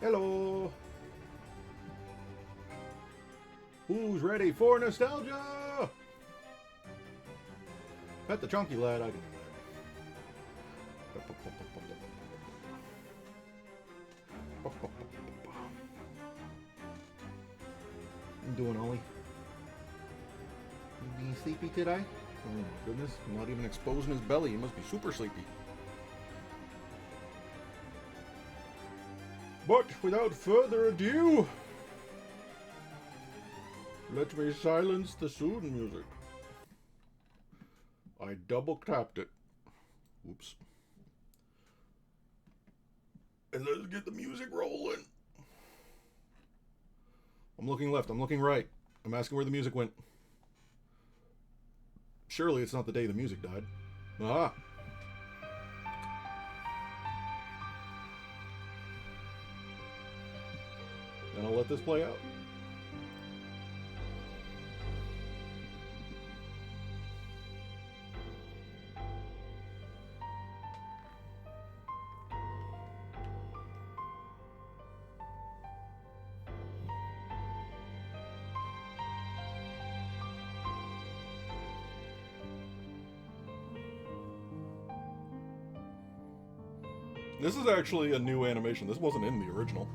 Hello. Who's ready for nostalgia? Pet the chunky lad, I can do that. I'm doing, Ollie. You being sleepy today? Oh my goodness, I'm not even exposing his belly. He must be super sleepy. But without further ado, let me silence the soothing music. I double tapped it. Oops. And let's get the music rolling. I'm looking left, I'm looking right. I'm asking where the music went. Surely it's not the day the music died. Aha! And I'll let this play out. This is actually a new animation. This wasn't in the original.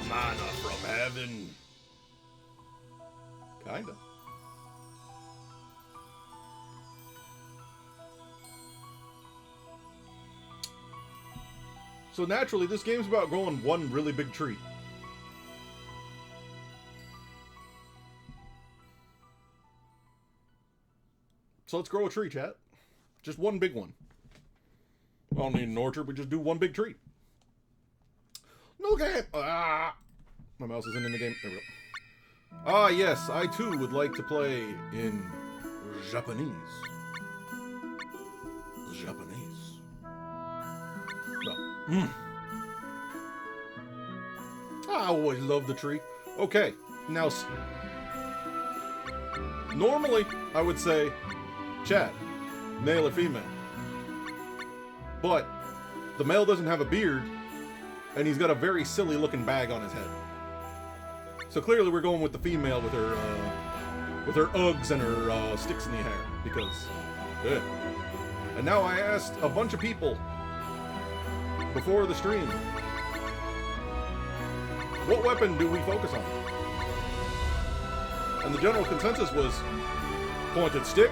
Manna from heaven. Kinda. So naturally, this game's about growing one really big tree. So let's grow a tree, chat. Just one big one. I don't need an orchard, we just do one big tree. No game! Ah! My mouse isn't in the game. There we go. Ah, yes, I too would like to play in Japanese. Japanese. No. I always love the tree. Okay, now... Normally, I would say, chat, male or female. But, the male doesn't have a beard, and he's got a very silly looking bag on his head. So clearly we're going with the female with her Uggs and her sticks in the hair, because, yeah. And now I asked a bunch of people before the stream, what weapon do we focus on? And the general consensus was pointed stick.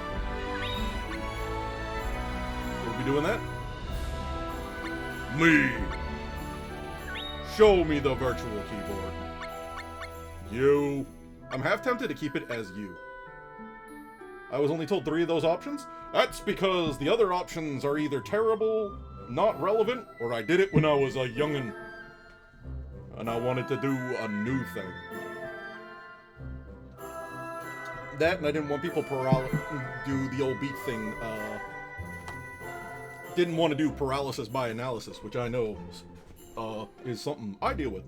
We'll be doing that. Me. Show me the virtual keyboard. You. I'm half tempted to keep it as you. I was only told 3 of those options. That's because the other options are either terrible, not relevant, or I did it when I was a youngin'. And I wanted to do a new thing. That, and I didn't want people do the old Beake thing. Didn't want to do paralysis by analysis, which I know is something I deal with.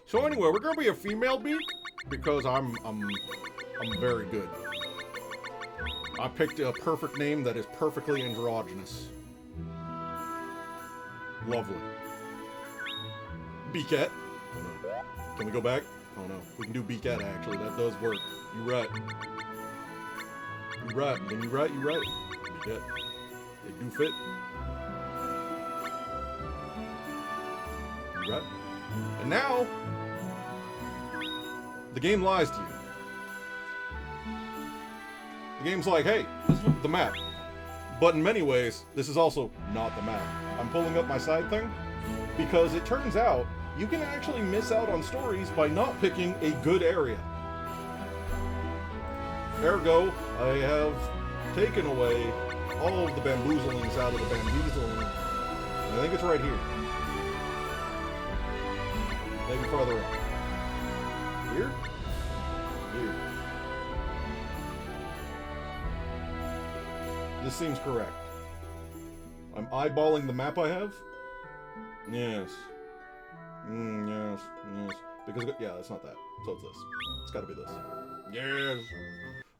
So anyway, we're gonna be a female Beake because I'm very good. I picked a perfect name that is perfectly androgynous. Lovely. Beake. Oh no. Can we go back? Oh no. We can do Beake actually. That does work. You're right. You're right. When you're right, you're right. Beake. They do fit. You're right. And now, the game lies to you. The game's like, hey, this is the map. But in many ways, this is also not the map. I'm pulling up my side thing because it turns out you can actually miss out on stories by not picking a good area. Ergo, I have taken away all of the bamboozlings out of the bamboozling. I think it's right here. Maybe farther up. Here? Here. This seems correct. I'm eyeballing the map I have? Yes. Yes, yes. Because, yeah, it's not that. So it's this. It's gotta be this. Yes.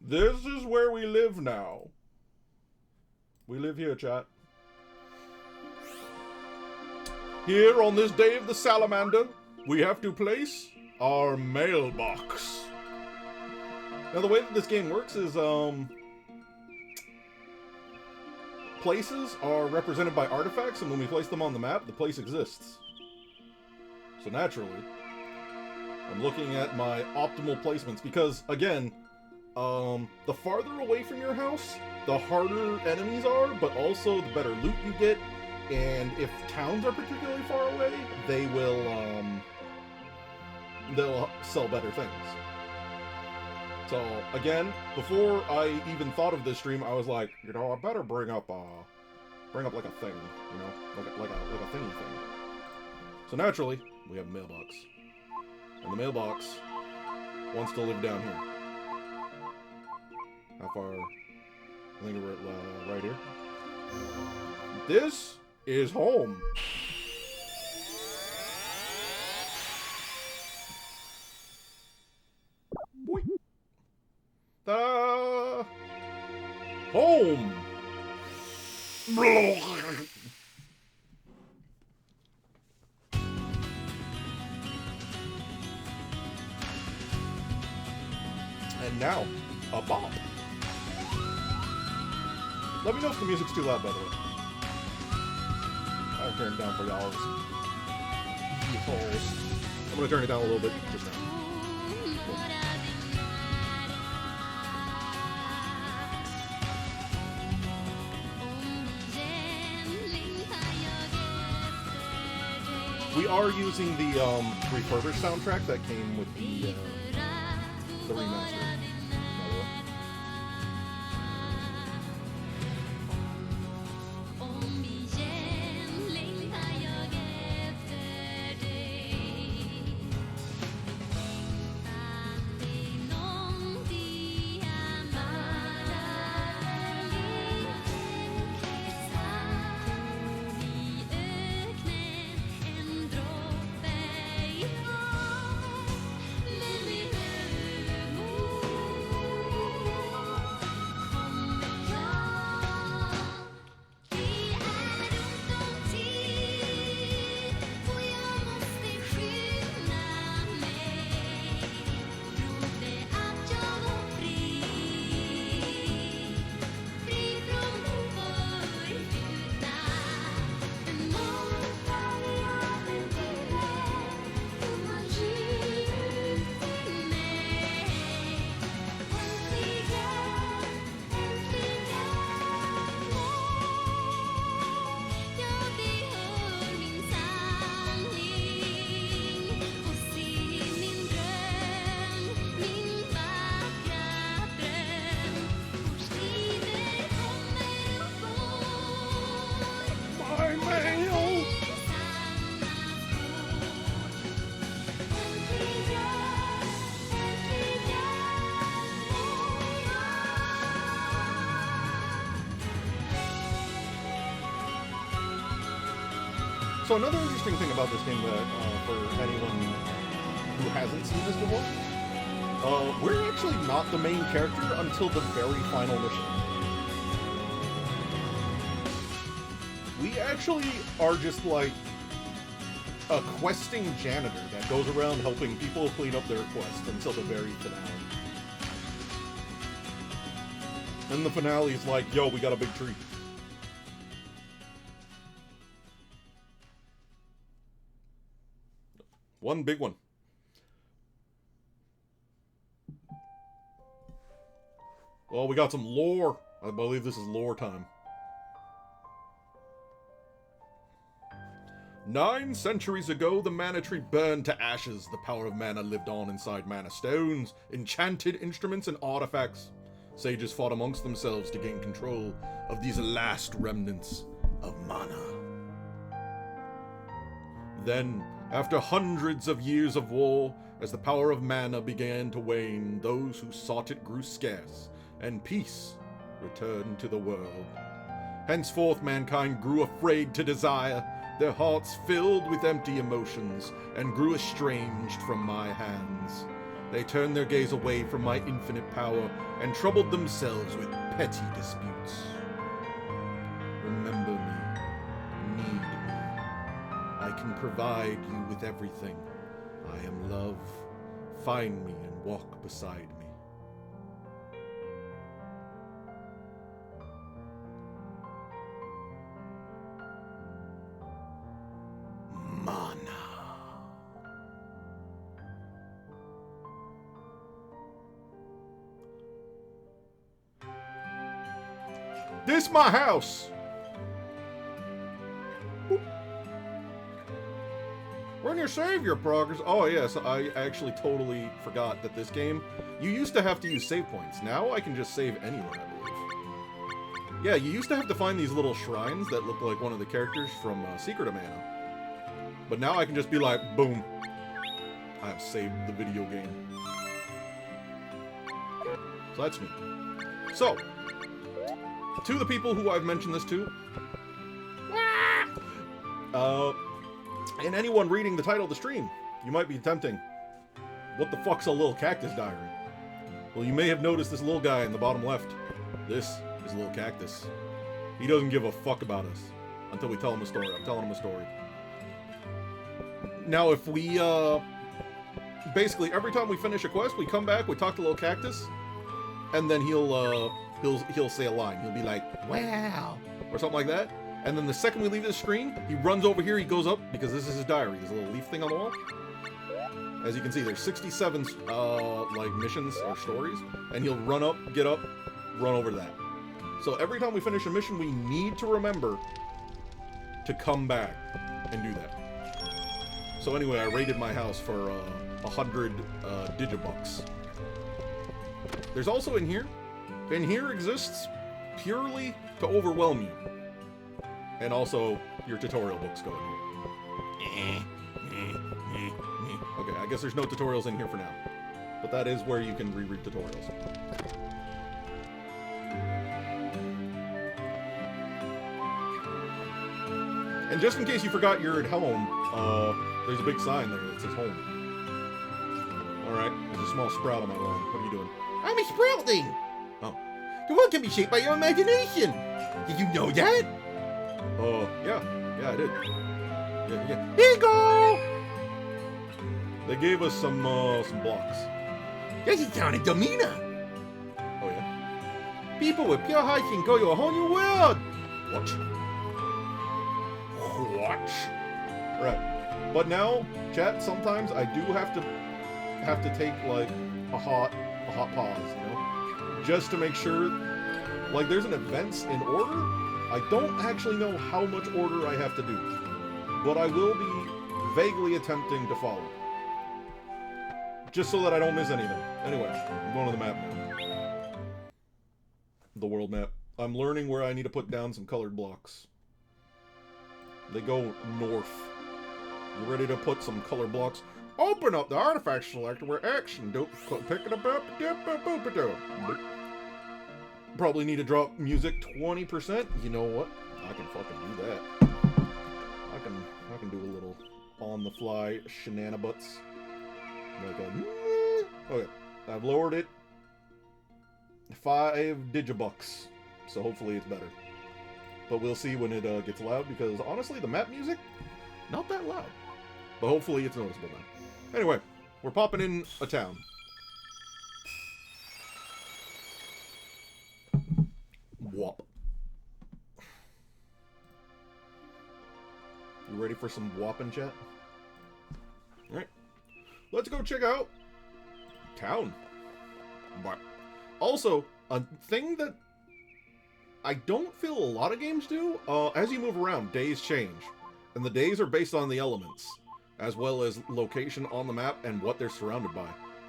This is where we live now. We live here, chat. Here on this day of the salamander, we have to place our mailbox. Now, the way that this game works is, places are represented by artifacts, and when we place them on the map, the place exists. So naturally, I'm looking at my optimal placements because, again, the farther away from your house, the harder enemies are, but also the better loot you get, and if towns are particularly far away, they will, they'll sell better things. So, again, before I even thought of this stream, I was like, you know, I better bring up like a thing, you know, like a thingy thing. So naturally, we have a mailbox. And the mailbox wants to live down here. How far? I think we're right here. This is home. Home. And now, a bop. Let me know if the music's too loud, by the way. I'll turn it down for y'all. I'm gonna turn it down a little bit just now. We are using the refurbished soundtrack that came with the remaster. So another interesting thing about this game that, for anyone who hasn't seen this before, we're actually not the main character until the very final mission. We actually are just like a questing janitor that goes around helping people clean up their quest until the very finale. And the finale is like, yo, we got a big treat. One big one. Well, we got some lore. I believe this is lore time. 9 centuries ago, the mana tree burned to ashes. The power of mana lived on inside mana stones, enchanted instruments, and artifacts. Sages fought amongst themselves to gain control of these last remnants of mana. Then, after hundreds of years of war, as the power of mana began to wane, those who sought it grew scarce, and peace returned to the world. Henceforth, mankind grew afraid to desire, their hearts filled with empty emotions, and grew estranged from my hands. They turned their gaze away from my infinite power, and troubled themselves with petty disputes. Remember me, need me. I can provide you with everything. I am love. Find me and walk beside me. Mana. This my house. Boop. Run your save your progress. Oh yes, I actually totally forgot that this game, you used to have to use save points. Now I can just save anywhere, I believe. Yeah, you used to have to find these little shrines that look like one of the characters from Secret of Mana. But now I can just be like, boom. I have saved the video game. So that's neat. So, to the people who I've mentioned this to, and anyone reading the title of the stream, you might be tempting. What the fuck's a Lil Cactus diary? Well, you may have noticed this little guy in the bottom left. This is Lil Cactus. He doesn't give a fuck about us until we tell him a story. I'm telling him a story. Now, if we, basically, every time we finish a quest, we come back, we talk to Lil Cactus, and then he'll say a line. He'll be like, wow, or something like that. And then the second we leave this screen, he runs over here, he goes up, because this is his diary. There's a little leaf thing on the wall. As you can see, there's 67, like, missions or stories, and he'll run up, get up, run over to that. So every time we finish a mission, we need to remember to come back and do that. So anyway, I raided my house for 100 digibucks. There's also in here exists purely to overwhelm you. And also, your tutorial books go in here. Okay, I guess there's no tutorials in here for now. But that is where you can reread tutorials. And just in case you forgot you're at home, there's a big sign there that says home. Alright, there's a small sprout on my lawn. What are you doing? I'm a sprouting! Oh. The world can be shaped by your imagination! Did you know that? Yeah, I did. Yeah. Here you go! They gave us some blocks. This is town of Domina! Oh yeah? People with pure hearts can go to a whole new world! What? Right. But now, chat, sometimes I do have to take like a hot pause, you know? Just to make sure, like, there's an events in order. I don't actually know how much order I have to do, but I will be vaguely attempting to follow. Just so that I don't miss anything. Anyway, I'm going to the map now. The world map. I'm learning where I need to put down some colored blocks. They go north. You ready to put some color blocks? Open up the artifact selector where action. Pick it up. Probably need to drop music 20%. You know what? I can fucking do that. I can do a little on the fly shenanibutts. Like a okay. I've lowered it 5 digibucks. So hopefully it's better. but we'll see when it gets loud, because honestly, the map music, not that loud. But hopefully it's noticeable now. Anyway, we're popping in a town. Whop. You ready for some whopping, chat? Alright. Let's go check out town. But also, a thing that I don't feel a lot of games do, as you move around, days change. And the days are based on the elements, as well as location on the map and what they're surrounded by.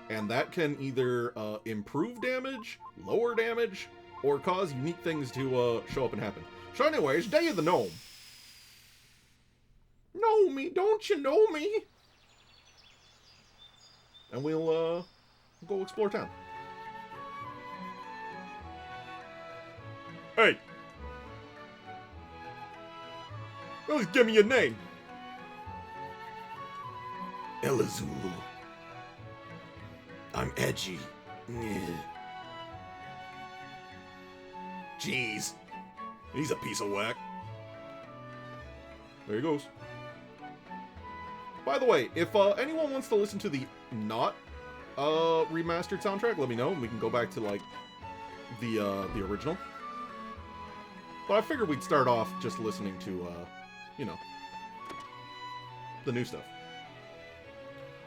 And that can either improve damage, lower damage, or cause unique things to show up and happen. So anyways, Day of the Gnome. Know me, don't you know me? And we'll go explore town. Hey! Please give me your name. Elazul. I'm edgy. Jeez. He's a piece of whack. There he goes. By the way, if anyone wants to listen to the not remastered soundtrack, let me know, and we can go back to like the original. But I figured we'd start off just listening to you know, the new stuff.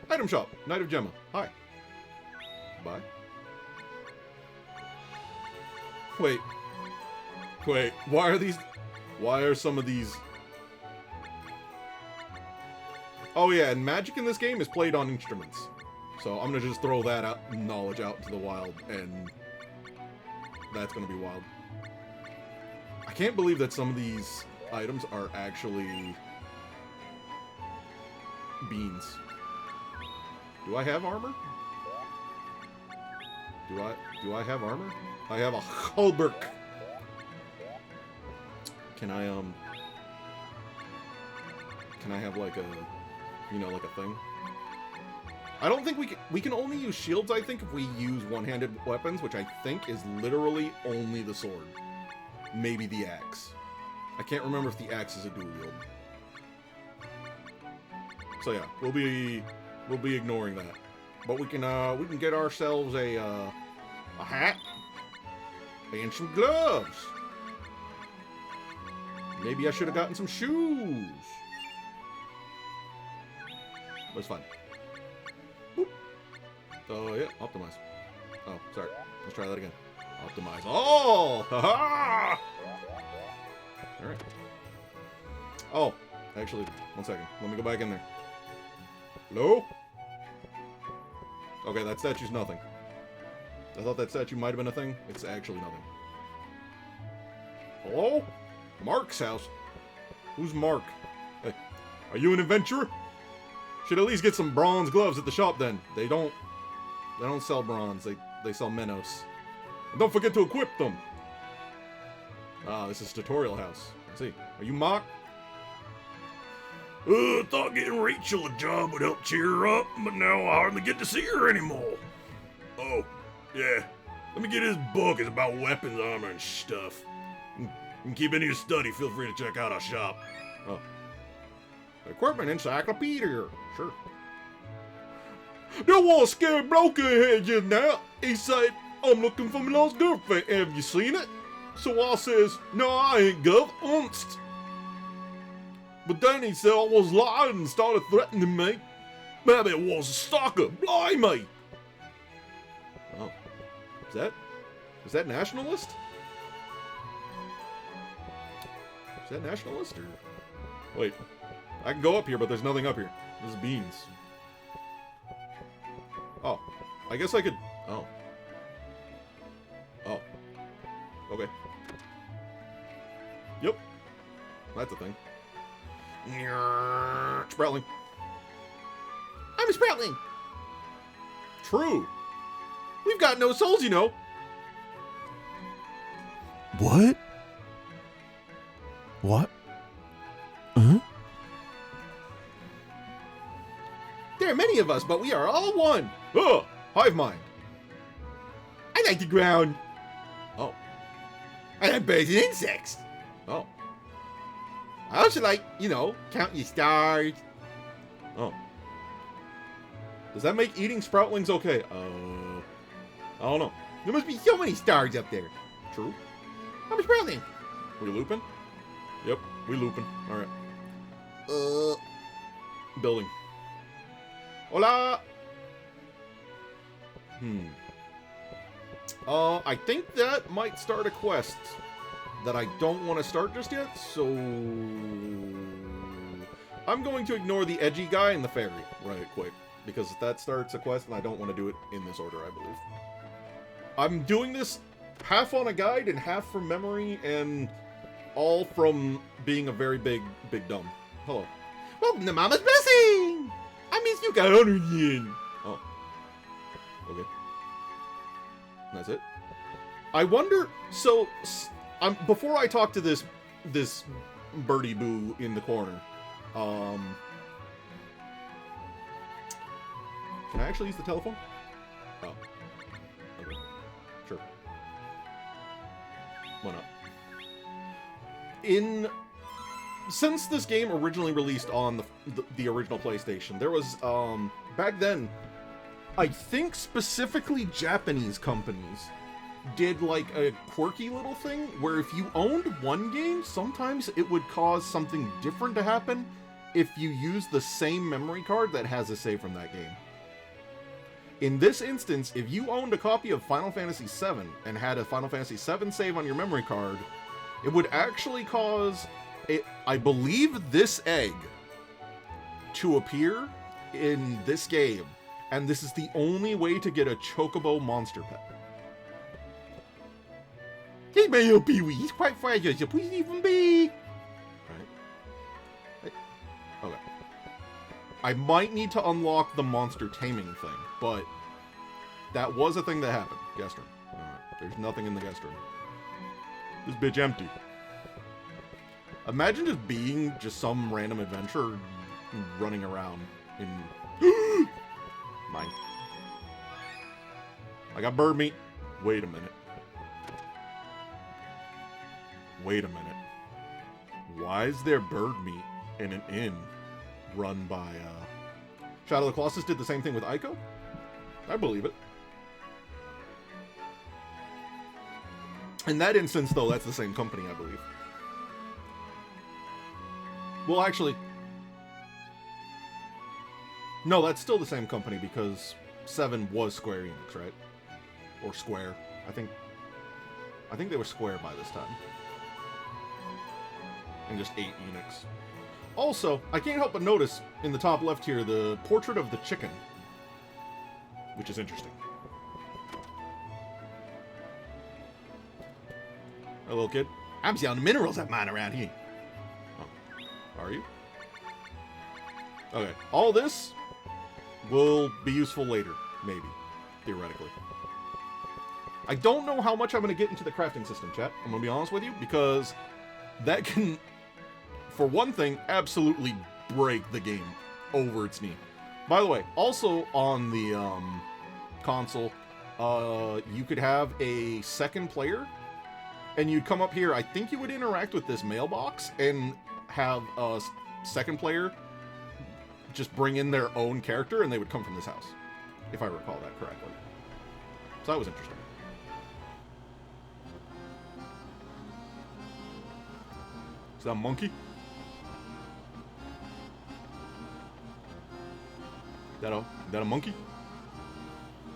Item shop, Knight of Gemma. Hi. Bye. Wait, why are some of these... Oh yeah, and magic in this game is played on instruments. So I'm gonna just throw that knowledge out into the wild, and that's gonna be wild. I can't believe that some of these items are actually beans. Do I have armor? Do I have armor? I have a halberd. Can I have like a, you know, like a thing? I don't think we can only use shields, I think, if we use one-handed weapons, which I think is literally only the sword. Maybe the axe. I can't remember if the axe is a dual wield. So yeah, we'll be ignoring that. But we can get ourselves a hat and some gloves. Maybe I should have gotten some shoes. But it's fine. Boop. Oh yeah, optimize. Oh, sorry. Let's try that again. Optimize. Oh! Ha-ha! Alright. Oh, actually, one second. Let me go back in there. Hello? Okay, that statue's nothing. I thought that statue might have been a thing. It's actually nothing. Hello? Mark's house? Who's Mark? Hey, are you an adventurer? Should at least get some bronze gloves at the shop then. They don't sell bronze. They sell Menos. And don't forget to equip them. Ah, this is tutorial house. I see. Are you Mark? Thought getting Rachel a job would help cheer her up, but now I hardly get to see her anymore. Oh, yeah. Let me get his book. It's about weapons, armor, and stuff. You can keep any of your study. Feel free to check out our shop. Oh. Equipment encyclopedia. Sure. There was a scary bloke in here just now. He said, I'm looking for my lost girlfriend. Have you seen it? So I says, no, I ain't gov. Unst. But then he said I was lying and started threatening me. Maybe it was a stalker. Blimey. Oh. Is that nationalist? Is that nationalist or... Wait. I can go up here, but there's nothing up here. There's beans. Oh. I guess I could... Oh. Oh. Okay. Yep. That's a thing. Sprouting. I'm a Sprouting. True. We've got no souls, you know. What? What? Huh? There are many of us, but we are all one. Oh, hive mind. I like the ground. Oh. I like birds and insects. Oh. I also like, you know, count your stars. Oh. Does that make eating sproutlings okay? I don't know. There must be so many stars up there. True. I'm a sproutling. We looping? Yep, we looping. Alright. Building. Hola! I think that might start a quest that I don't want to start just yet, so I'm going to ignore the edgy guy and the fairy right quick, because that starts a quest and I don't want to do it in this order, I believe. I'm doing this half on a guide and half from memory, and all from being a very big dumb. Hello. Welcome to Mama's Blessing! I miss you, Yen. Oh. Okay. That's it. I wonder, so, before I talk to this birdie boo in the corner, can I actually use the telephone? Oh. Okay. Sure. Why not? Since this game originally released on the original PlayStation, there was, back then, I think specifically Japanese companies did like a quirky little thing where if you owned one game, sometimes it would cause something different to happen if you use the same memory card that has a save from that game. In this instance, if you owned a copy of Final Fantasy VII and had a Final Fantasy VII save on your memory card, it would actually cause, I believe, this egg to appear in this game. And this is the only way to get a Chocobo monster pet. He's my little Pee-wee. He's quite fragile. So please leave him be. Right. Okay. I might need to unlock the monster taming thing, but that was a thing that happened. Guest room. Alright. There's nothing in the guest room. This bitch empty. Imagine just being some random adventurer running around in... Mine. I got bird meat. Wait a minute. Wait a minute. Why is there bird meat in an inn run by, Shadow of the Colossus did the same thing with Ico? I believe it. In that instance, though, that's the same company, I believe. Well, actually... No, that's still the same company, because 7 was Square Enix, right? Or Square. I think they were Square by this time. And just 8 Enix. Also, I can't help but notice, in the top left here, the portrait of the chicken. Which is interesting. Hello, kid. I'm selling minerals at mine around here. Oh. Are you? Okay. All this will be useful later, maybe. Theoretically. I don't know how much I'm going to get into the crafting system, chat. I'm going to be honest with you, because that can, for one thing, absolutely break the game over its knee. By the way, also on the console, you could have a second player, and you'd come up here. I think you would interact with this mailbox and have a second player just bring in their own character, and they would come from this house, if I recall that correctly. So that was interesting. Is that a monkey? That a monkey?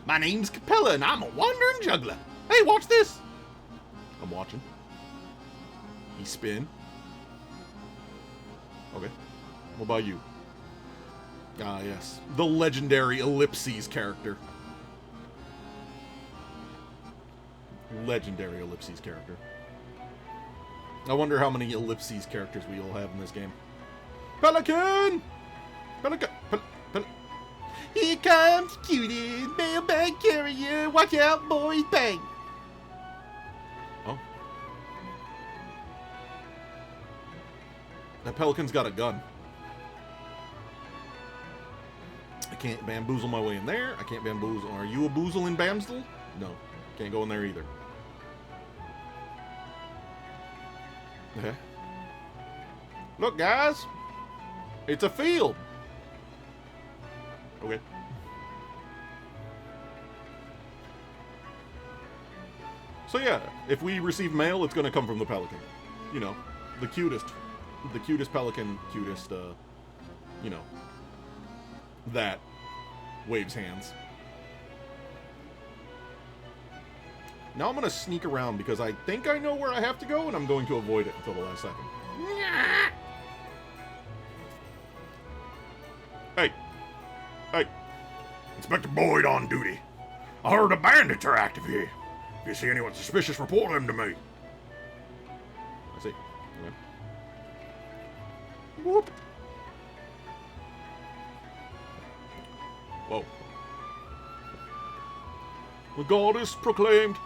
My name's Capella, and I'm a wandering juggler. Hey, watch this! I'm watching. He spin. Okay. What about you? Ah, yes. The legendary Ellipses character. Legendary Ellipses character. I wonder how many Ellipses characters we will have in this game. Pelican! Pelican! Here comes Cutie, mailbag carrier. Watch out, boys, bang! Oh. That pelican's got a gun. I can't bamboozle my way in there. I can't bamboozle. Are you a boozle in Bamsdale? No. Can't go in there either. Okay. Look, guys. It's a field. Okay. So yeah, if we receive mail, it's gonna come from the pelican. You know, the cutest pelican, you know, that waves hands. Now I'm gonna sneak around because I think I know where I have to go, and I'm going to avoid it until the last second. Hey, Inspector Boyd on duty. I heard the bandits are active here. If you see anyone suspicious, report them to me. I see. Okay. Whoop. Whoa. The goddess proclaimed.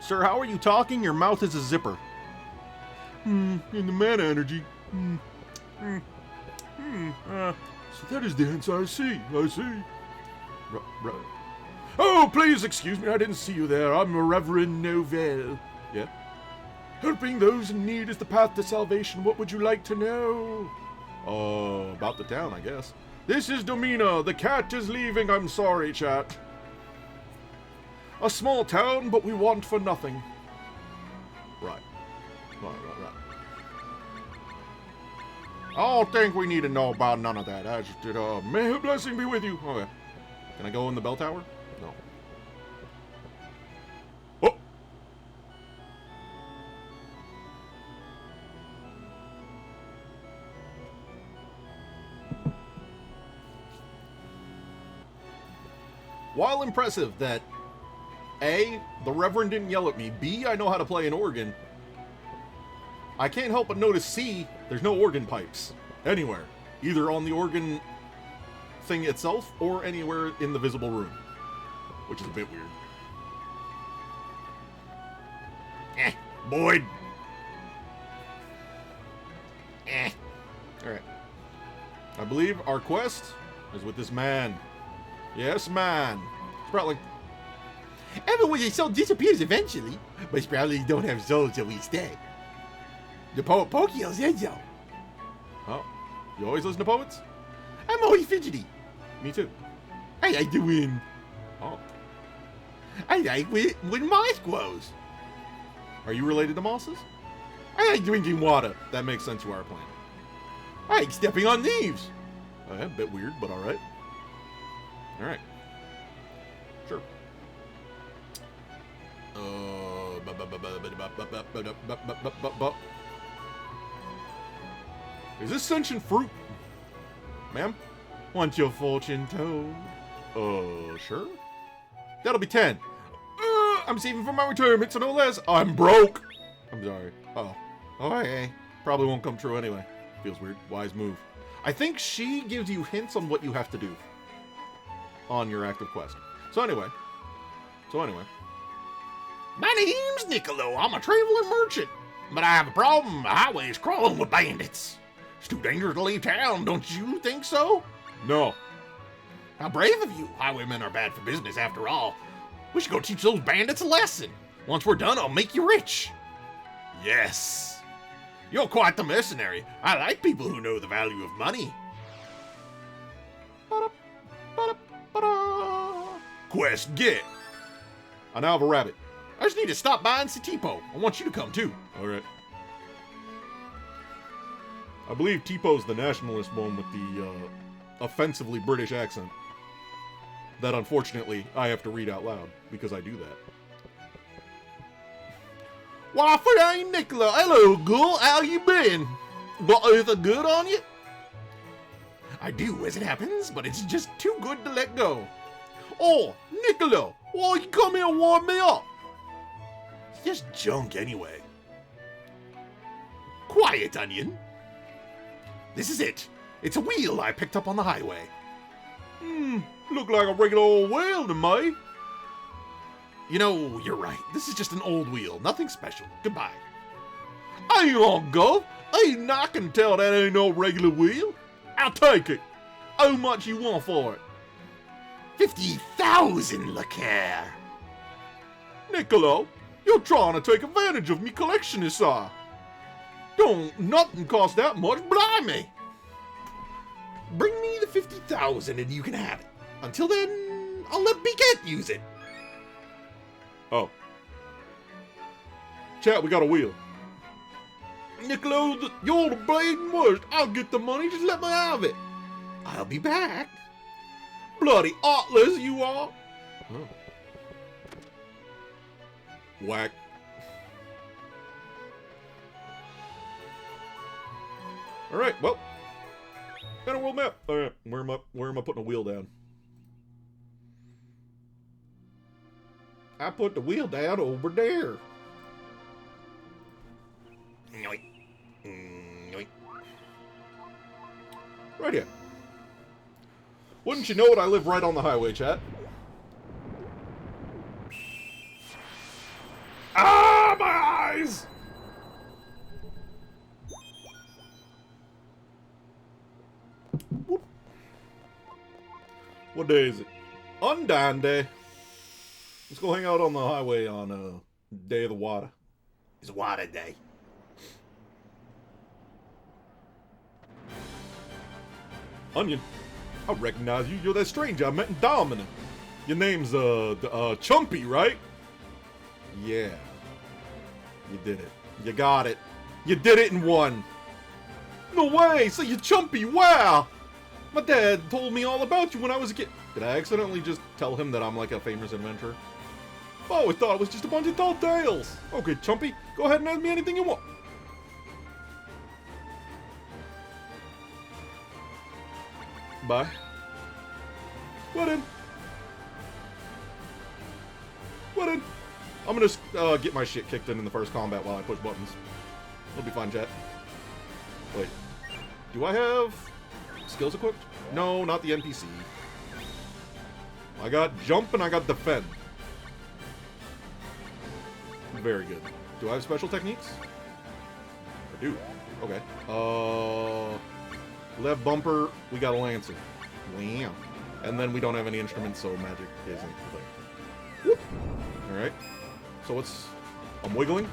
Sir, how are you talking? Your mouth is a zipper. In the mana energy. So that is the answer I see. Oh, please excuse me, I didn't see you there. I'm a Reverend Novell. Yeah? Helping those in need is the path to salvation. What would you like to know? About the town, I guess. This is Domina. The cat is leaving. I'm sorry, chat. A small town, but we want for nothing. Right. I don't think we need to know about none of that. I just did, May her blessing be with you. Okay. Can I go in the bell tower? No. Oh! While impressive that A, the Reverend didn't yell at me, B, I know how to play an organ, I can't help but notice C, there's no organ pipes anywhere. Either on the organ thing itself or anywhere in the visible room. Which is a bit weird. Boyd. Alright. I believe our quest is with this man. Yes, man. Strolling. Everyone with a soul disappears eventually, but probably don't have souls till we stay. The poet Pokio said so. Oh, you always listen to poets? I'm always fidgety. Me too. I like doing. Oh. I like when moss grows. Are you related to mosses? I like drinking water. That makes sense, you are a plant. I like stepping on leaves. A bit weird, but alright. Alright. Sure. Is this sentient fruit? Ma'am? Want your fortune told? Sure. That'll be 10. I'm saving for my retirement, so no less. I'm broke! I'm sorry. Uh-oh. Okay. Probably won't come true anyway. Feels weird. Wise move. I think she gives you hints on what you have to do on your active quest. So anyway. My name's Niccolo. I'm a traveling merchant. But I have a problem. The highway is crawling with bandits. It's too dangerous to leave town, don't you think so? No. How brave of you. Highwaymen are bad for business after all. We should go teach those bandits a lesson. Once we're done, I'll make you rich. Yes. You're quite the mercenary. I like people who know the value of money. Quest get. I now have a rabbit. I just need to stop by and see Tipo. I want you to come too. Alright. I believe T-Po's the nationalist one with the offensively British accent. That unfortunately I have to read out loud because I do that. Why, I'm Nicola. Hello, girl. How you been? Got anything good on you? I do, as it happens, but it's just too good to let go. Oh, Nicola, why you come here and warm me up? It's just junk anyway. Quiet, Onion. This is it. It's a wheel I picked up on the highway. Look like a regular old whale to me. You know, you're right. This is just an old wheel. Nothing special. Goodbye. Hang on, Gov. Ain't I can tell that ain't no regular wheel. I'll take it. How much you want for it? 50,000, look here. Niccolo, you're trying to take advantage of me collectionist, sir. Don't nothing cost that much, blimey. Bring me the 50,000 and you can have it. Until then, I'll let Beake use it. Oh. Chat, we got a wheel. Niccolo, you're the blatant worst. I'll get the money, just let me have it. I'll be back. Bloody artless you are. Oh. Whack. Alright, well. Got a world map. Alright, where am I putting a wheel down? I put the wheel down over there. Right here. Wouldn't you know it, I live right on the highway, chat. Ah, my eyes! Whoop. What day is it? Undying Day. Let's go hang out on the highway on Day of the Water. It's water day. Onion. I recognize you. You're that stranger I met in Dominant. Your name's, Chumpy, right? Yeah. You did it. You got it. You did it in one. No way! So you're Chumpy, wow! My dad told me all about you when I was a kid. Did I accidentally just tell him that I'm like a famous adventurer? Oh, I thought it was just a bunch of tall tales. Okay, Chumpy, go ahead and ask me anything you want. Bye. What in? What in? I'm gonna get my shit kicked in the first combat while I push buttons. It'll be fine, chat. Wait. Do I have skills equipped? No, not the NPC. I got jump and I got defend. Very good. Do I have special techniques? I do. Okay. Left bumper, we got a lancer. Wow. And then we don't have any instruments, so magic isn't a thing. Whoop. Alright. So it's... I'm wiggling.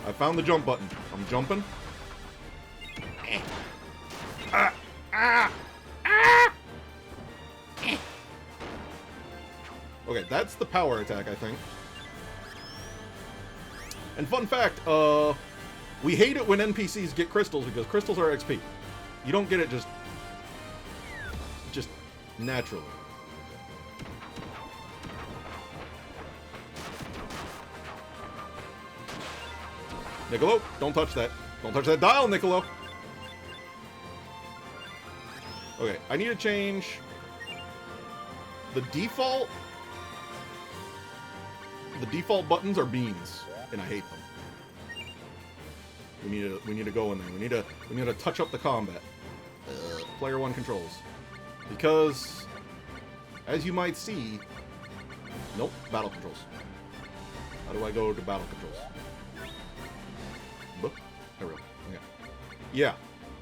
I found the jump button. I'm jumping. Okay, that's the power attack, I think. And fun fact, we hate it when NPCs get crystals because crystals are XP. You don't get it just naturally. Niccolo, don't touch that. Don't touch that dial, Niccolo. Okay, I need to change the default. The default buttons are beans, and I hate them. We need to go in there. We need to touch up the combat. Player 1 controls. Because, as you might see... Nope, battle controls. How do I go to battle controls? There we go. Okay. Yeah.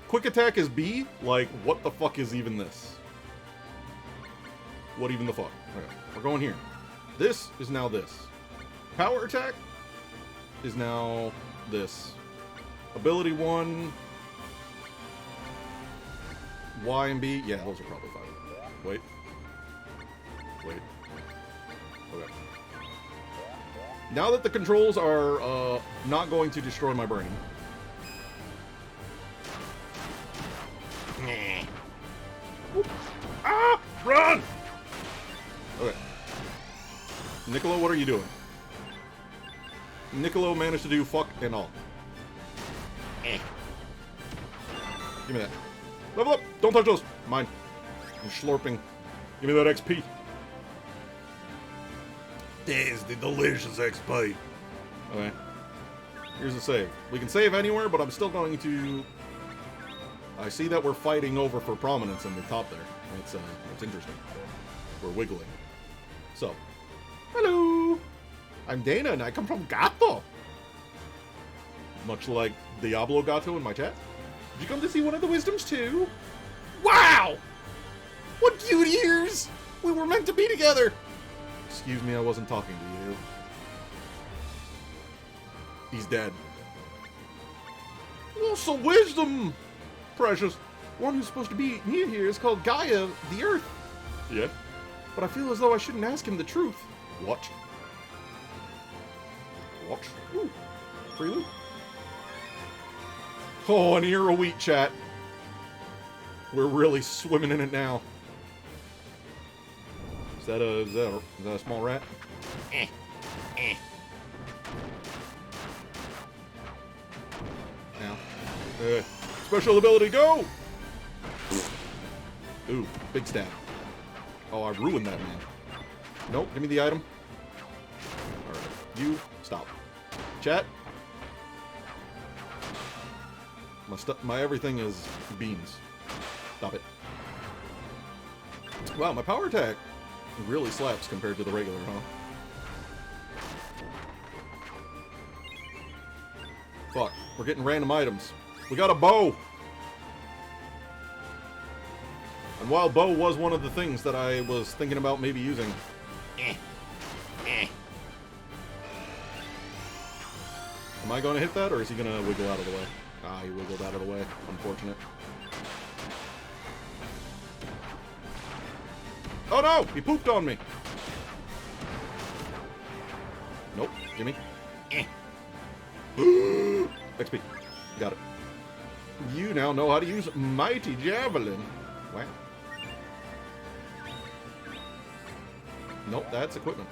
Quick attack is B. Like, what the fuck is even this? What even the fuck? Okay, we're going here. This is now this. Power attack is now this. Ability 1... Y and B? Yeah, those are probably fine. Wait. Okay. Now that the controls are not going to destroy my brain. Whoop. Ah! Run! Okay. Niccolo, what are you doing? Niccolo managed to do fuck and all. Give me that. Level up! Don't touch those! Mine. I'm slurping. Give me that XP. There's the delicious XP. Okay. Here's the save. We can save anywhere, but I'm still going to... I see that we're fighting over for prominence in the top there. It's interesting. We're wiggling. So. Hello! I'm Dana, and I come from Gato. Much like Diablo Gato in my chat. Did you come to see one of the wisdoms too? Wow! What cute ears! We were meant to be together! Excuse me, I wasn't talking to you. He's dead. What's the wisdom, precious? One who's supposed to be near here is called Gaia, the Earth. Yeah? But I feel as though I shouldn't ask him the truth. What? What? Ooh, free loot. Oh, an ear of wheat, chat. We're really swimming in it now. Is that a small rat? Now. Special ability, go! Ooh, big stab. Oh, I ruined that, man. Nope, give me the item. Alright, you, stop. Chat. My everything is beans. Stop it. Wow, my power attack really slaps compared to the regular, huh? Fuck, we're getting random items. We got a bow! And while bow was one of the things that I was thinking about maybe using. Am I going to hit that, or is he going to wiggle out of the way? Ah, he wiggled out of the way. Unfortunate. Oh no! He pooped on me! Nope. Gimme. XP. Got it. You now know how to use Mighty Javelin. Wow. Nope, that's equipment.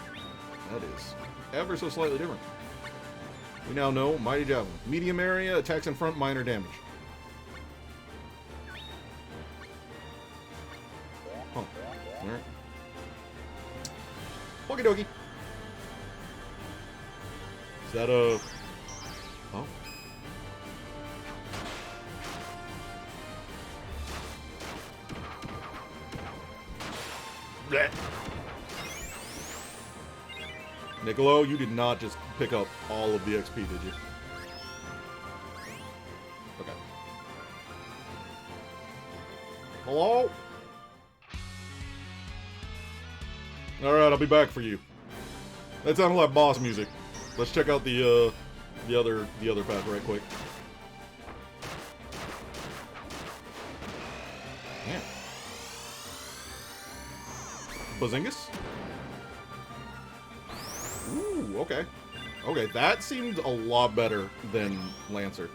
That is ever so slightly different. We now know Mighty Javelin. Medium area, attacks in front, minor damage. Oh, alright. Okie dokie. Is that a... Oh. Blech. Niccolo, you did not just pick up all of the XP, did you? Okay. Hello? Alright, I'll be back for you. That sounded like boss music. Let's check out the other path right quick. Yeah. Bazingus? Ooh, okay. Okay, that seemed a lot better than Lancer.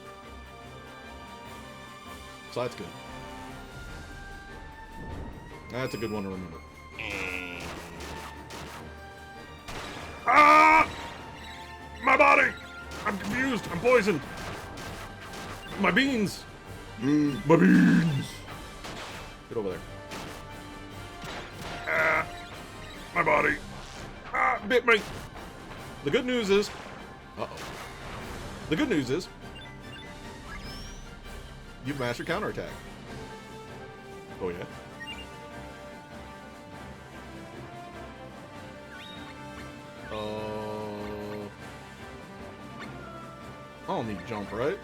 So that's good. That's a good one to remember. Ah! My body! I'm confused. I'm poisoned. My beans! My beans! Get over there. Ah! My body! Ah! Bit me! The good news is... Uh-oh. The good news is... You've mastered counterattack. Oh, yeah? I don't need jump, right?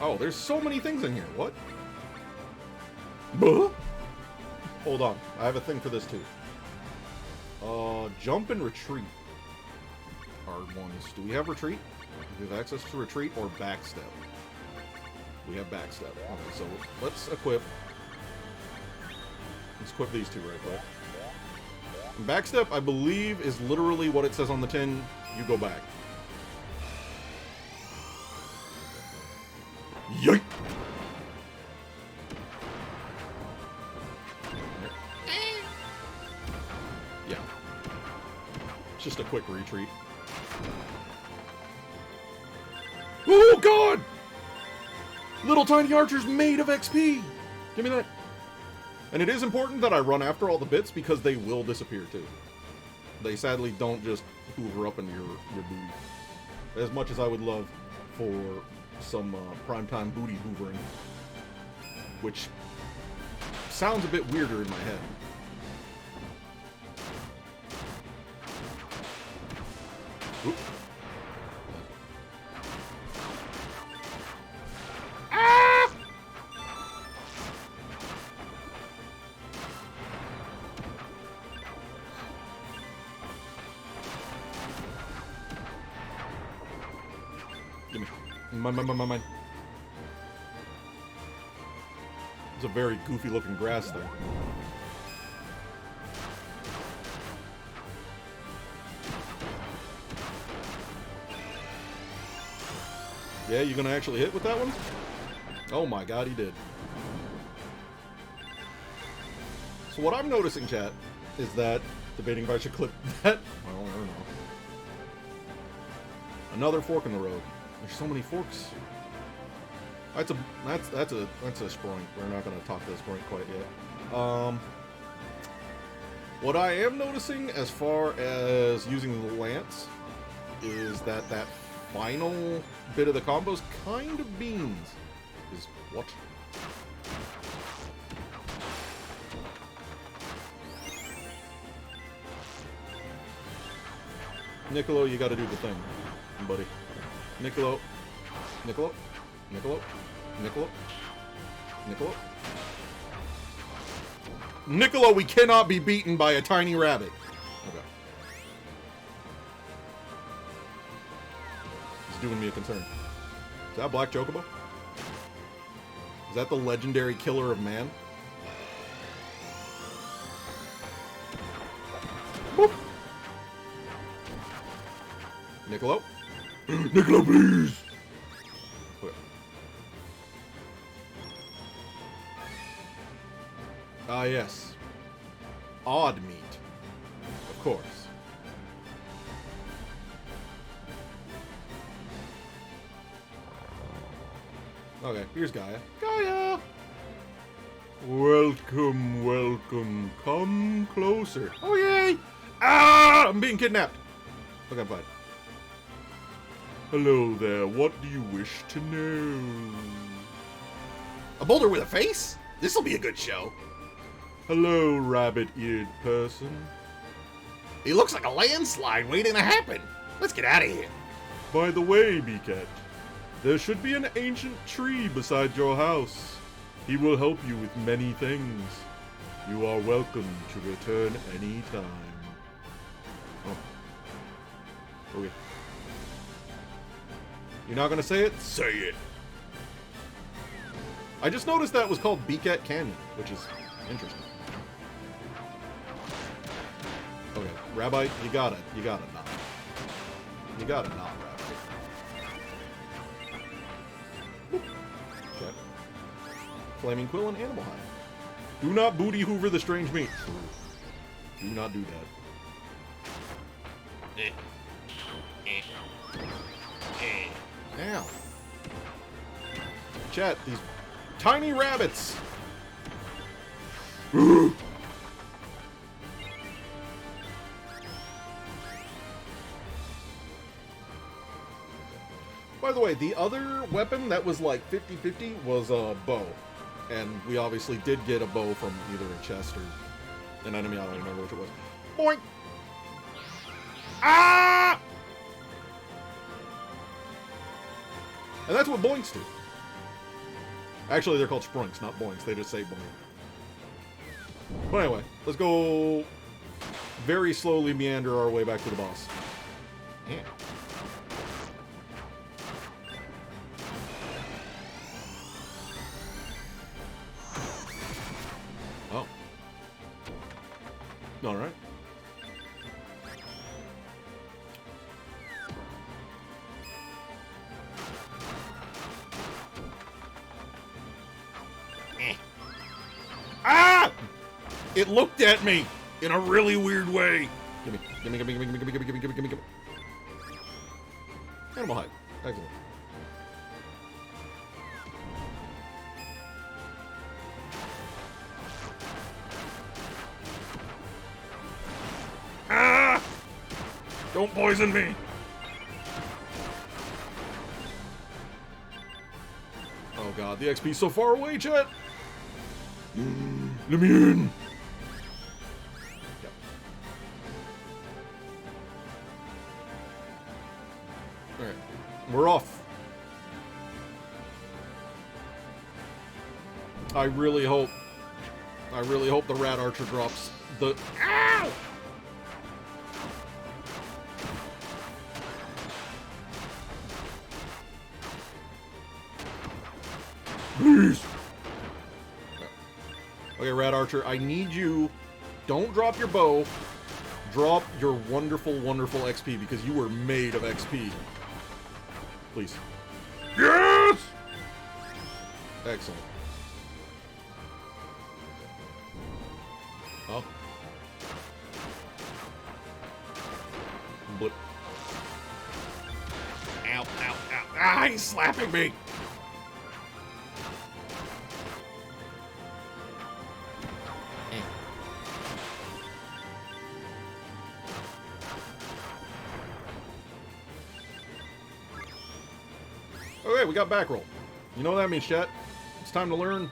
Oh, there's so many things in here. What? Buh? Hold on. I have a thing for this, too. Jump and retreat are ones. Do we have retreat? Do we have access to retreat or backstep? We have backstep. Okay, so let's equip. Let's equip these two right quick. And backstep, I believe, is literally what it says on the tin. You go back. Yoink! Yeah. It's just a quick retreat. Oh, God! Little tiny archers made of XP! Give me that. And it is important that I run after all the bits because they will disappear too. They sadly don't just hoover up in your booty. As much as I would love for some primetime booty hoovering. Which sounds a bit weirder in my head. Oop. Ah! Give me. Mine. It's a very goofy looking grass thing. Yeah, you gonna actually hit with that one? Oh my god, he did. So what I'm noticing, chat, is that, debating if I should clip that, well, I don't know. Another fork in the road. There's so many forks. That's a Sproink. We're not gonna talk to the Sproink quite yet. What I am noticing as far as using the lance is that that final bit of the combos kind of beans. Is what? Niccolo, you gotta do the thing, buddy. Niccolo. Niccolo. Niccolo. Niccolo. Niccolo. Niccolo, we cannot be beaten by a tiny rabbit. Okay. He's doing me a concern. Is that Black Chocobo? Is that the legendary killer of man? Boop. Niccolo? Niccolo, please! Okay. Ah, yes. Odd meat. Of course. Okay, here's Gaia. Gaia! Welcome, welcome. Come closer. Oh, yay! Ah! I'm being kidnapped. Okay, I'm fine. Hello there. What do you wish to know? A boulder with a face? This'll be a good show. Hello, rabbit-eared person. He looks like a landslide waiting to happen. Let's get out of here. By the way, Beake, there should be an ancient tree beside your house. He will help you with many things. You are welcome to return any time. Oh. Okay. You're not gonna say it? Say it. I just noticed that was called Beake Canyon, which is interesting. Okay, Rabbi, you gotta not. You gotta not, Rabbi. Okay. Flaming Quill and Animal Hide. Do not booty hoover the strange meat. Do not do that. Now. Chat, these tiny rabbits. By the way, the other weapon that was like 50-50 was a bow. And we obviously did get a bow from either a chest or an enemy. I don't remember which it was. Boink! Ah! And that's what boinks do. Actually, they're called sprunks, not boinks. They just say boink. But anyway, let's go very slowly meander our way back to the boss. Yeah. Oh. All right. Ah! It looked at me in a really weird way. Gimme. Animal hide. Excellent. Ah! Don't poison me. Oh god, the XP's so far away, chat. Let me in! Yep. Alright. We're off. I really hope the rat archer drops the... Ow! Please! Okay, Rat Archer, I need you. Don't drop your bow. Drop your wonderful, wonderful XP because you were made of XP. Please. Yes! Excellent. Oh. But. Ow, ow, ow. Ah, he's slapping me. Okay, we got back roll. You know what that means, chat? It's time to learn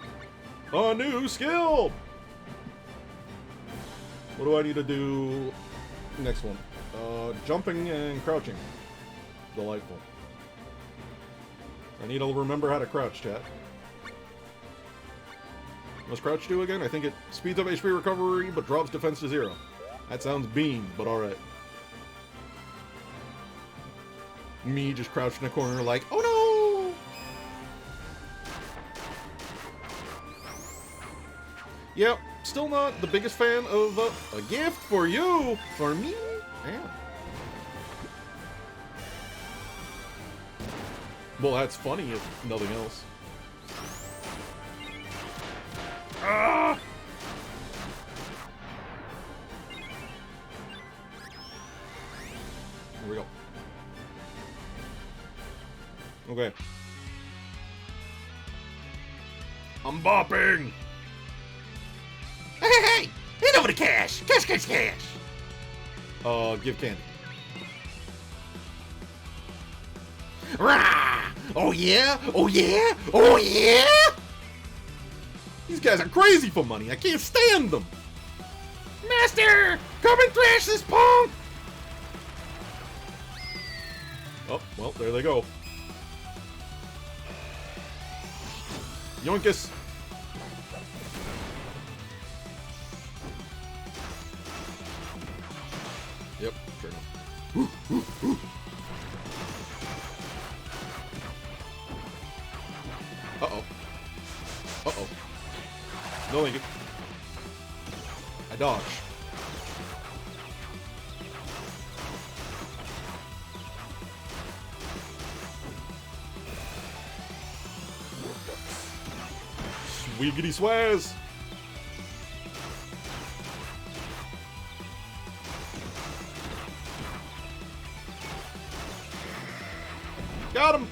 a new skill! What do I need to do? Next one. Jumping and crouching. Delightful. I need to remember how to crouch, chat. What's crouch do again? I think it speeds up HP recovery, but drops defense to 0. That sounds beans, but alright. Me just crouched in a corner like, oh no! Yep, still not the biggest fan of a gift for you. For me? Yeah. Well, that's funny if nothing else. Ah! Here we go. Okay. I'm bopping! Hey, hey, hey! Hand over the cash! Cash, cash, cash! Give candy. Rah! Oh yeah? Oh yeah? Oh yeah? These guys are crazy for money. I can't stand them. Master! Come and thrash this punk! Oh, well, there they go. Yoinkus. Yep, sure enough. Uh-oh. Uh-oh. No, thank you. I dodge. Swiggity swaz. Got him.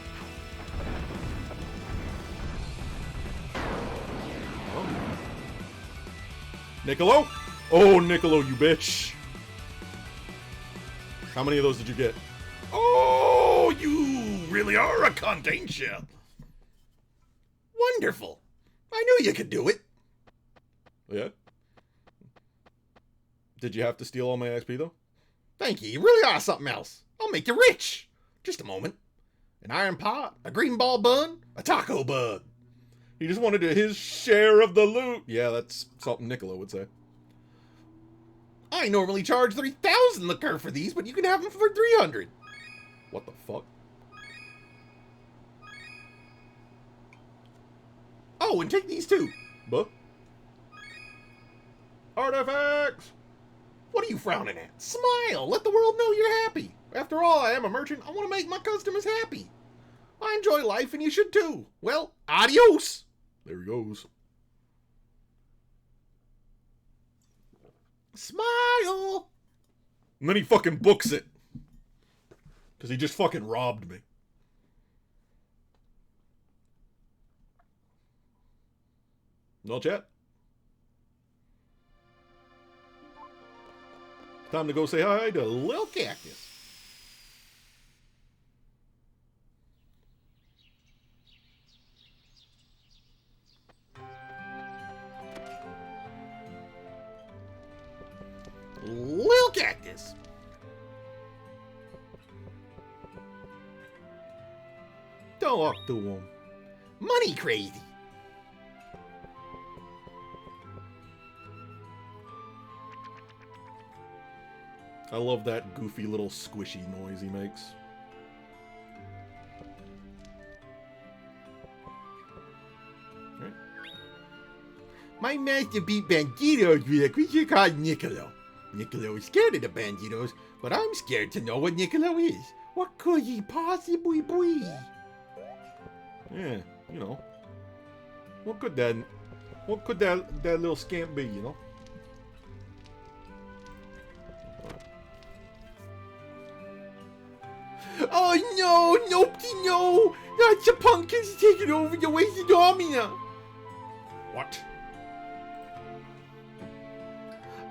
Oh. Niccolo? Oh, Niccolo, you bitch. How many of those did you get? Oh, you really are a cunt, ain't you? Wonderful. I knew you could do it. Yeah? Did you have to steal all my XP, though? Thank you. You really are something else. I'll make you rich. Just a moment. An iron pot, a green ball bun, a taco bug. He just wanted his share of the loot. Yeah, that's something Niccolo would say. I normally charge 3,000 liquor for these, but you can have them for 300. What the fuck? Oh, and take these too. Buh? Artifacts! What are you frowning at? Smile. Let the world know you're happy. After all, I am a merchant. I want to make my customers happy. I enjoy life, and you should too. Well, adios. There he goes. Smile. And then he fucking books it. Because he just fucking robbed me. No chat? Time to go say hi to Lil Cactus. Lil Cactus. Talk to him. Money crazy. I love that goofy little squishy noise he makes. Right. My master beat banditos with a creature called Niccolo. Niccolo is scared of the banditos, but I'm scared to know what Niccolo is. What could he possibly be? Yeah, you know. What could that little scamp be, you know? Oh no, nopey no! Not the pumpkins taking over the wasted domina! What?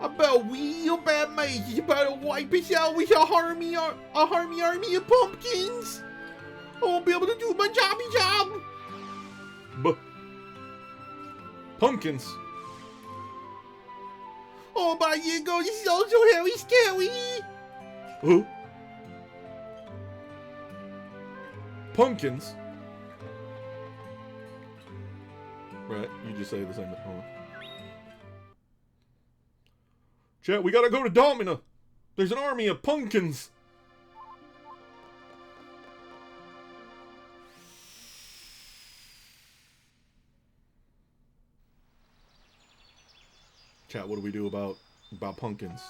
About real bad maze is about to wipe us out with a army of pumpkins! I won't be able to do my jobby job! Pumpkins? Oh my god, this is also very scary! Who? Pumpkins? Right, you just say the same thing. Hold on. Chat, we gotta go to Domina! There's an army of pumpkins! Chat, what do we do about pumpkins?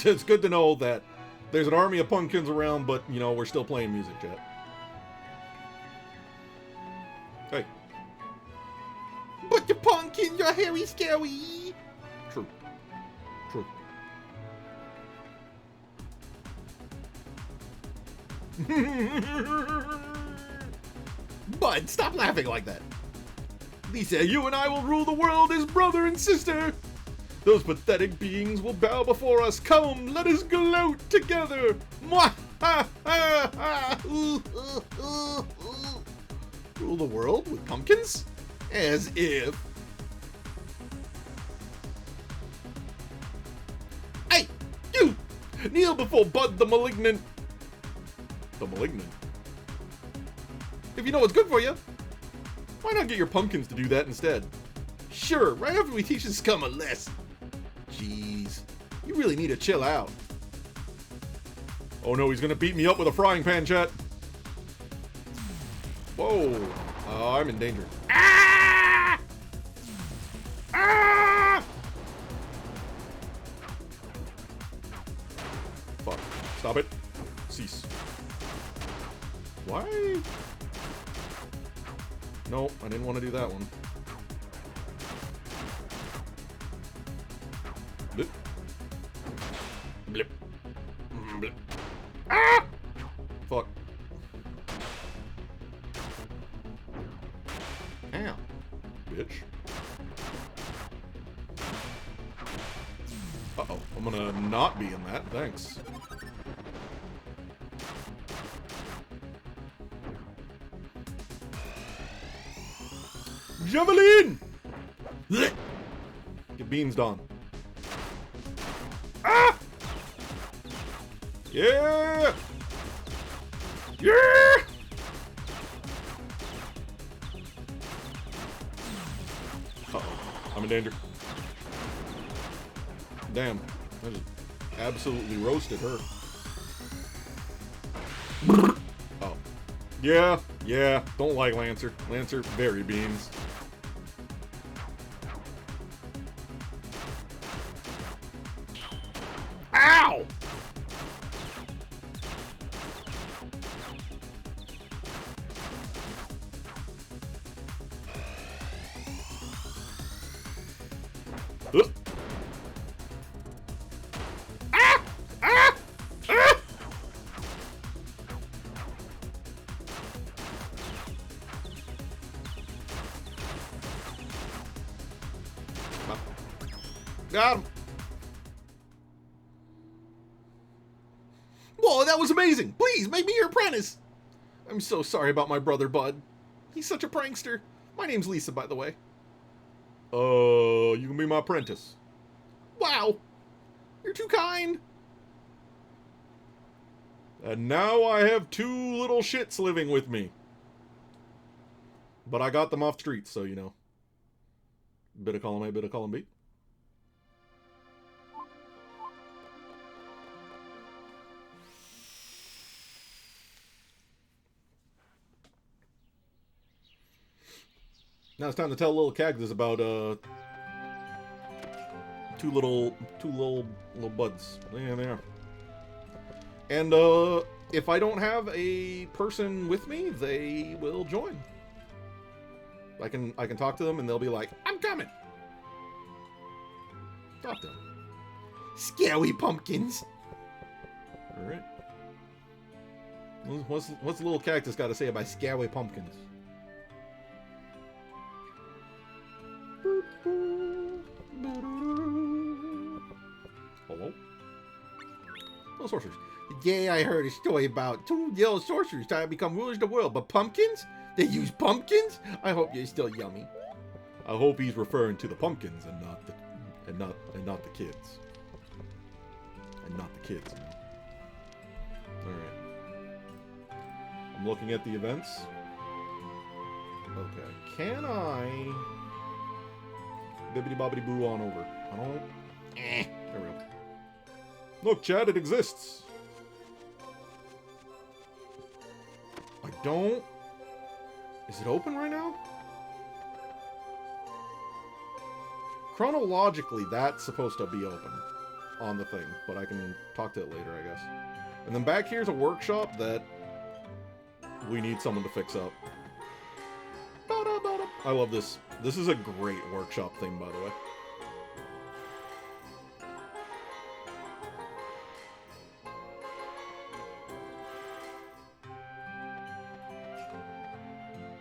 It's good to know that there's an army of pumpkins around, but, you know, we're still playing music, chat. Hey. But the pumpkins are very scary! True. True. Bud, stop laughing like that. Lisa, you and I will rule the world as brother and sister. Those pathetic beings will bow before us. Come, let us gloat together. Mwah! Ha, ha, ha. Rule the world with pumpkins? As if. Hey, you! Kneel before Bud the Malignant. The Malignant? If you know what's good for you, why not get your pumpkins to do that instead? Sure, right after we teach this scum a lesson. Jeez, you really need to chill out. Oh no, he's gonna beat me up with a frying pan, chat. Whoa. I'm in danger. Ah! Ah! Fuck. Stop it. Cease. Why? No, I didn't want to do that one. Blip. Blip. Blip. Ah! Fuck. Ow. Bitch. Uh-oh. I'm gonna not be in that. Thanks. Javelin! Get beans done. Ah! Yeah! Yeah! Uh-oh. I'm in danger. Damn. I just absolutely roasted her. Oh. Yeah, yeah. Don't like Lancer. Lancer, very beans. Ow! Ah! Ah! Ah! Got him. Whoa, that was amazing! Please, make me your apprentice! I'm so sorry about my brother, Bud. He's such a prankster. My name's Lisa, by the way. You can be my apprentice. Wow! You're too kind! And now I have two little shits living with me. But I got them off streets, so you know. Bit of column A, bit of column B. Now it's time to tell Lil Cactus about two little buds. Yeah, they are. And if I don't have a person with me, they will join. I can talk to them and they'll be like, "I'm coming." Talk to them. Scary pumpkins. All right. What's Lil Cactus got to say about scary pumpkins? Hello? Little sorcerers. Today I heard a story about two yellow sorcerers trying to become rulers of the world, but pumpkins? They use pumpkins? I hope you're still yummy. I hope he's referring to the pumpkins and not the kids. And not the kids, you know. Alright. I'm looking at the events. Okay. Can I bibbidi bobbidi boo on over? I don't. There we go. Look, Chad, it exists. I don't. Is it open right now? Chronologically, that's supposed to be open on the thing, but I can talk to it later, I guess. And then back here's a workshop that we need someone to fix up. I love this. This is a great workshop thing, by the way.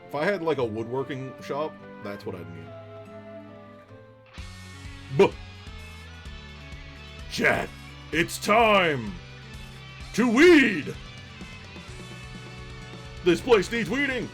If I had like a woodworking shop, that's what I'd need. Buh! Chat, it's time to weed! This place needs weeding!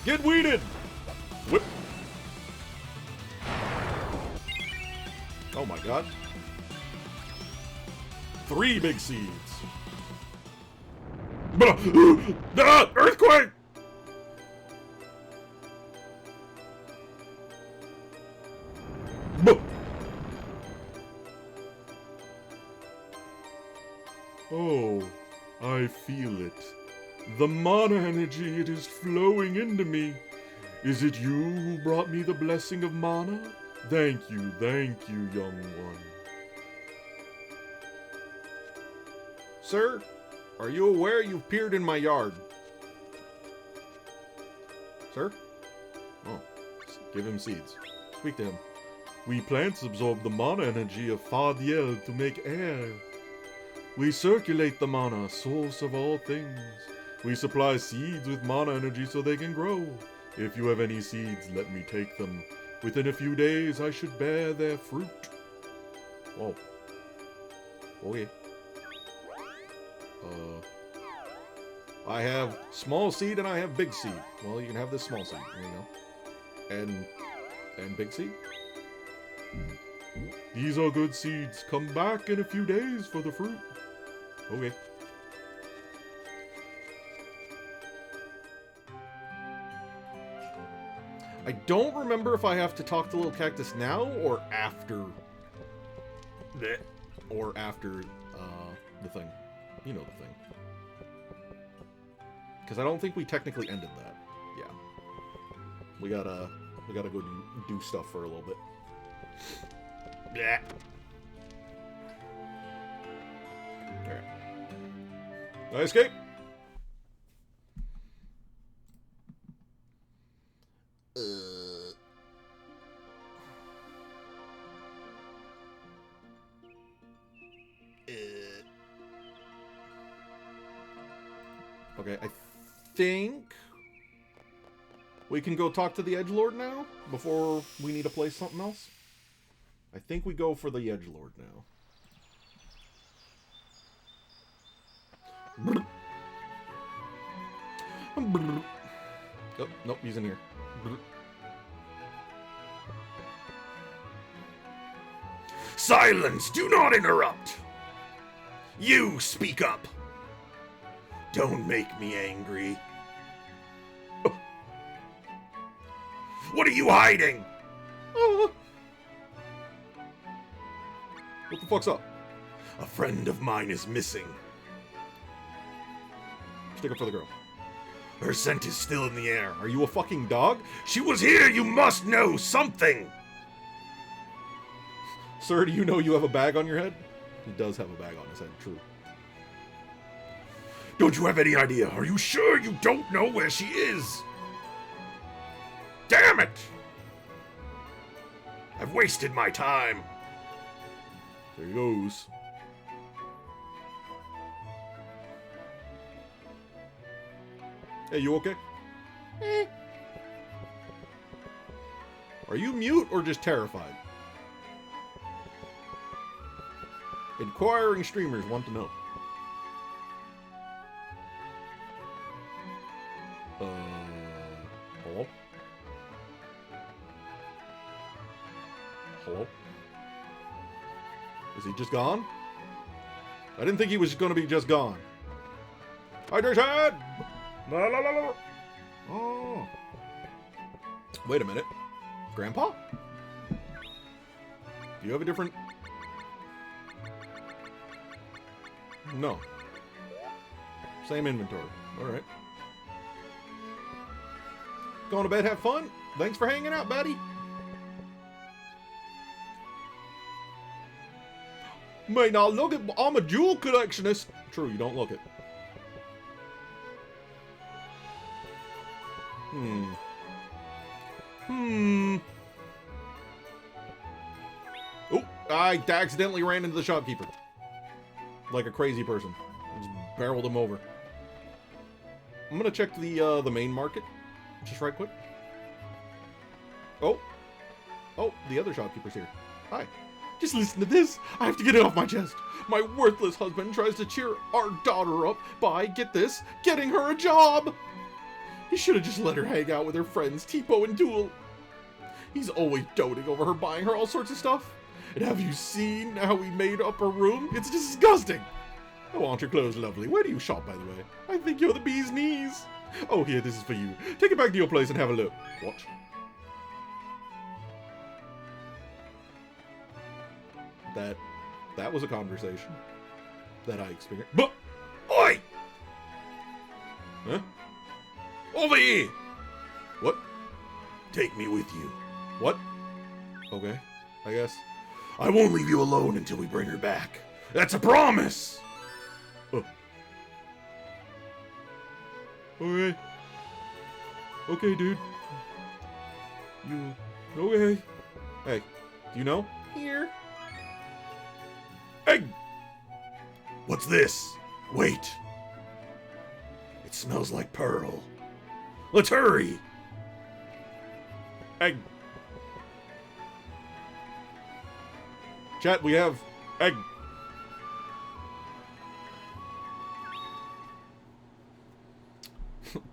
Get weeded! Whip. Oh my god. 3 big seeds. Earthquake! Oh, I feel it. The mana energy, it is flowing into me. Is it you who brought me the blessing of mana? Thank you, young one. Sir, are you aware you've appeared in my yard? Sir? Oh, give him seeds. Speak to him. We plants absorb the mana energy of Fadiel to make air. We circulate the mana, source of all things. We supply seeds with mana energy so they can grow. If you have any seeds, let me take them. Within a few days, I should bear their fruit. Whoa. Okay. I have small seed and I have big seed. Well, you can have this small seed. There you go. And big seed. These are good seeds. Come back in a few days for the fruit. Okay. I don't remember if I have to talk to Lil Cactus now or after. Or after the thing. You know the thing. Because I don't think we technically ended that. Yeah. We gotta go do stuff for a little bit. Yeah. Alright. I escape! Okay, I think we can go talk to the Edgelord now before we need to play something else. I think we go for the Edgelord now. Oh, nope, he's in here. Silence! Do not interrupt! You speak up! Don't make me angry. What are you hiding? What the fuck's up? A friend of mine is missing. Stick up for the girl. Her scent is still in the air. Are you a fucking dog? She was here! You must know something! Sir, do you know you have a bag on your head? He does have a bag on his head, true. Don't you have any idea? Are you sure you don't know where she is? Damn it! I've wasted my time. There he goes. Hey, you okay? Are you mute or just terrified? Inquiring streamers want to know. Hello? Hello? Is he just gone? I didn't think he was going to be just gone. Hi, Dad! La la la la. Oh. Wait a minute. Grandpa? Do you have a different... No. Same inventory. Alright. Going to bed, have fun? Thanks for hanging out, buddy. May not look it, but I'm a jewel collectionist. True, you don't look it. Oh, I accidentally ran into the shopkeeper. Like a crazy person. I just barreled him over. I'm gonna check the main market. Just right quick. Oh. Oh, the other shopkeeper's here. Hi. Just listen to this. I have to get it off my chest. My worthless husband tries to cheer our daughter up by, get this, getting her a job. He should have just let her hang out with her friends, Tipo and Duel. He's always doting over her, buying her all sorts of stuff. And have you seen how he made up her room? It's disgusting. I want your clothes, lovely. Where do you shop, by the way? I think you're the bee's knees. Oh, here, this is for you. Take it back to your place and have a look. What? That was a conversation that I experienced. But, oi! Huh? Over here! What? Take me with you. What? Okay, I guess. I won't leave you alone until we bring her back. That's a promise! Oh. Okay. Okay, dude. You... Okay. Hey, do you know? Here. Hey! What's this? Wait. It smells like pearl. Let's hurry! Egg. Chat, we have egg.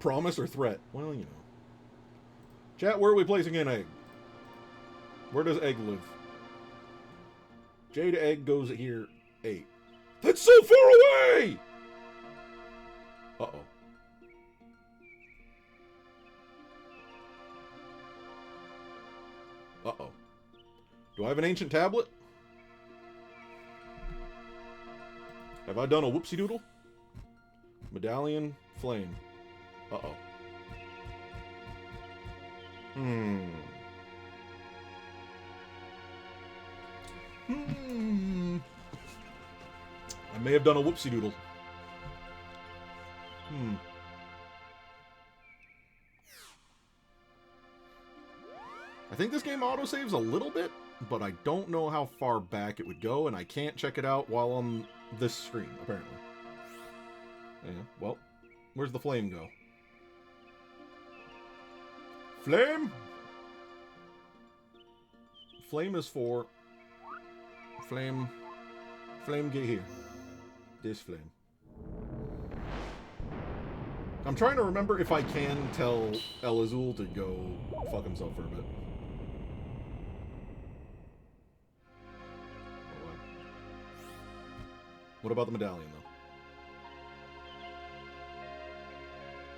Promise or threat? Well, you know. Chat, where are we placing an egg? Where does egg live? Jade egg goes here 8. That's so far away! Uh-oh. Uh-oh. Do I have an ancient tablet? Have I done a whoopsie doodle? Medallion, flame. Uh-oh. I may have done a whoopsie doodle. I think this game autosaves a little bit, but I don't know how far back it would go, and I can't check it out while on this screen, apparently. Yeah, well, where's the flame go? Flame? Flame is for... Flame... Flame, get here. This flame. I'm trying to remember if I can tell Elazul to go fuck himself for a bit. What about the medallion, though?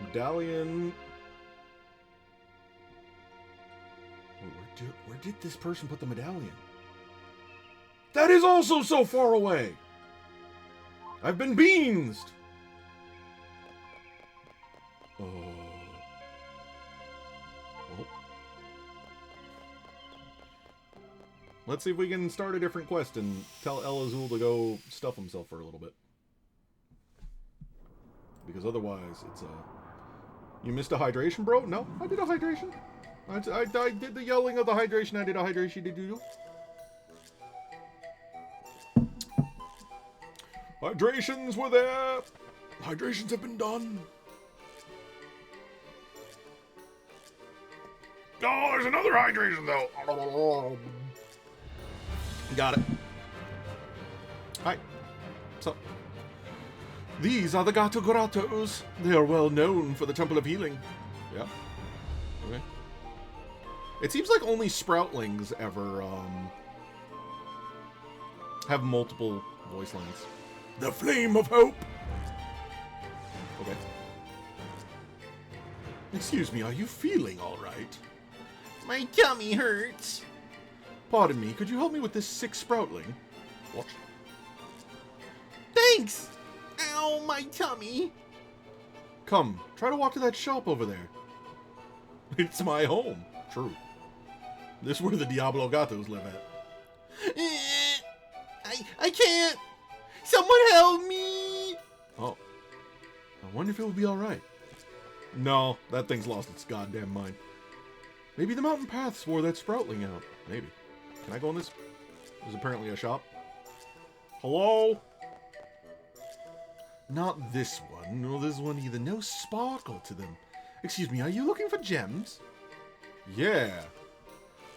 Medallion. Wait, where did this person put the medallion? That is also so far away! I've been beansed! Oh. Well. Let's see if we can start a different quest and tell El Azul to go stuff himself for a little bit. Because otherwise, it's You missed a hydration, bro? No, I did a hydration. I did the yelling of the hydration. I did a hydration. Did you? Hydrations were there. Hydrations have been done. Oh, there's another hydration, though. Got it. Hi. So, these are the Gato Grottos. They are well known for the Temple of Healing. Yeah. Okay. It seems like only Sproutlings ever, have multiple voice lines. The Flame of Hope! Okay. Excuse me, are you feeling alright? My tummy hurts. Pardon me, could you help me with this sick Sproutling? What? Thanks! Ow, my tummy. Come, try to walk to that shop over there. It's my home. True. This is where the Diablo Gatos live at. I can't. Someone help me. Oh. I wonder if it will be alright. No, that thing's lost its goddamn mind. Maybe the mountain paths wore that Sproutling out. Maybe. Can I go in this? There's apparently a shop. Hello? Not this one. No, this one either. No sparkle to them. Excuse me, are you looking for gems? Yeah.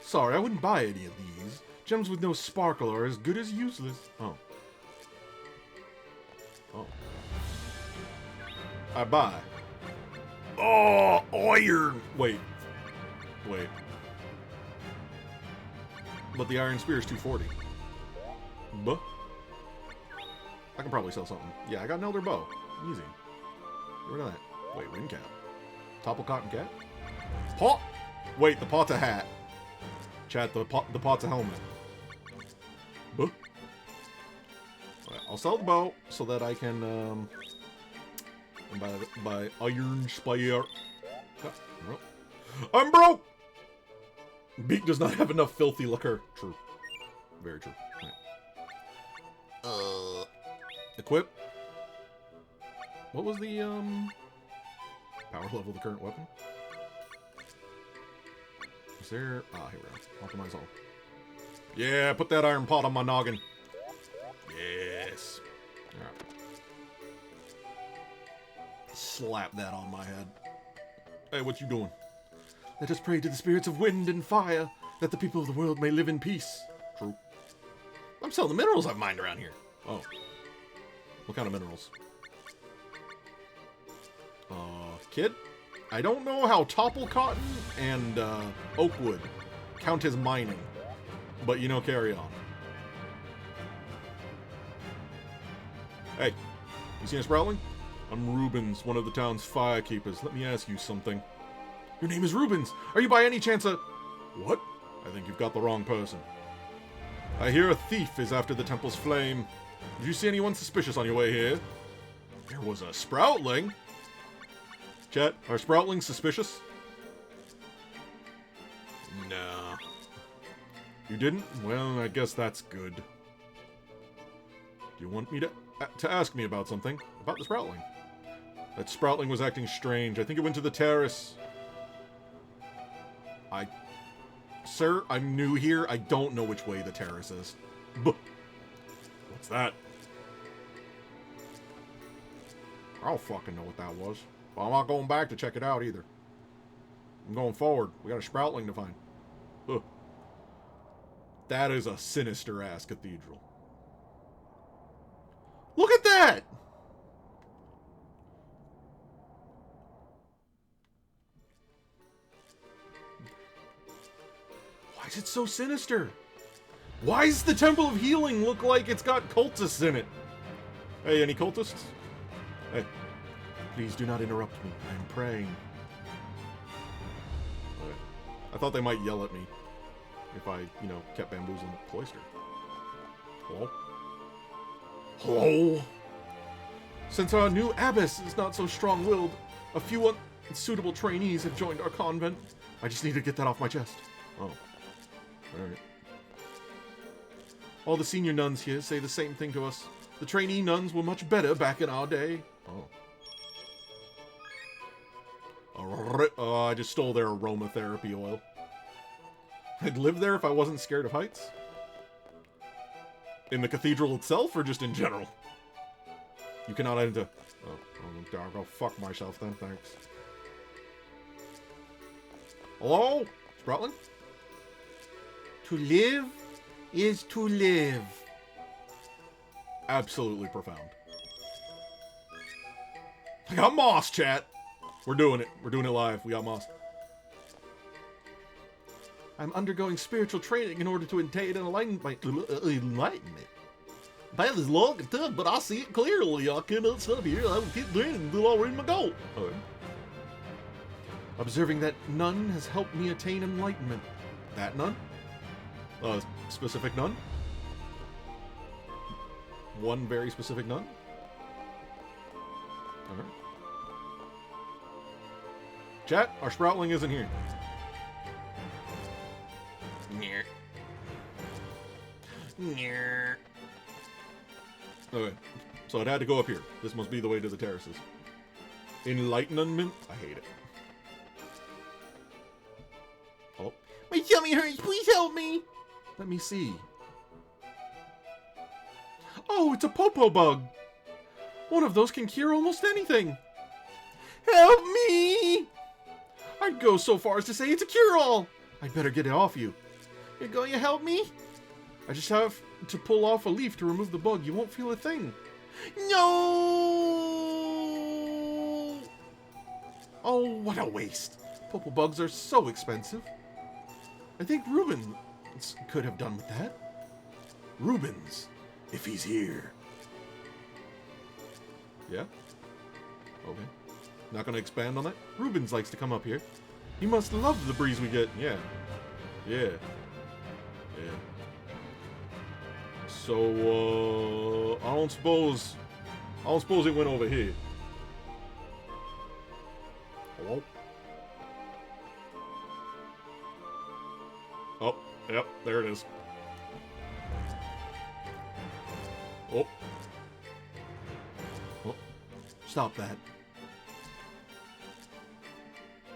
Sorry, I wouldn't buy any of these. Gems with no sparkle are as good as useless. Oh. Oh. I buy. Oh, iron! Wait. But the iron spear is 240. Buh. I can probably sell something. Yeah, I got an elder bow. Easy. Get rid of that. Wait, wind cap. Topple cotton cat? Pot! Wait, the pot's a hat. Chat, the pot's a helmet. Buh. Right, I'll sell the bow so that I can, buy iron spear. I'm broke! Beake does not have enough filthy liquor. True. Very true. Right. Equip. What was the, power level of the current weapon? Is there... Ah, here we go. Optimize all. Yeah, put that iron pot on my noggin. Yes. Alright. Slap that on my head. Hey, what you doing? Let us pray to the spirits of wind and fire, that the people of the world may live in peace. True. I'm selling the minerals I've mined around here. Oh. What kind of minerals? Kid? I don't know how topple cotton and, oak wood count as mining. But, you know, carry on. Hey, you seen a Sproutling? I'm Rubens, one of the town's firekeepers. Let me ask you something. Your name is Rubens. Are you by any chance a... What? I think you've got the wrong person. I hear a thief is after the temple's flame. Did you see anyone suspicious on your way here? There was a Sproutling? Chat, are Sproutlings suspicious? Nah. You didn't? Well, I guess that's good. Do you want me to ask me about something? About the Sproutling? That Sproutling was acting strange. I think it went to the terrace. Sir, I'm new here. I don't know which way the terrace is. What's that? I don't fucking know what that was. Well, I'm not going back to check it out either. I'm going forward. We got a Sproutling to find. Ugh. That is a sinister-ass cathedral. Look at that! Why is it so sinister? Why does the Temple of Healing look like it's got cultists in it? Hey, any cultists? Hey. Please do not interrupt me. I am praying. Okay. I thought they might yell at me if I, kept bamboozling the cloister. Hello? Hello? Since our new abbess is not so strong-willed, a few unsuitable trainees have joined our convent. I just need to get that off my chest. Oh. Alright. All the senior nuns here say the same thing to us. The trainee nuns were much better back in our day. Oh. Oh, I just stole their aromatherapy oil. I'd live there if I wasn't scared of heights. In the cathedral itself, or just in general? You cannot enter. Oh, I'll go fuck myself then, thanks. Hello? Strolling? To live is to live. Absolutely profound. I got moss, chat. We're doing it. We're doing it live. We got moss. I'm undergoing spiritual training in order to attain enlightenment. That is long and tough, but I see it clearly. I cannot stop here. I will keep training until I reach my goal. Okay. Observing that nun has helped me attain enlightenment. That nun? Specific nun? One very specific nun? Alright. Chat, our Sproutling isn't here. Okay, so it had to go up here. This must be the way to the terraces. Enlightenment? I hate it. Oh. My tummy hurts. Please help me. Let me see. Oh, it's a popo bug. One of those can cure almost anything. Help me! I'd go so far as to say it's a cure-all. I'd better get it off you. You're going to help me? I just have to pull off a leaf to remove the bug. You won't feel a thing. No! Oh, what a waste. Popo bugs are so expensive. I think Rubens could have done with that. Rubens, if he's here. Yeah? Okay. Not gonna expand on that? Rubens likes to come up here. He must love the breeze we get. Yeah. Yeah. Yeah. So, I don't suppose it went over here. Hello? Oh, yep, there it is. Oh. Oh, stop that.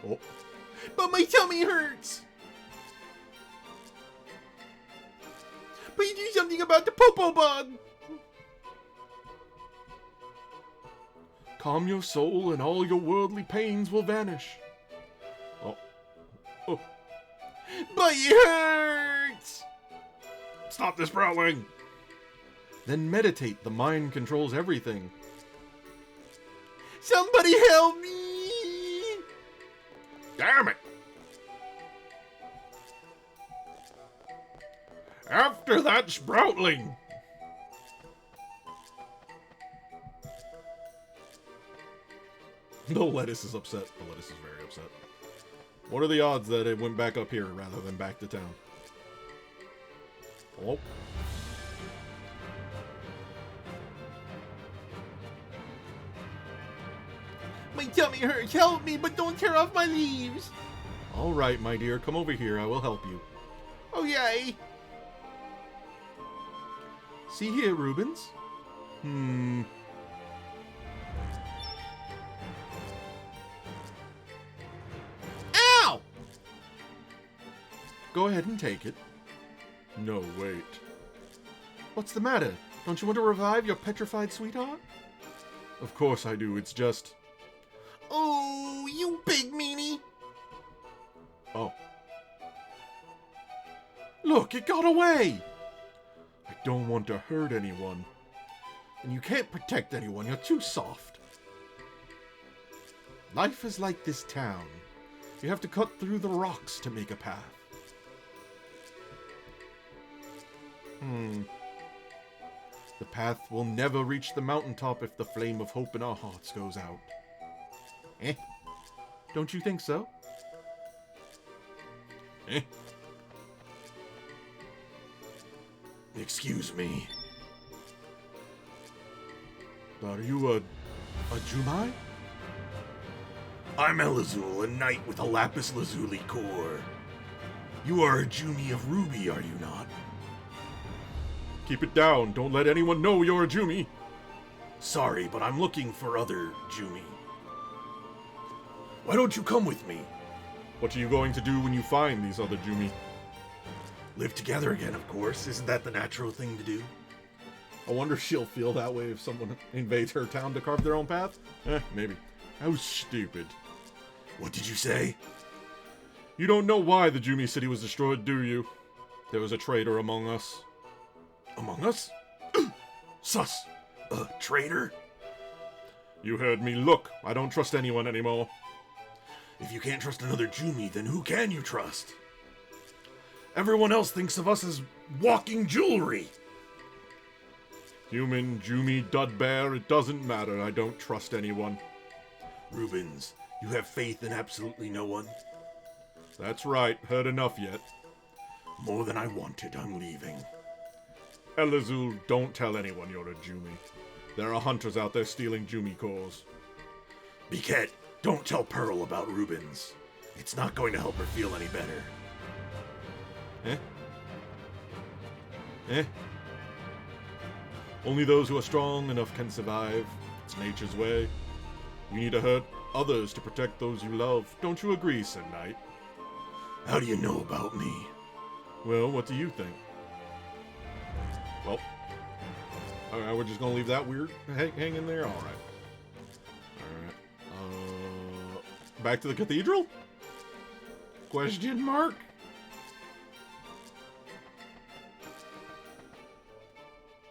Oh. But my tummy hurts! Please do something about the popo bug! Calm your soul and all your worldly pains will vanish. Oh. Oh. But it hurts! Stop this Sproutling! Then meditate. The mind controls everything. Somebody help me! Damn it! After that Sproutling! The lettuce is upset. The lettuce is very upset. What are the odds that it went back up here rather than back to town? Oh. My tummy hurts. Help me, but don't tear off my leaves. All right, my dear. Come over here. I will help you. Oh, yay. See here, Rubens. Ow! Go ahead and take it. No, wait. What's the matter? Don't you want to revive your petrified sweetheart? Of course I do. It's just... Oh, you big meanie! Oh. Look, it got away! I don't want to hurt anyone. And you can't protect anyone, you're too soft. Life is like this town. You have to cut through the rocks to make a path. The path will never reach the mountaintop if the flame of hope in our hearts goes out. Eh? Don't you think so? Eh? Excuse me. Are you a Jumai? I'm Elazul, a knight with a lapis lazuli core. You are a Jumi of Ruby, are you not? Keep it down. Don't let anyone know you're a Jumi. Sorry, but I'm looking for other Jumi. Why don't you come with me? What are you going to do when you find these other Jumi? Live together again, of course. Isn't that the natural thing to do? I wonder if she'll feel that way if someone invades her town to carve their own path? Maybe. How stupid. What did you say? You don't know why the Jumi city was destroyed, do you? There was a traitor among us. Among us? Sus. A traitor? You heard me. Look, I don't trust anyone anymore. If you can't trust another Jumi, then who can you trust? Everyone else thinks of us as walking jewelry. Human, Jumi, Dudbear, it doesn't matter. I don't trust anyone. Rubens, you have faith in absolutely no one? That's right. Heard enough yet. More than I wanted. I'm leaving. Elazul, don't tell anyone you're a Jumi. There are hunters out there stealing Jumi cores. Beake, don't tell Pearl about Rubens. It's not going to help her feel any better. Eh? Eh? Only those who are strong enough can survive. It's nature's way. You need to hurt others to protect those you love. Don't you agree, Sir Knight? How do you know about me? Well, what do you think? Well, alright, we're just gonna leave that weird hang in there? Alright. Alright. Back to the cathedral? Question mark?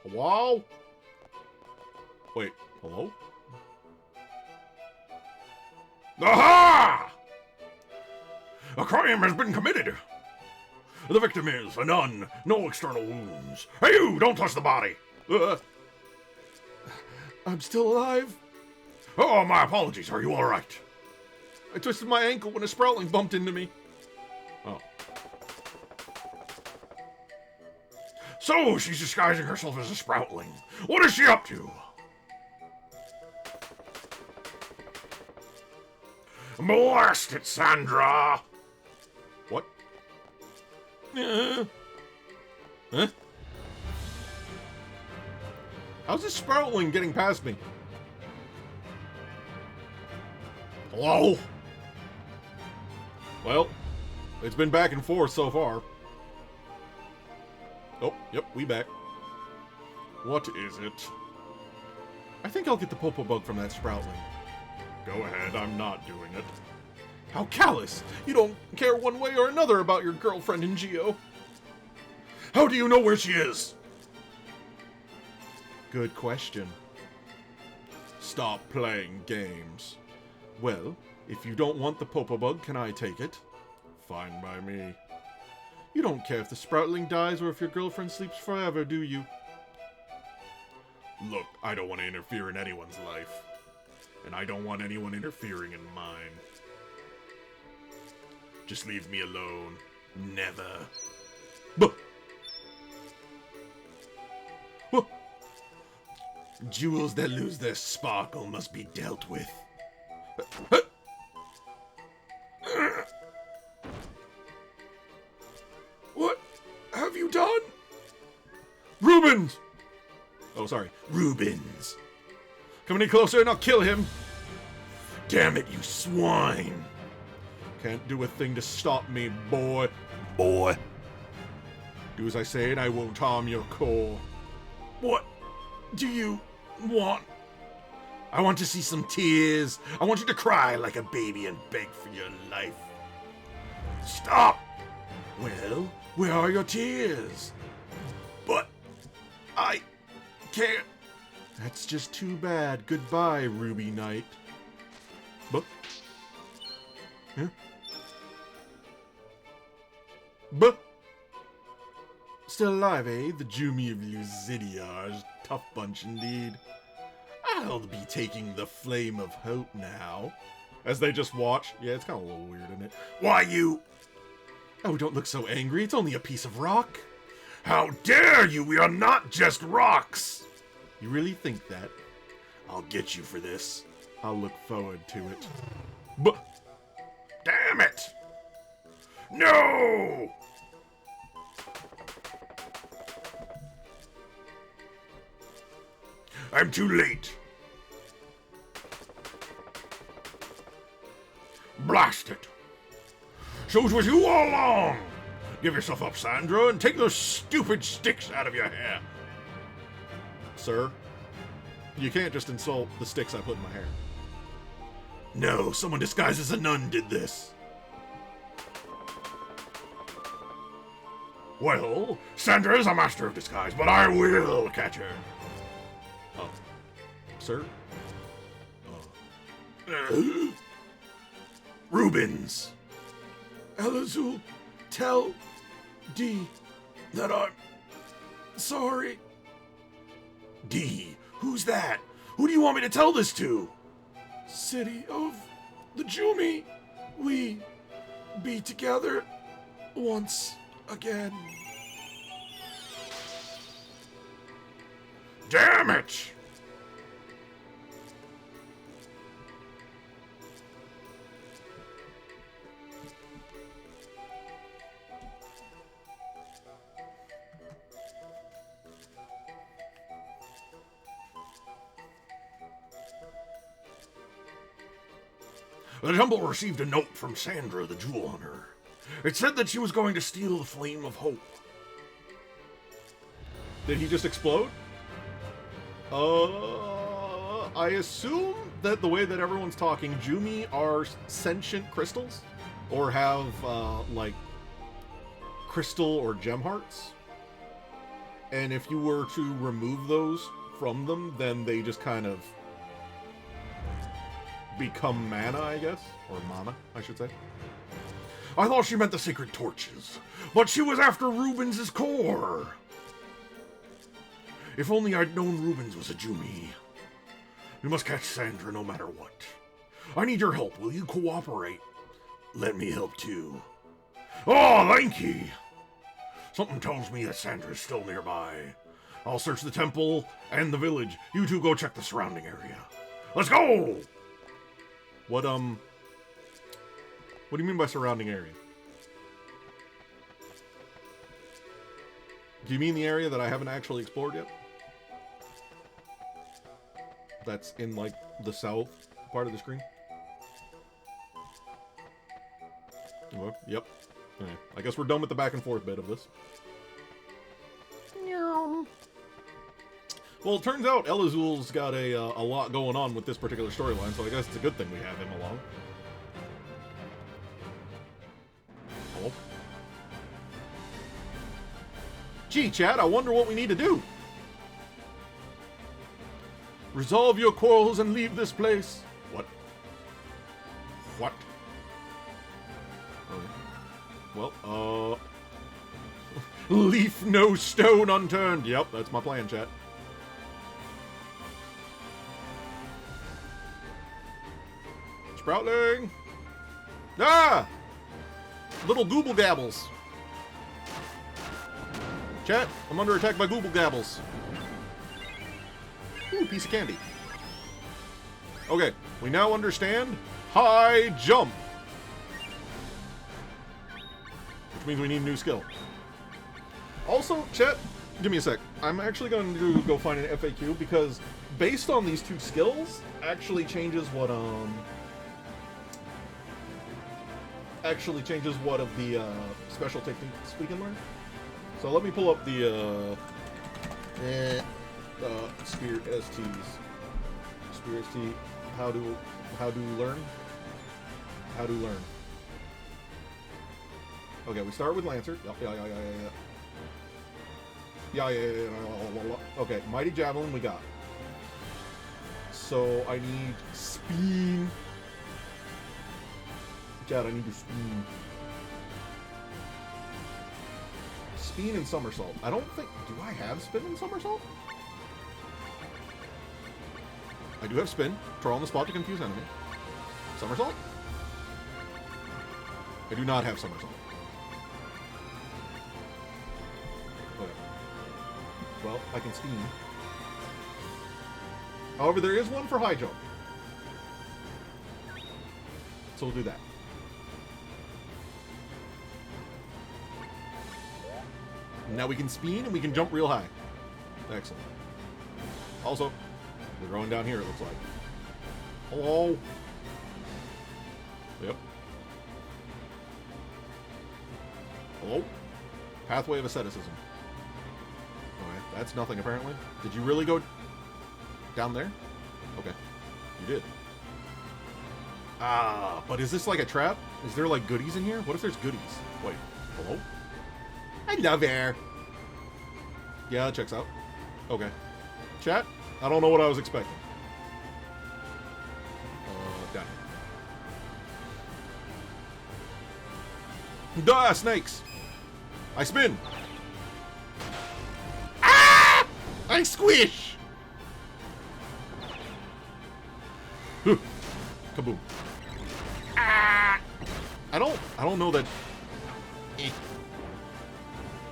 Hello? Wait, hello? Aha! A crime has been committed. The victim is a nun, no external wounds. Hey, you! Don't touch the body. I'm still alive? Oh, my apologies. Are you all right? I twisted my ankle when a Strolling bumped into me. Oh. So, she's disguising herself as a Sproutling. What is she up to? Blast it, Sandra! What? Uh, Huh? How's this Sproutling getting past me? hello? Well, it's been back and forth so far. Oh, yep, we back. What is it? I think I'll get the Popo Bug from that Sproutling. Go ahead, I'm not doing it. How callous! You don't care one way or another about your girlfriend in Geo. How do you know where she is? Good question. Stop playing games. Well, if you don't want the Popo Bug, can I take it? Fine by me. You don't care if the Sproutling dies or if your girlfriend sleeps forever, do you? Look, I don't want to interfere in anyone's life. And I don't want anyone interfering in mine. Just leave me alone. Never. Buh! Buh! Jewels that lose their sparkle must be dealt with. What have you done? Rubens! Oh, sorry. Rubens. Come any closer and I'll kill him. Damn it, you swine. Can't do a thing to stop me, boy. Boy. Do as I say and I won't harm your core. What do you want? I want to see some tears. I want you to cry like a baby and beg for your life. Stop! Well, where are your tears? But I can't. That's just too bad. Goodbye, Ruby Knight. But? Huh? But? Still alive, eh? The Jumi of Lucidiars. Tough bunch indeed. I'll be taking the Flame of Hope now. As they just watch. Yeah, it's kind of a little weird, isn't it? Why, you... Oh, don't look so angry. It's only a piece of rock. How dare you? We are not just rocks! You really think that? I'll get you for this. I'll look forward to it. But... Damn it! No! I'm too late. Blast it. So it was you all along. Give yourself up, Sandra, and take those stupid sticks out of your hair. Sir, you can't just insult the sticks I put in my hair. No, someone disguised as a nun did this. Well, Sandra is a master of disguise, but I will catch her. Oh. Sir? Rubens. Elazul, tell D that I'm sorry. D, who's that? Who do you want me to tell this to? City of the Jumi. We be together once again. Damn it! The temple received a note from Sandra, the jewel hunter. It said that she was going to steal the flame of hope. Did he just explode? I assume that the way that everyone's talking, Jumi are sentient crystals? Or have, like, crystal or gem hearts? And if you were to remove those from them, then they just kind of become mana, I guess? Or mana, I should say. I thought she meant the sacred torches, but she was after Rubens' core. If only I'd known Rubens was a Jumi. We must catch Sandra no matter what. I need your help. Will you cooperate? Let me help too. Oh, thank you. Something tells me that Sandra's still nearby. I'll search the temple and the village. You two go check the surrounding area. Let's go! What do you mean by surrounding area? Do you mean the area that I haven't actually explored yet? That's in, like, the south part of the screen? Well, yep. Okay. I guess we're done with the back and forth bit of this. Well, it turns out Elazul's got a lot going on with this particular storyline, so I guess it's a good thing we have him along. Oh. Gee, Chad, I wonder what we need to do. Resolve your quarrels and leave this place. What? What? Okay. Well, Leave no stone unturned. Yep, that's my plan, chat. Sproutling! Ah! Little Gooble Gabbles. Chat, I'm under attack by Google Gabbles. Ooh, piece of candy. Okay, we now understand high jump. Which means we need a new skill. Also, chat, give me a sec. I'm actually going to go find an FAQ because based on these two skills, actually changes what of the special techniques we can learn. So let me pull up the Spear STs. Spear ST. How to learn. How to learn. Okay, we start with Lancer. Yeah. Okay, Mighty Javelin we got. So I need Spin. Chad, I need to Spin. Spin and Somersault. I don't think... Do I have Spin and Somersault? I do have Spin. Throw on the spot to confuse enemy. Somersault? I do not have somersault. Okay. Well, I can steam. However, there is one for high jump. So we'll do that. Now we can spin and we can jump real high. Excellent. Also, we're going down here, it looks like. Hello? Yep. Hello? Pathway of asceticism. Okay, that's nothing apparently. Did you really go down there? Okay. You did. Ah, but is this like a trap? Is there like goodies in here? What if there's goodies? Wait, hello? Hello there. Yeah, that checks out. Okay. Chat? I don't know what I was expecting. Down here. Ah, snakes! I spin! Ah! I squish! Kaboom. Ah! I don't know that... I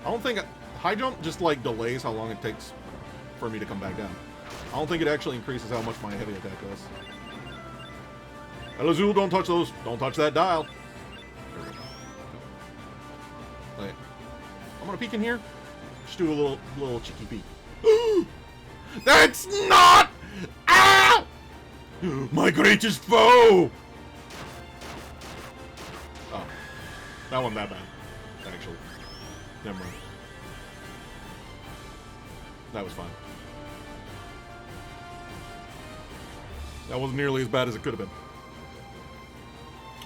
don't think... High jump just, like, delays how long it takes for me to come back down. I don't think it actually increases how much my heavy attack does. Hello, Zool, don't touch those. Don't touch that dial. There we go. Okay. I'm gonna peek in here. Just do a little cheeky peek. That's not... Ah! My greatest foe! Oh. That wasn't that bad, actually. Never mind. That was fine. That wasn't nearly as bad as it could have been.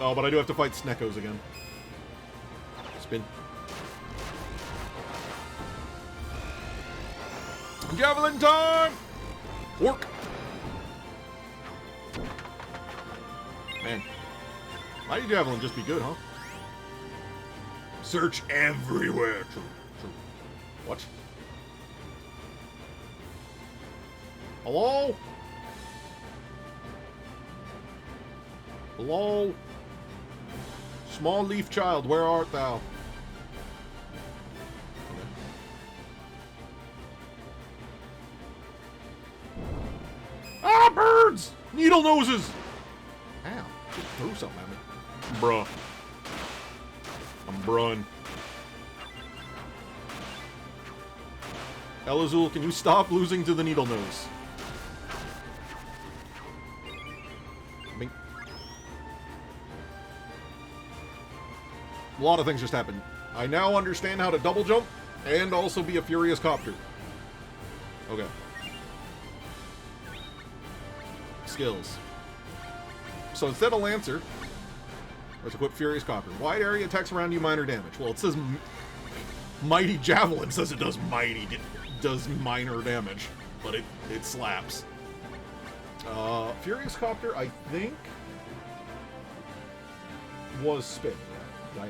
Oh, but I do have to fight Sneckos again. Spin. Javelin time! Work! Man. Mighty Javelin just be good, huh? Search everywhere. True. What? Hello? Hello? Small leaf child, where art thou? Okay. Ah, birds! Needle noses! Ow, just threw something at me. Bruh. I'm bruhing. Elazul, can you stop losing to the needle nose? Bing. A lot of things just happened. I now understand how to double jump and also be a furious copter. Okay. Skills. So instead of Lancer, let's equip Furious Copter. Wide area attacks around you, minor damage. Well, it says Mighty Javelin says it does minor damage, but it slaps. Furious Copter, I think, was spin. Yeah.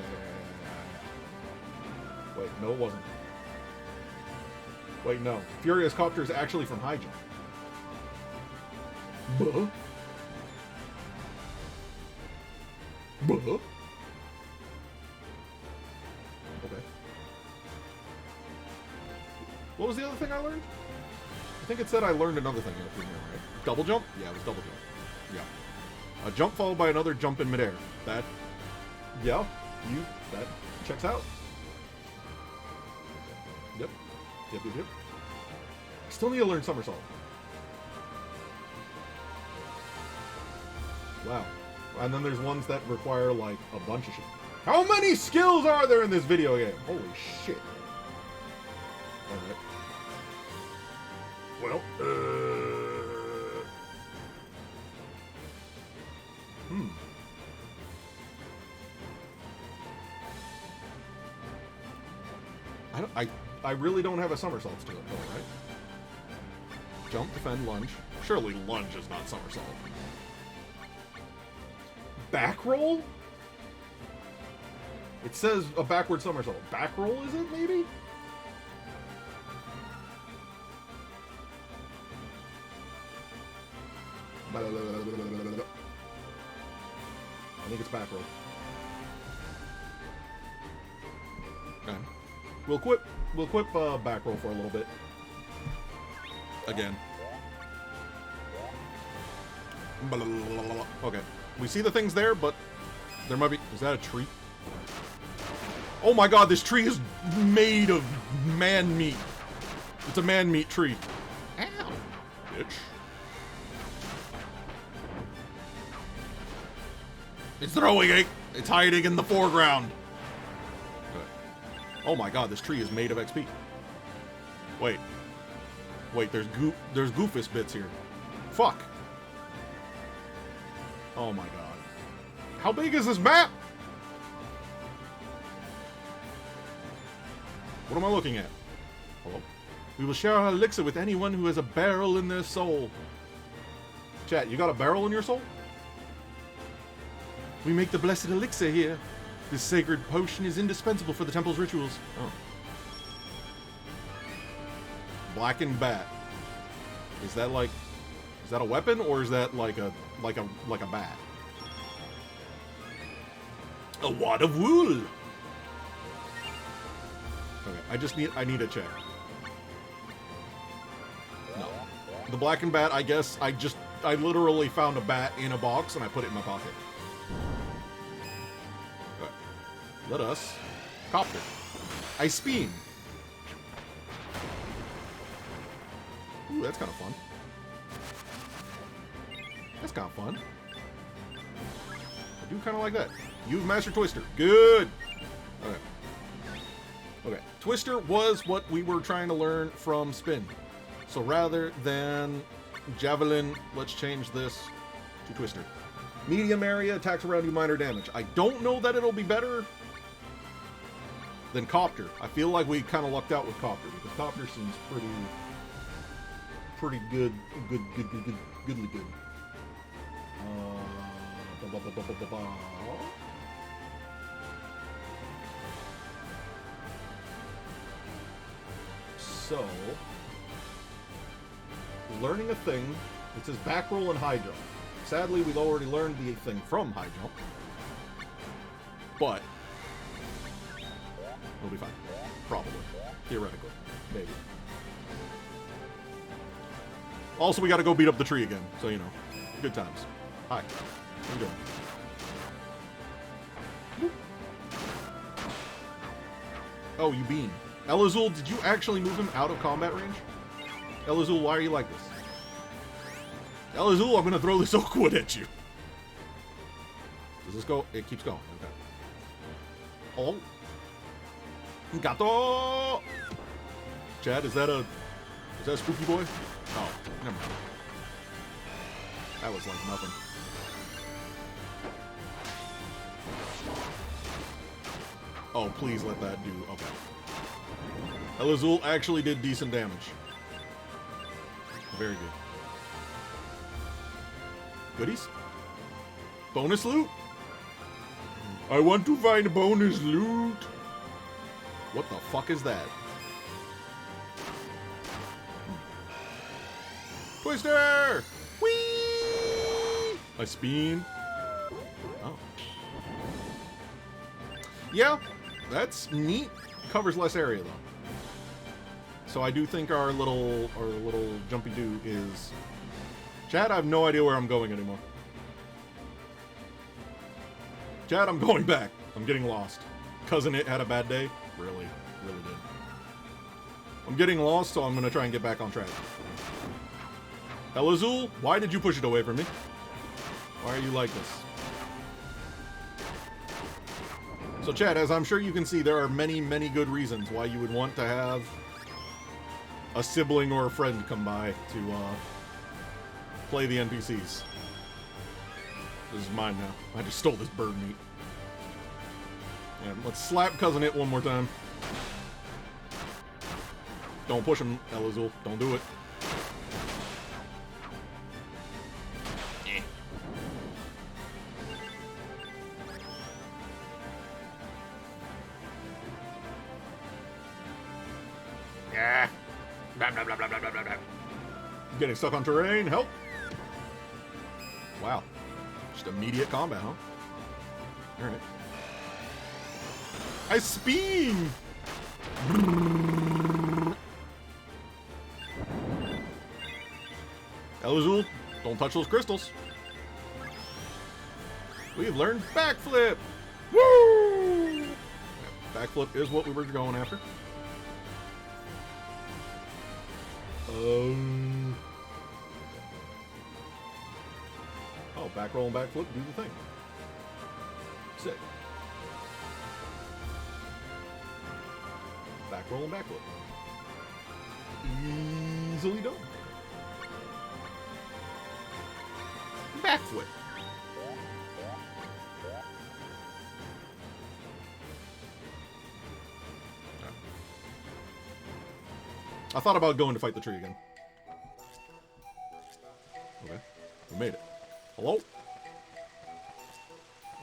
Wait, no, it wasn't. Wait, no. Furious Copter is actually from high jump. Buh. Okay. What was the other thing I learned? I think it said I learned another thing in there, right? Double jump? Yeah, it was double jump. Yeah. A jump followed by another jump in midair. That checks out. Yep. Still need to learn somersault. Wow. And then there's ones that require, like, a bunch of shit. How many skills are there in this video game? Holy shit. Alright. Well, I really don't have a somersault to it, though, right? Jump, defend, lunge. Surely lunge is not somersault. Back roll? It says a backward somersault. Back roll, is it, maybe? think it's back row. Okay. We'll quip back row for a little bit. Again. Okay. We see the things there, but there might be... Is that a tree? Oh my god, this tree is made of man meat. It's a man meat tree. Ow. Bitch. It's throwing it. It's hiding in the foreground. Okay. Oh my god, this tree is made of XP. Wait. Wait, there's Goofus bits here. Fuck. Oh my god. How big is this map? What am I looking at? Hello? We will share our elixir with anyone who has a barrel in their soul. Chat, you got a barrel in your soul? We make the blessed elixir here. This sacred potion is indispensable for the temple's rituals. Oh. Blackened bat. Is that like... Is that a weapon, or is that like a bat? A wad of wool! Okay, I need a check. No. The blackened bat, I guess, I literally found a bat in a box and I put it in my pocket. Okay. Let us copter. Ice beam. Ooh, that's kind of fun. That's kind of fun. I do kind of like that. You've mastered Twister. Good! Okay. Okay. Twister was what we were trying to learn from Spin. So rather than Javelin, let's change this to Twister. Medium area, attacks around you, minor damage. I don't know that it'll be better than Copter. I feel like we kind of lucked out with Copter, because Copter seems pretty goodly good. So, learning a thing, it says back roll and high jump. Sadly, we've already learned the thing from high jump, but we'll be fine. Probably. Theoretically. Maybe. Also, we gotta go beat up the tree again, so you know. Good times. Hi. How you doing? Oh, you bean. Elazul, did you actually move him out of combat range? Elazul, why are you like this? Elazul, I'm gonna throw this oak wood at you. Does this go? It keeps going. Okay. Oh. Gato! Chad, is that a spooky boy? Oh, never mind. That was like nothing. Oh, please let that do... Okay. Elazul actually did decent damage. Very good. Goodies? Bonus loot? I want to find bonus loot. What the fuck is that? Twister! Whee! A spin. Oh. Yeah, that's neat. Covers less area though. So I do think our little jumpy doo is... Chad, I have no idea where I'm going anymore. Chad, I'm going back. I'm getting lost. Cousin It had a bad day. Really did. I'm getting lost, so I'm gonna try and get back on track. Elazul, why did you push it away from me? Why are you like this? So Chad, as I'm sure you can see, there are many good reasons why you would want to have a sibling or a friend come by to play the NPCs. This is mine now. I just stole this bird meat. Yeah, let's slap Cousin It one more time. Don't push him, Elazul. Don't do it. Yeah. Blah, blah, blah, blah, blah, blah, blah. Getting stuck on terrain. Help. Wow. Just immediate combat, huh? Alright. I spin! Elazul, don't touch those crystals. We've learned backflip! Woo! Backflip is what we were going after. Oh, back roll and backflip, do the thing. Sick. Back roll and backflip. Easily done. Backflip. I thought about going to fight the tree again. Okay. We made it. Hello?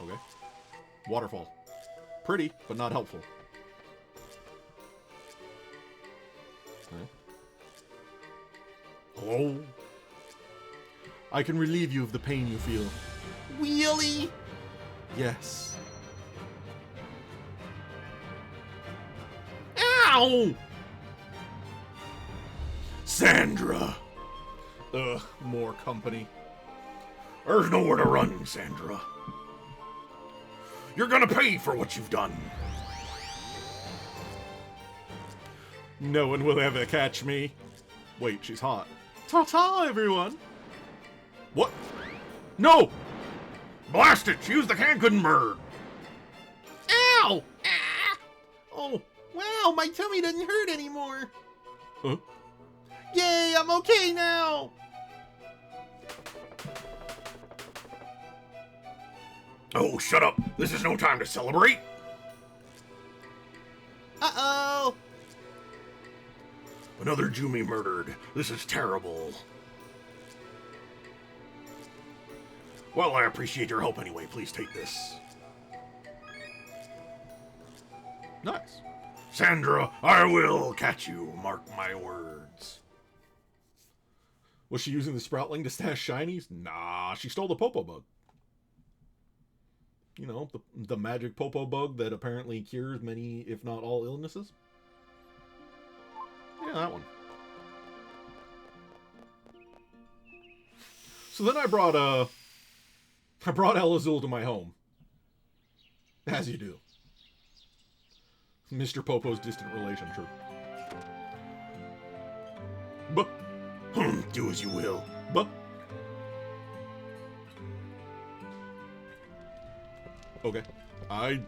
Okay. Waterfall. Pretty, but not helpful. Okay. Hello? I can relieve you of the pain you feel. Really? Yes. Ow! Sandra! Ugh, more company. There's nowhere to run, Sandra. You're gonna pay for what you've done. No one will ever catch me. Wait, she's hot. Ta-ta, everyone! What? No! Blast it! Use the Cancun bird. Ow! Ah! Oh, wow, my tummy doesn't hurt anymore. Huh? Yay, I'm okay now! Oh, shut up. This is no time to celebrate. Uh-oh! Another Jumi murdered. This is terrible. Well, I appreciate your help anyway. Please take this. Nice. Sandra, I will catch you. Mark my words. Was she using the Sproutling to stash shinies? Nah, she stole the Popo Bug. You know, the magic Popo Bug that apparently cures many, if not all, illnesses. Yeah, that one. So then I brought Elazul to my home. As you do. Mr. Popo's distant relation, true. But do as you will. But okay. I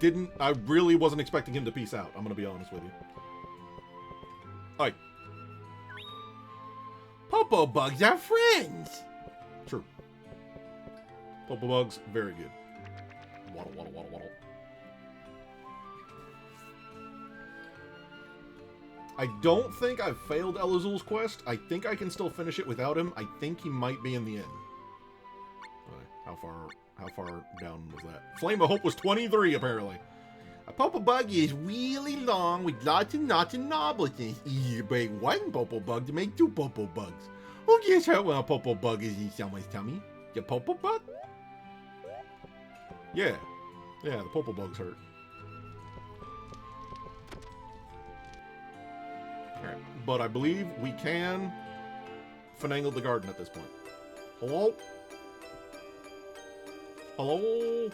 really wasn't expecting him to peace out. I'm gonna be honest with you. Hi. Popo bugs are friends. True. Popo bugs, very good. Waddle, waddle, waddle, waddle. I don't think I've failed Elazul's quest. I think I can still finish it without him. I think he might be in the inn. Okay, how far down was that? Flame of Hope was 23, apparently. A Popo bug is really long with lots and lots of knobbles. It's easy to break one Popo bug to make two Popo bugs. Who gets hurt when a Popo bug is in someone's tummy? The Popo bug? Yeah. Yeah, the Popo bugs hurt. Alright, but I believe we can finagle the garden at this point. Hello? Hello?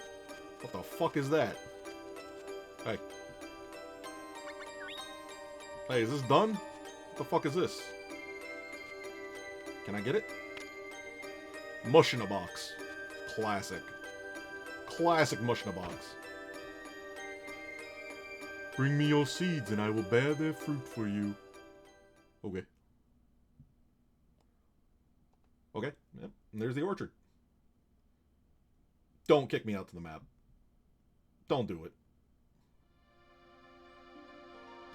What the fuck is that? Hey. Hey, is this done? What the fuck is this? Can I get it? Mush in a box. Classic. Classic mush in a box. Bring me your seeds and I will bear their fruit for you. Okay. Okay, yep. And there's the orchard. Don't kick me out to the map. Don't do it.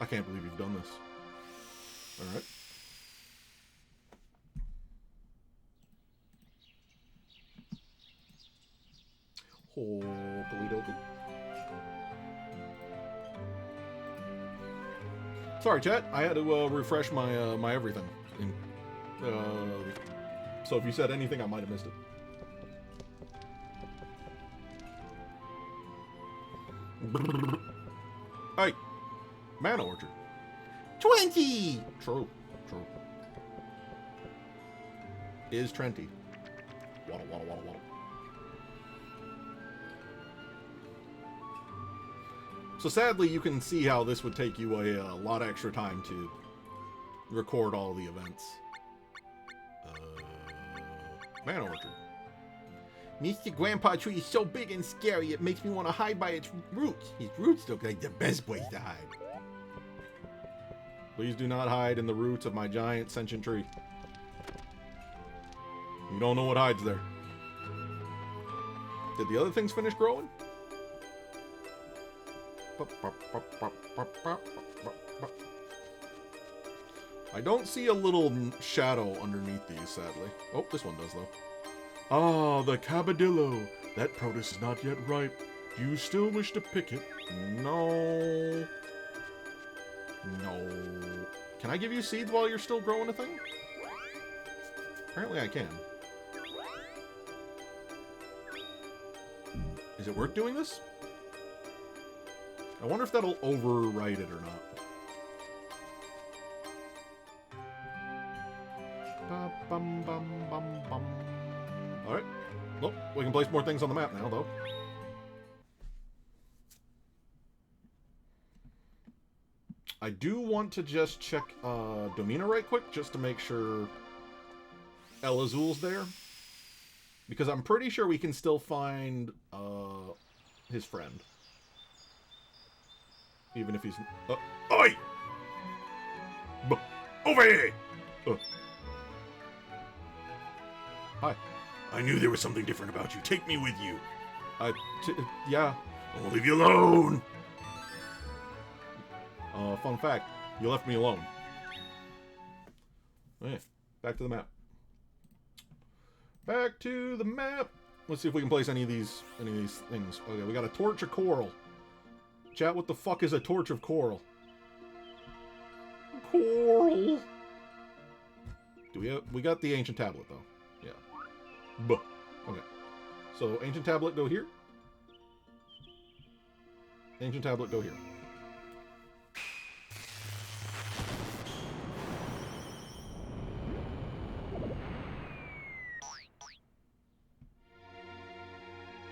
I can't believe you've done this. Alright. Holy-dokey. Sorry, chat. I had to refresh my my everything. So if you said anything, I might have missed it. Hey, Mana Orchard. 20! True. Is Trenty. Waddle, waddle, waddle, waddle. So sadly, you can see how this would take you a lot of extra time to record all the events. Mana Orchard. Mr. Grandpa Tree is so big and scary, it makes me want to hide by its roots. His roots look like the best place to hide. Please do not hide in the roots of my giant sentient tree. You don't know what hides there. Did the other things finish growing? I don't see a little shadow underneath these, sadly. Oh, this one does, though. Ah, the cabadillo. That produce is not yet ripe. Do you still wish to pick it? No. No. Can I give you seeds while you're still growing a thing? Apparently I can. Is it worth doing this? I wonder if that'll override it or not. Alright. Well, we can place more things on the map now, though. I do want to just check Domina right quick, just to make sure El Azul's there. Because I'm pretty sure we can still find his friend. Even if he's... Oi! Over here! Hi. I knew there was something different about you. Take me with you. Yeah. I won't leave you alone. Fun fact, you left me alone. Yeah, back to the map. Back to the map. Let's see if we can place any of these things. Okay, we got a torch of coral. Chat, what the fuck is a torch of coral? Coral. We got the ancient tablet though. Yeah. Buh. Okay. So ancient tablet go here. Ancient tablet go here.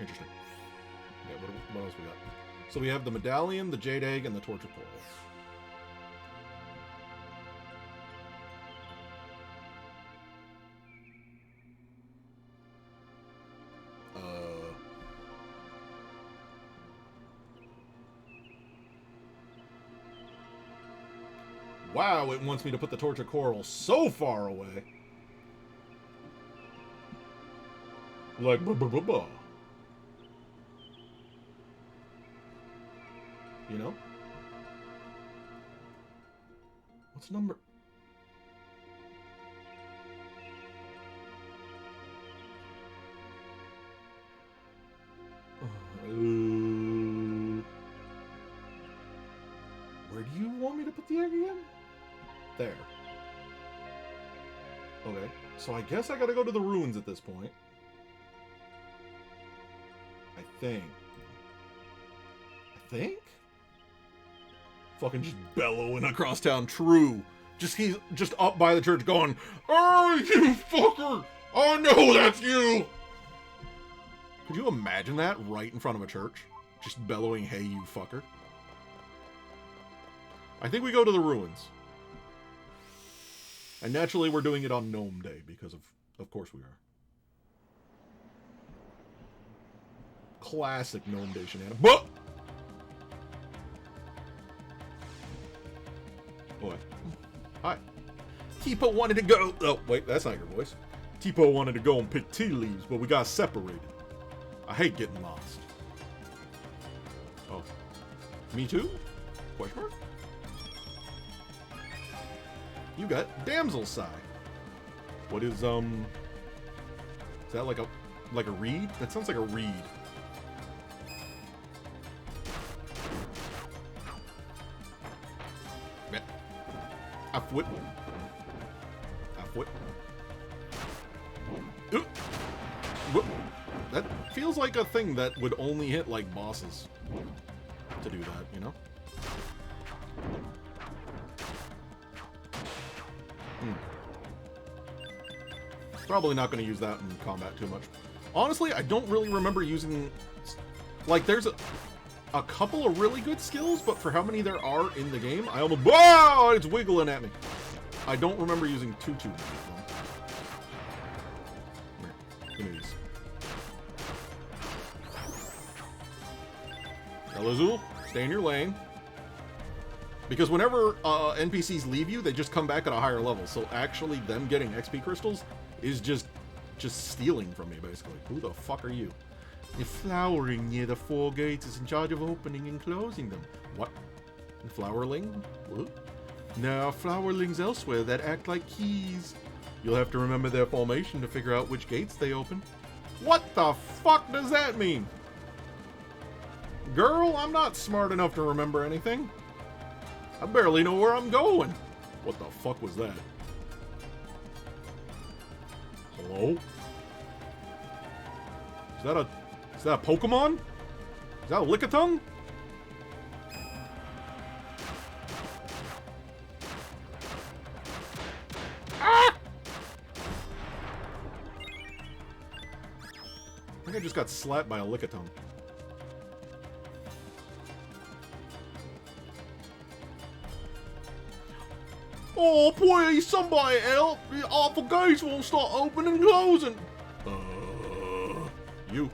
Interesting. Yeah, what else we got? So we have the medallion, the jade egg, and the torch of coral. Wow, it wants me to put the torch of coral so far away. Like, buh. You know? What's number? Where do you want me to put the egg again? There. Okay, so I guess I gotta go to the ruins at this point. I think? Fucking just bellowing across town. True. He's just up by the church going, "Oh, you fucker! I know that's you!" Could you imagine that right in front of a church? Just bellowing, "Hey, you fucker." I think we go to the ruins. And naturally, we're doing it on Gnome Day, because of course we are. Classic Gnome Day shenanigans. But boy. Hi. Tipo wanted to go. Oh, wait, that's not your voice. Tipo wanted to go and pick tea leaves, but we got separated. I hate getting lost. Oh. Me too? Question mark? You got damsel sigh. What is that like a reed? That sounds like a reed. I whip. That feels like a thing that would only hit like bosses. to do that, you know? Probably not going to use that in combat too much. Honestly, I don't really remember using... Like, there's a couple of really good skills, but for how many there are in the game, I almost... Whoa! It's wiggling at me. I don't remember using too many of them. Here, give me these. Elazul, stay in your lane. Because whenever NPCs leave you, they just come back at a higher level. So actually, them getting XP crystals is just stealing from me, basically. Who the fuck are you? The flowering near the 4 gates is in charge of opening and closing them. What? Flowerling? What? There are flowerlings elsewhere that act like keys. You'll have to remember their formation to figure out which gates they open. What the fuck does that mean? Girl, I'm not smart enough to remember anything. I barely know where I'm going. What the fuck was that? Hello? Is that a Pokemon? Is that a Lickitung? Ah! I think I just got slapped by a Lickitung. Oh, please, somebody help! The awful gates won't start opening and closing. You.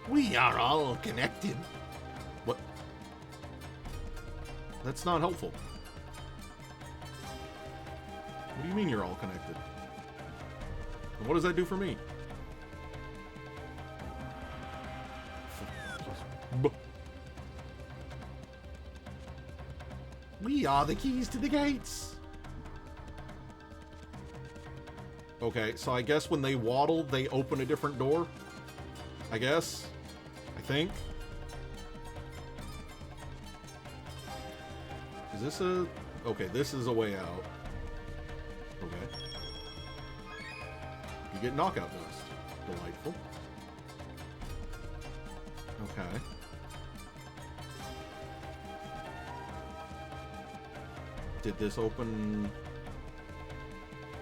We are all connected. What? That's not helpful. What do you mean you're all connected? And what does that do for me? We are the keys to the gates. Okay, so I guess when they waddle, they open a different door? I guess? I think? Is this a... Okay, this is a way out. Okay. You get knockout dust. Delightful. Okay. Did this open...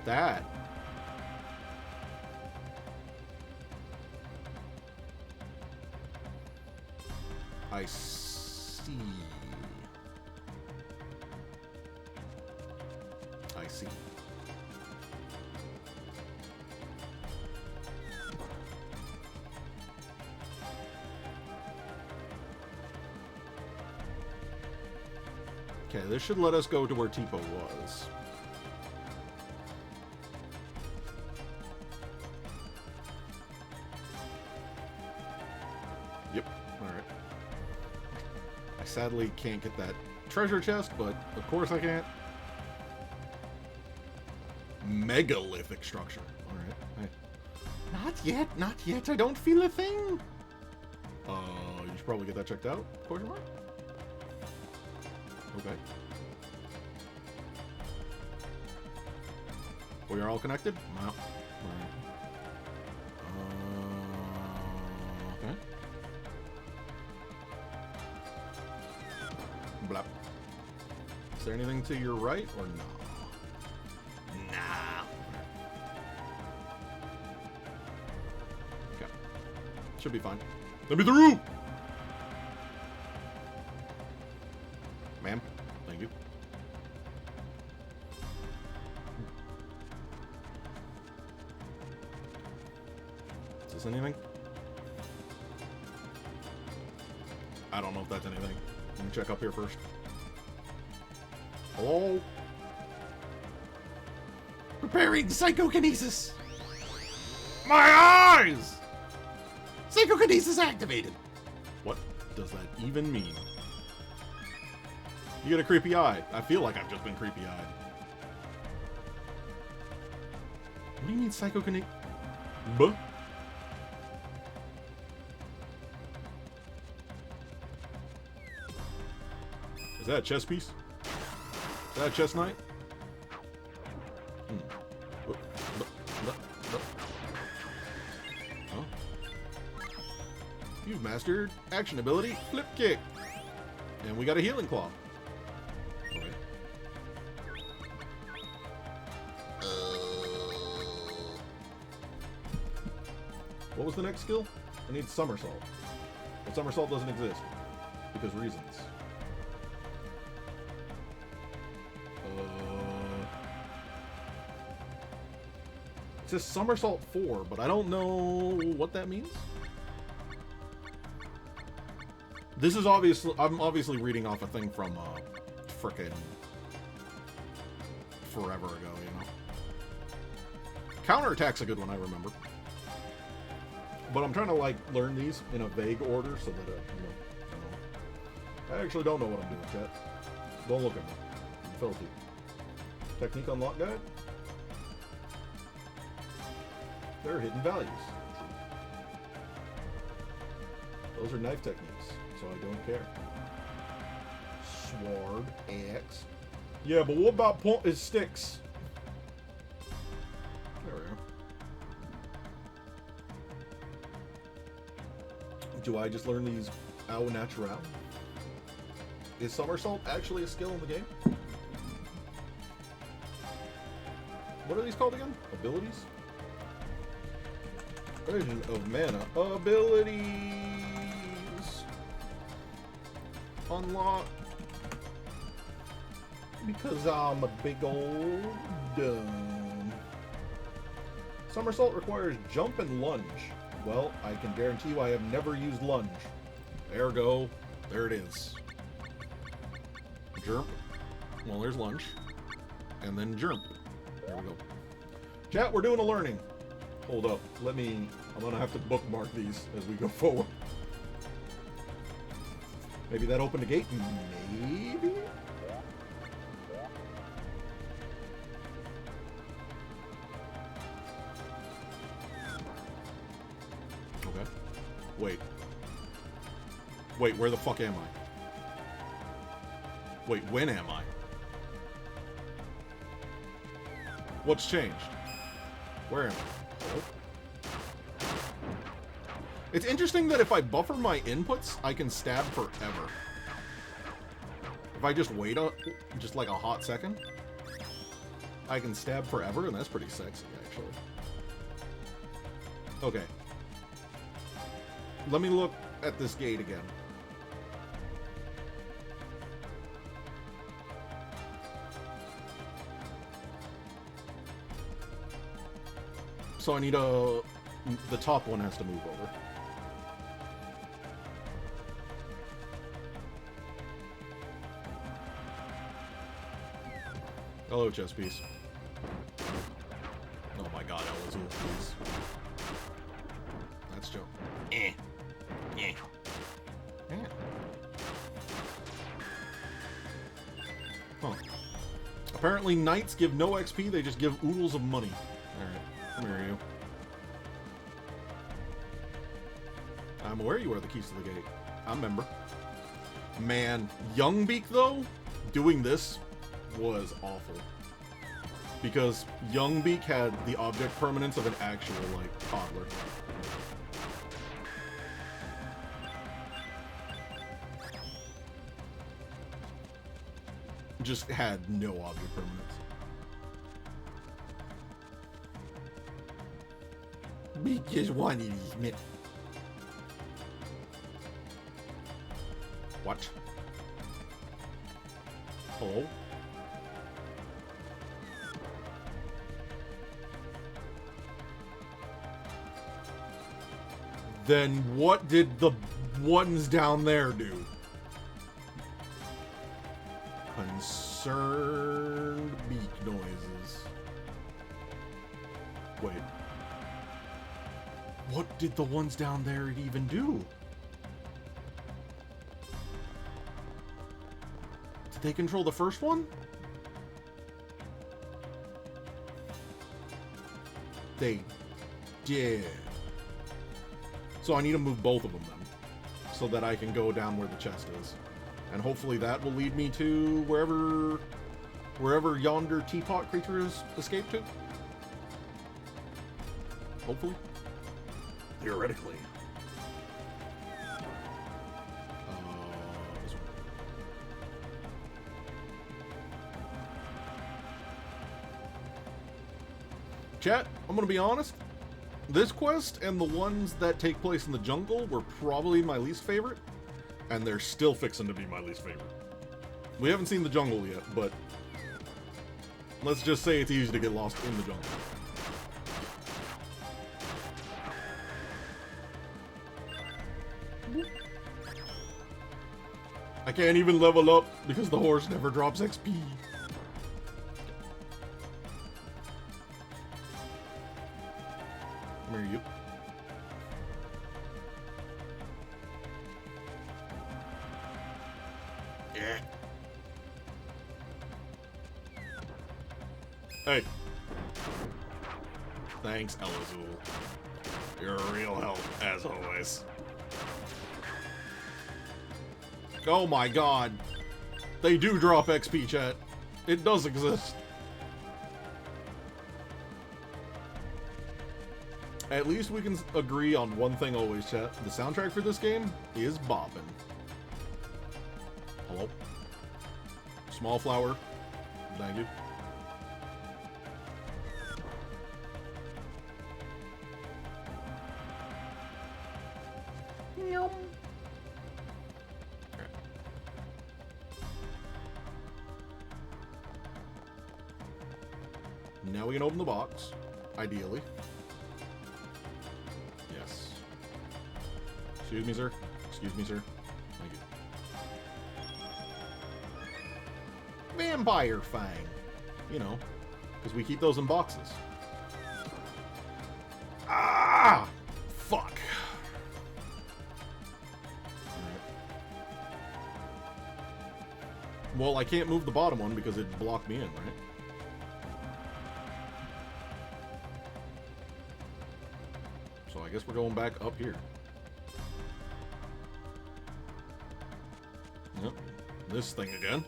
that? I see. I see. Okay, this should let us go to where Tipo was. Yep, alright. I sadly can't get that treasure chest, but of course I can't. Megalithic structure. Alright. Hey. Not yet, not yet. I don't feel a thing. You should probably get that checked out? Question mark? Okay. We are all connected? No. Alright. Okay. Blap. Is there anything to your right or no? Nah. Okay. Should be fine. Let me through! Ma'am, thank you. Is this anything? I don't know if that's anything. Let me check up here first. Hello? Preparing psychokinesis. My eyes! Psychokinesis activated. What does that even mean? You get a creepy eye. I feel like I've just been creepy-eyed. What do you mean psychokinesis? Buh? Is that a chess piece? Is that a chess knight? Huh? You've mastered action ability, flip kick. And we got a healing claw. Okay. What was the next skill? I need somersault. But somersault doesn't exist. Because reasons. It says somersault 4, but I don't know what that means. This is obviously... I'm obviously reading off a thing from, frickin' forever ago, you know? Counterattack's a good one, I remember. But I'm trying to, like, learn these in a vague order so that, you know, I actually don't know what I'm doing, chat. Don't look at me. I'm filthy. Technique unlock guide? There are hidden values. Those are knife techniques, so I don't care. Sword, axe. Yeah, but what about sticks? There we go. Do I just learn these au natural? Is somersault actually a skill in the game? What are these called again? Abilities? Version of mana. Abilities! Unlock. Because I'm a big old dumb. Somersault requires jump and lunge. Well, I can guarantee you I have never used lunge. Ergo, there it is. Jump. Well, there's lunge. And then jump. There we go. Chat, we're doing a learning. Hold up. I'm gonna have to bookmark these as we go forward. Maybe that opened a gate? Maybe? Okay. Wait. Wait, where the fuck am I? Wait, when am I? What's changed? Where am I? Oh. It's interesting that if I buffer my inputs, I can stab forever. If I just wait just like a hot second, I can stab forever, and that's pretty sexy, actually. Okay. Let me look at this gate again. So I need the top one has to move over. Hello, chess piece. Oh my god, Elazul, please. That's Joe. Eh. Eh. Eh. Huh. Apparently knights give no XP, they just give oodles of money. Alright, come here, you. I'm aware you are the keys to the gate. I remember. Man, young Beake, though, doing this was awful. Because young Beake had the object permanence of an actual, like, toddler. Just had no object permanence. Beake just wanted his myth. What? Hello? Then what did the ones down there do? Concerned Beake noises. Wait. What did the ones down there even do? Did they control the first one? They did. So I need to move both of them then, so that I can go down where the chest is. And hopefully that will lead me to wherever yonder teapot creature has escaped to. Hopefully. Theoretically. This one. Chat, I'm gonna be honest. This quest and the ones that take place in the jungle were probably my least favorite, and they're still fixing to be my least favorite. We haven't seen the jungle yet, but let's just say it's easy to get lost in the jungle. I can't even level up because the horse never drops XP. Come here, you. Yeah. Hey. Thanks, Elazul. You're a real help, as always. Oh my god. They do drop XP, chat. It does exist. At least we can agree on one thing always, chat. The soundtrack for this game is bopping. Hello? Small flower. Thank you. Now we can open the box, ideally. Yes. Excuse me, sir. Excuse me, sir. Thank you. Vampire Fang. You know, because we keep those in boxes. Ah! Fuck. Alright. Well, I can't move the bottom one because it blocked me in, right? So I guess we're going back up here. Yep. This thing again.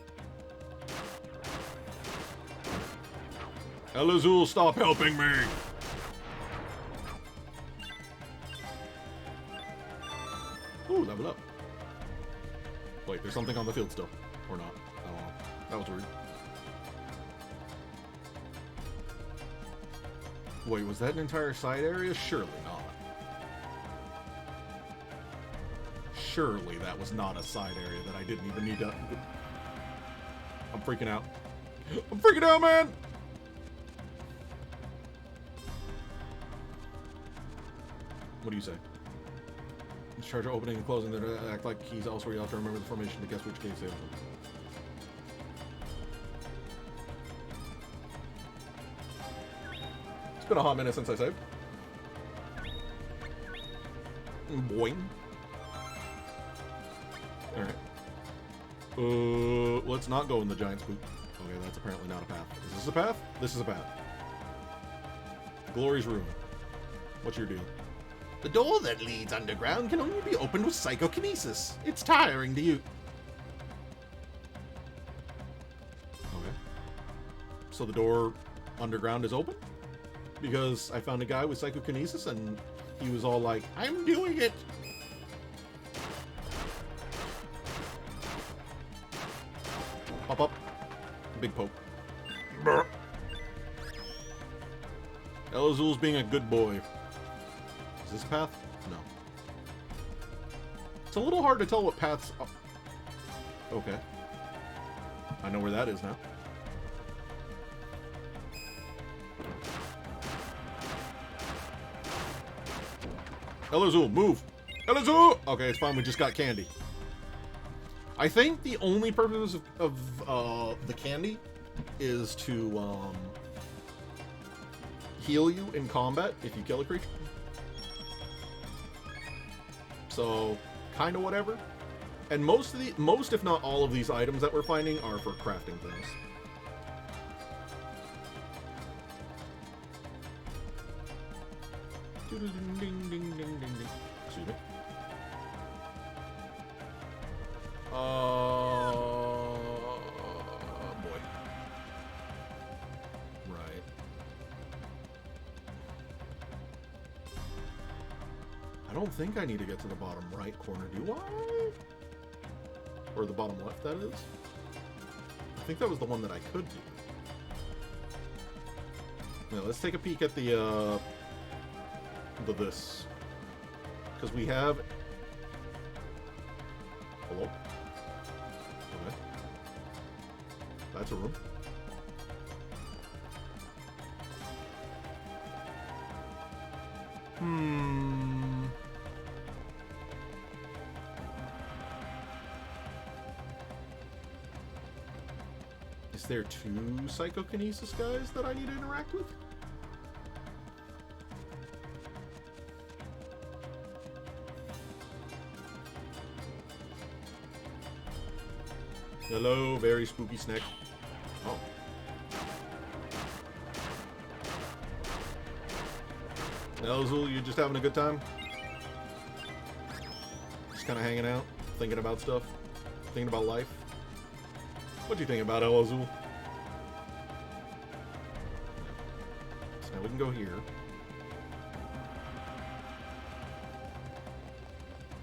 Elazul, stop helping me! Ooh, level up. Wait, there's something on the field still. Or not. I don't know. That was weird. Wait, was that an entire side area? Surely not. Surely that was not a side area that I didn't even need to... I'm freaking out. I'm freaking out, man! What do you say? This charger opening and closing that act like keys elsewhere. You have to remember the formation to guess which case they open. It's been a hot minute since I saved. Boing. Alright. Let's not go in the giant spook. Okay, that's apparently not a path. Is this a path? This is a path. Glory's room. What's your deal? The door that leads underground can only be opened with psychokinesis. It's tiring to you. Okay. So the door underground is open? Because I found a guy with psychokinesis and he was all like, I'm doing it! Pop up. Big poke. Brr. Elazul's being a good boy. Is this a path? No. It's a little hard to tell what paths are. Okay. I know where that is now. Elazul, move! Elazul! Okay, it's fine. We just got candy. I think the only purpose of the candy is to heal you in combat if you kill a creature. So, kind of whatever. And most if not all of these items that we're finding are for crafting things. Excuse me. Boy. Right. I don't think I need to get to the bottom right corner, do I? Or the bottom left, that is? I think that was the one that I could do. Now, let's take a peek at the this. Because we have... Hello? Okay. That's a room. Is there 2 psychokinesis guys that I need to interact with? Hello, very spooky snack. Oh. Elzul, you just having a good time? Just kind of hanging out, thinking about stuff, thinking about life. What do you think about Elzul? So now we can go here.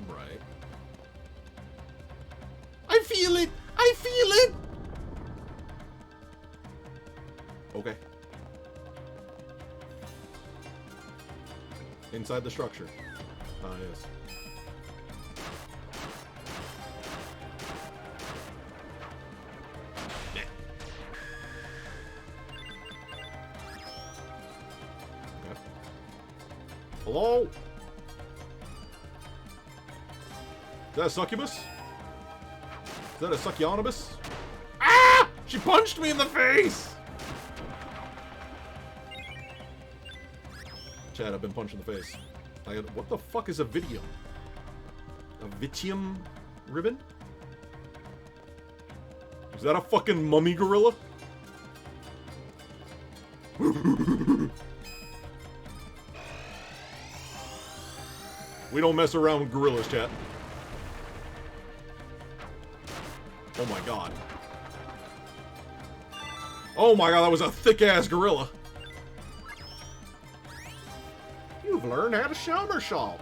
Right. I feel it! I feel it! Okay. Inside the structure. Ah, yes. Okay. Hello? Is that a succubus? Is that a succubus? Ah! She punched me in the face! Chad, I've been punched in the face. What the fuck is a vitium? A vitium ribbon? Is that a fucking mummy gorilla? We don't mess around with gorillas, chat. Oh my god. Oh my god, that was a thick-ass gorilla. You've learned how to somersault.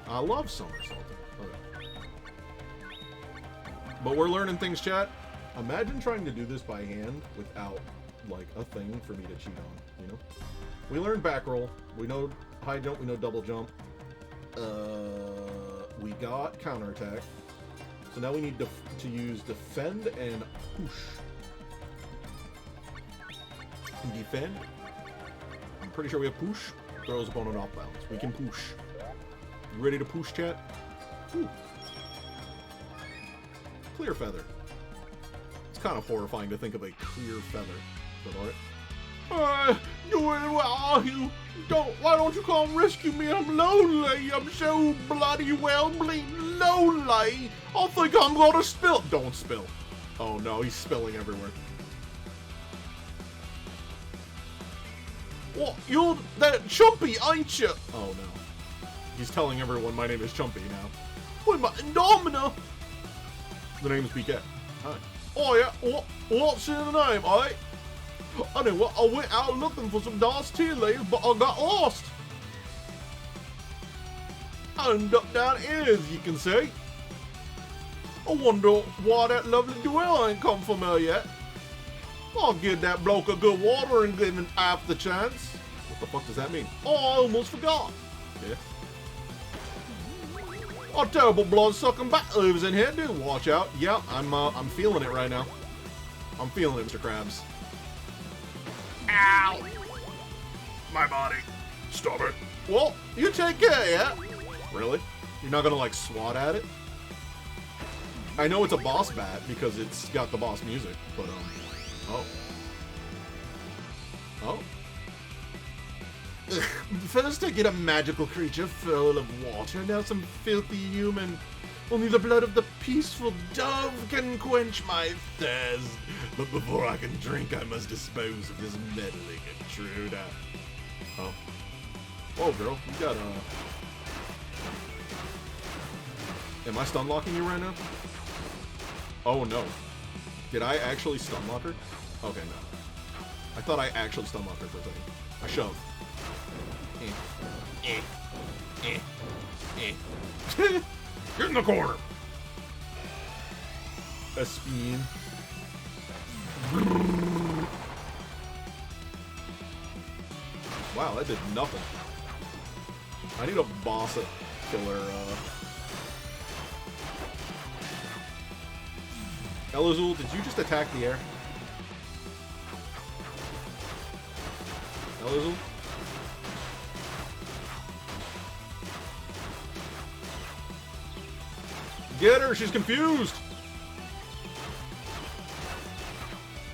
I love somersaulting. Okay. But we're learning things, chat. Imagine trying to do this by hand without, like, a thing for me to cheat on, you know? We learned back roll. We know high jump. We know double jump. We got counterattack. So now we need to use defend and push. Defend. I'm pretty sure we have push. Throws opponent off balance. We can push. You ready to push, chat? Ooh. Clear feather. It's kind of horrifying to think of a clear feather. But alright. Where are you? Why don't you come rescue me? I'm lonely. I'm so bloody well bleeding lonely. I think I'm gonna spill. Don't spill. Oh no, he's spilling everywhere. What? You're that Chumpy, ain't you? Oh no. He's telling everyone my name is Chumpy now. Wait, my Domina. The name is Beake. Hi. Oh yeah. What's your name, eh? Anyway, I went out looking for some nice tea leaves, but I got lost. I ended up down here, as you can see. I wonder why that lovely duel ain't come for me yet. I'll give that bloke a good water and give him half the chance. What the fuck does that mean? Oh, I almost forgot. Yeah. A terrible blood-sucking bat lives in here, do watch out. Yeah, I'm feeling it right now. I'm feeling it, Mr. Krabs. Ow! My body. Stop it. Well, you take care, yeah? Really? You're not gonna, like, swat at it? I know it's a boss bat because it's got the boss music, but, oh. Oh. First I get a magical creature full of water, now some filthy human. Only the blood of the peaceful dove can quench my thirst. But before I can drink, I must dispose of this meddling intruder. Oh. Whoa, girl. You got, Am I stun locking you right now? Oh, no. Did I actually stun lock her? Okay, no. I thought I actually stun locked her for a second. I shove. Get in the corner. A spin. Wow, that did nothing. I need a boss killer, Elazul, did you just attack the air? Elazul? Get her! She's confused!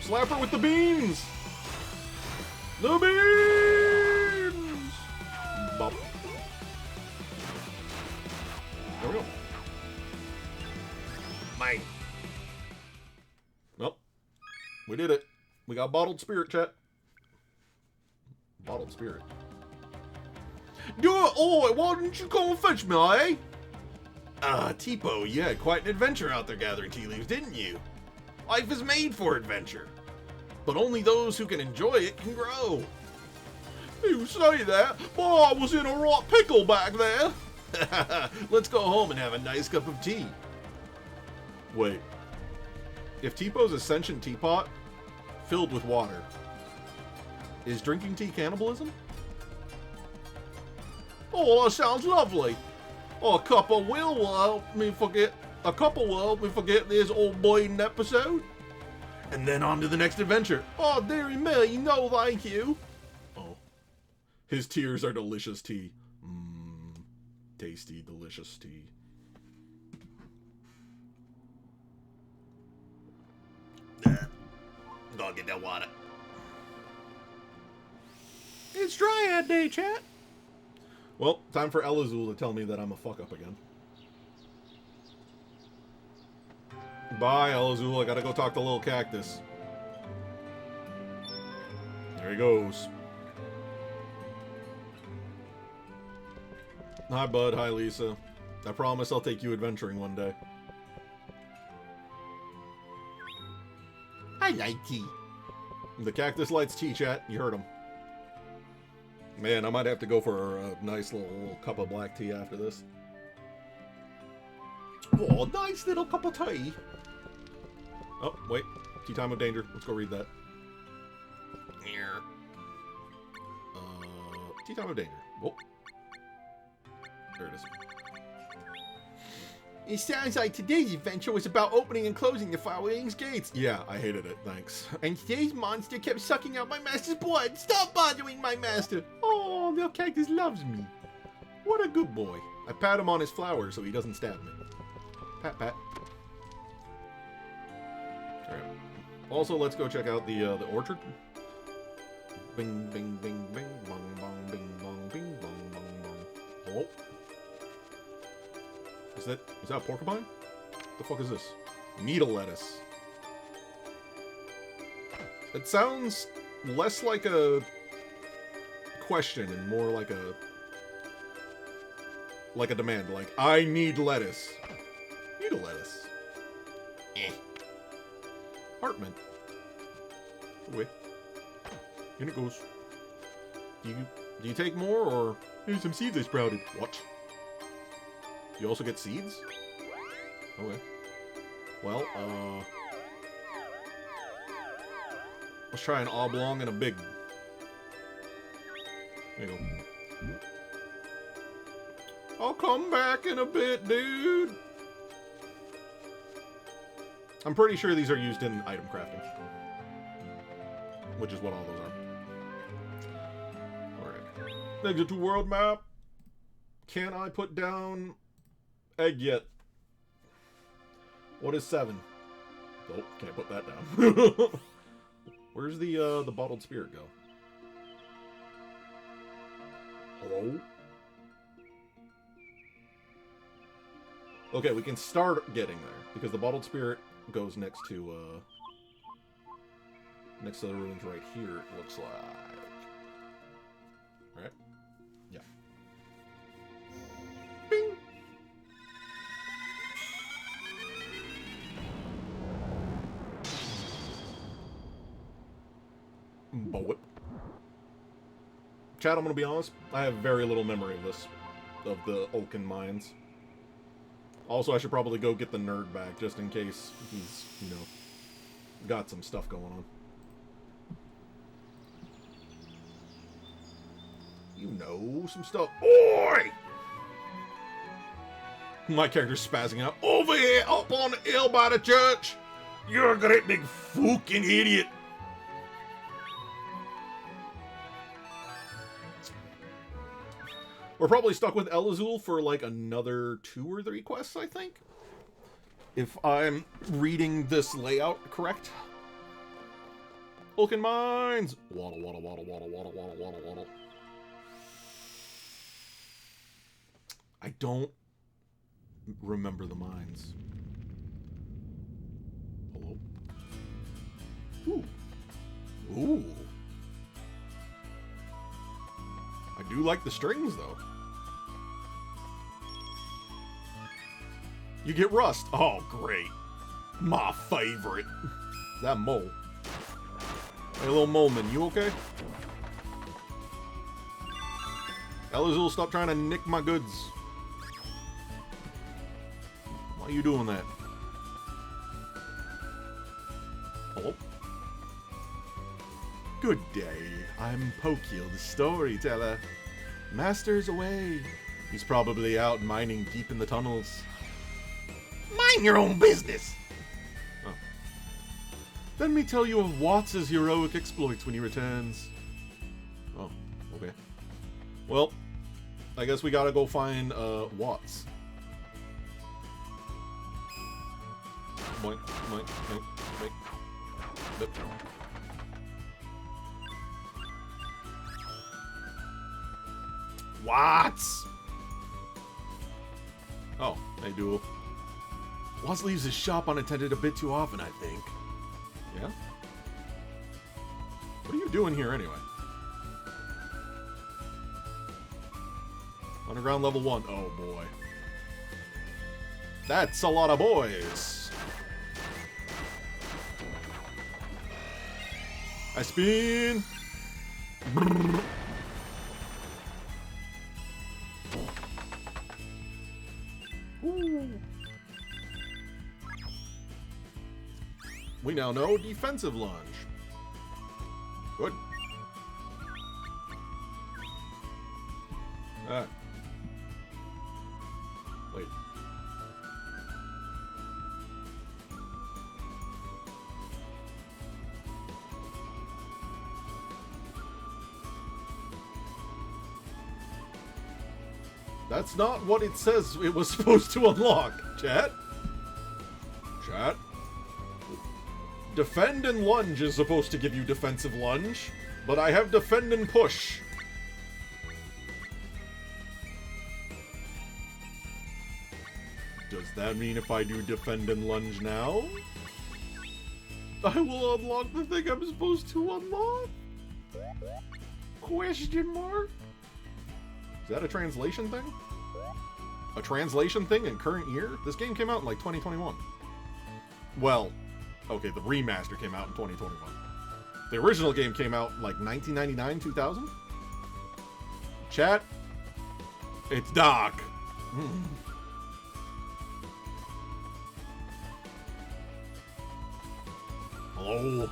Slap her with the beans! The beans! Bop. There we go. Mine. Well, we did it. We got bottled spirit, chat. Bottled spirit. Oh, why didn't you come and fetch me, eh? Tipo, you had quite an adventure out there gathering tea leaves, didn't you? Life is made for adventure. But only those who can enjoy it can grow. You say that, but I was in a right pickle back there. Let's go home and have a nice cup of tea. Wait. If Teepo's a sentient teapot filled with water, is drinking tea cannibalism? Oh, that sounds lovely. A cup of will help me forget. A couple will help me forget this old bleeding episode. And then on to the next adventure. Oh, dearie me, no thank you. Oh. His tears are delicious tea. Mmm. Tasty, delicious tea. Go get that water. It's Dryad Day, chat. Well, time for Elazul to tell me that I'm a fuck-up again. Bye, Elazul. I gotta go talk to Lil Cactus. There he goes. Hi, bud. Hi, Lisa. I promise I'll take you adventuring one day. I like tea. The cactus likes tea, chat. You heard him. Man, I might have to go for a nice little cup of black tea after this. Oh, nice little cup of tea. Oh, wait. Tea Time of Danger. Let's go read that. Tea Time of Danger. Oh. There it is. It sounds like today's adventure was about opening and closing the Firewings gates. Yeah, I hated it. Thanks. And today's monster kept sucking out my master's blood. Stop bothering my master. Oh, Lil Cactus loves me. What a good boy. I pat him on his flowers so he doesn't stab me. Pat, pat. Alright. Also, let's go check out the orchard. Bing, bing, bing, bing, bong, bong, bing, bong, bing, bong, bong, bong. Oh. Is that a porcupine? The fuck is this? Needle lettuce. It sounds less like a question and more like a demand. Like, I need lettuce. Needle lettuce. Hartman. Wait. In it goes. Do you take more, or here's some seeds I sprouted? What? You also get seeds? Okay. Well, let's try an oblong and a big. There you go. I'll come back in a bit, dude. I'm pretty sure these are used in item crafting. Which is what all those are. Alright. Exit to world map. Can I put down egg yet? What is 7? Oh, can't put that down. Where's the bottled spirit go? Hello? Okay, we can start getting there because the bottled spirit goes next to the ruins right here. It looks like. Right? Yeah. Bing. Boy. Chat, I'm gonna be honest. I have very little memory of this, of the Ulcan mines. Also, I should probably go get the nerd back, just in case he's, you know, got some stuff going on. know some stuff. Oi! My character's spazzing out. Over here, up on the hill by the church. You're a great big fucking idiot. We're probably stuck with Elazul for like another 2 or 3 quests, I think. If I'm reading this layout correct. Vulcan Mines! Waddle, waddle, waddle, waddle, waddle, waddle, waddle, waddle. I don't remember the mines. Hello? Ooh. Ooh. I do like the strings, though. You get rust. Oh, great. My favorite. Is that mole? Hey, little moleman, you okay? Elazul, stop trying to nick my goods. Why are you doing that? Hello? Good day. I'm Pokil, the storyteller. Master's away. He's probably out mining deep in the tunnels. Mind your own business. Oh. Let me tell you of Watts' heroic exploits when he returns. Oh, okay. Well, I guess we gotta go find Watts. Boink, boink, boink, boink. Yep. Watts! Oh, hey, Duel. Watts leaves his shop unattended a bit too often, I think. Yeah? What are you doing here, anyway? Underground level 1. Oh, boy. That's a lot of boys. I spin. Brrr. Ooh. We now know defensive lunge. Good. Wait. That's not what it says it was supposed to unlock, chat. Chat. Defend and lunge is supposed to give you defensive lunge, but I have defend and push. Does that mean if I do defend and lunge now, I will unlock the thing I'm supposed to unlock? Question mark? Is that a translation thing? A translation thing in current year? This game came out in like 2021. Well, okay, the remaster came out in 2021. The original game came out like 1999, 2000? Chat? It's Doc. Hello?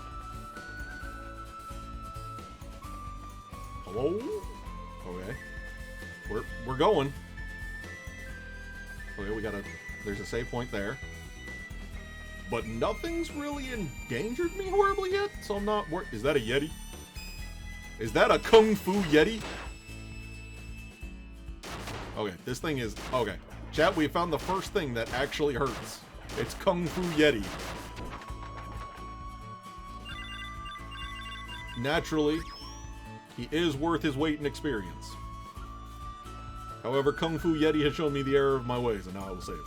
Hello? Okay. We're going. Okay, we gotta... There's a save point there. But nothing's really endangered me horribly yet, so I'm not worried. Is that a Yeti? Is that a Kung Fu Yeti? Okay, this thing is... Okay. Chat, we found the first thing that actually hurts. It's Kung Fu Yeti. Naturally, he is worth his weight in experience. However, Kung Fu Yeti has shown me the error of my ways, and now I will save it.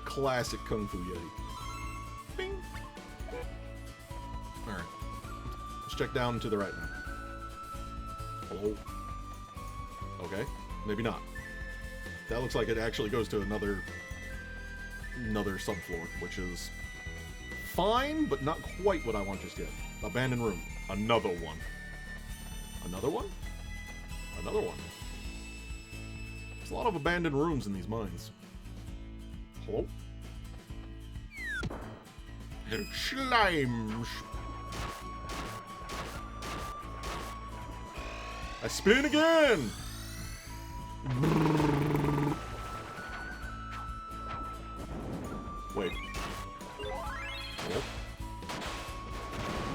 Classic Kung Fu Yeti. Bing! Alright. Let's check down to the right now. Hello? Okay. Maybe not. That looks like it actually goes to another subfloor, which is fine, but not quite what I want just yet. Abandoned room. Another one. Another one? Another one. There's a lot of abandoned rooms in these mines. Hello? Slimes. I spin again! Wait. Oh.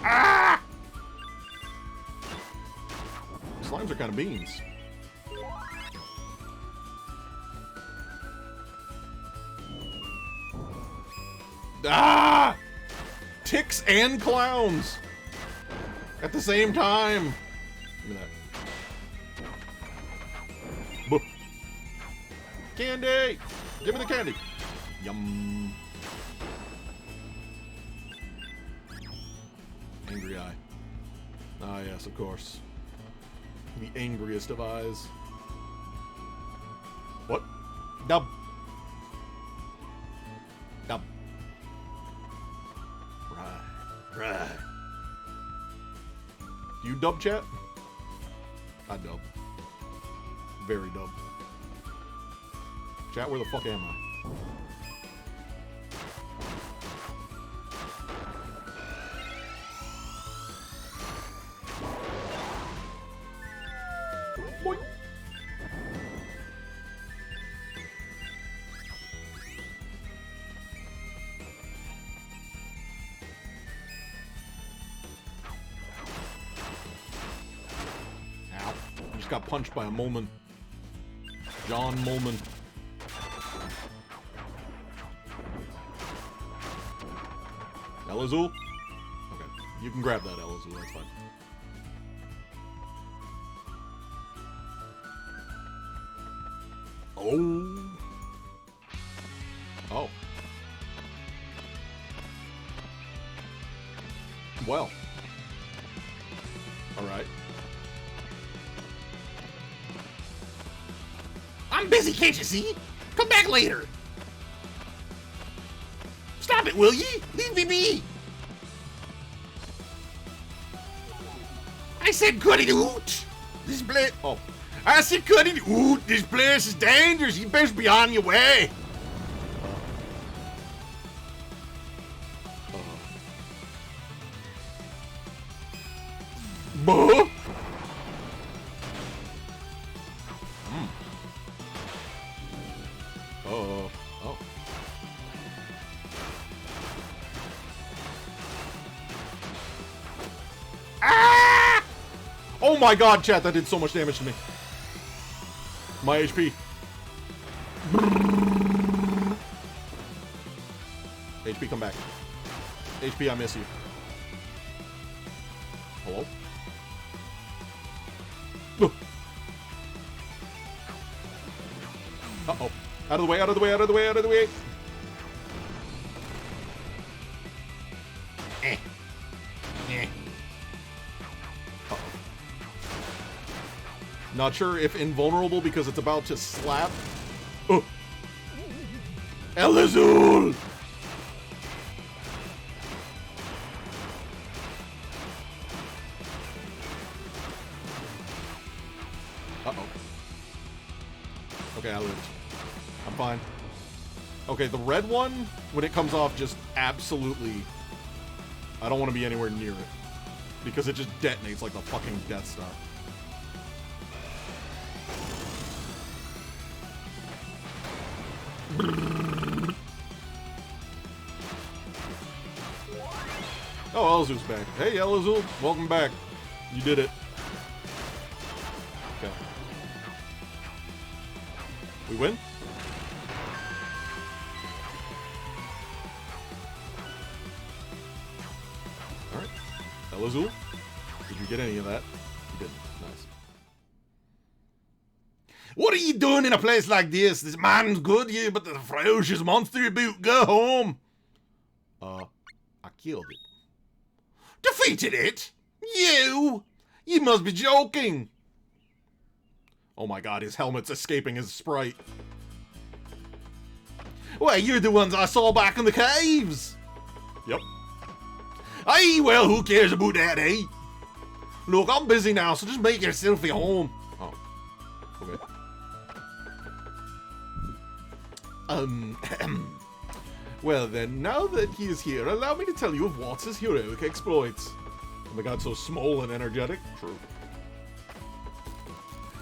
Ah! Slimes are kind of beans. Ah! Ticks and clowns! At the same time! Give me that. Buh. Candy! Give me the candy! Yum. Angry eye. Ah, yes, of course. The angriest of eyes. What? Dub. Dub. Right. Do you dub, chat? I dub. Very dub. Chat, where the fuck am I? Boing. Ow. I just got punched by a Molman. John Molman. Elazul? Okay. You can grab that, Elazul. That's fine. Oh. Oh. Well. Alright. I'm busy, can't you see? Come back later. Stop it, will ye? Leave me be. I said cut it out. This place. Oh. I said cut it out. This place is dangerous. You best be on your way. Buh. Oh. Oh. Ah! Oh my god, chat, that did so much damage to me. My HP. HP, come back. HP, I miss you. Hello? Uh-oh. Out of the way, out of the way, out of the way, out of the way. Eh. Eh. Uh-oh. Not sure if invulnerable because it's about to slap. Oh. Elazul! Uh-oh. Okay, I lived. I'm fine. Okay, the red one, when it comes off, just absolutely... I don't want to be anywhere near it. Because it just detonates like the fucking Death Star. Oh, Elazul's back. Hey, Elazul, welcome back. You did it. Okay. We win? Alright. Elazul, did you get any of that? You didn't. Nice. What are you doing in a place like this? This man's good, you, but the ferocious monster you boot. Go home. I killed it. Defeated it? You? You must be joking. Oh my god, his helmet's escaping his sprite. Well, you're the ones I saw back in the caves. Yep. Aye, well, who cares about that, eh? Look, I'm busy now, so just make yourself at home. Oh. Okay. Well then, now that he is here, allow me to tell you of Watts' heroic exploits. Oh my god, so small and energetic. True.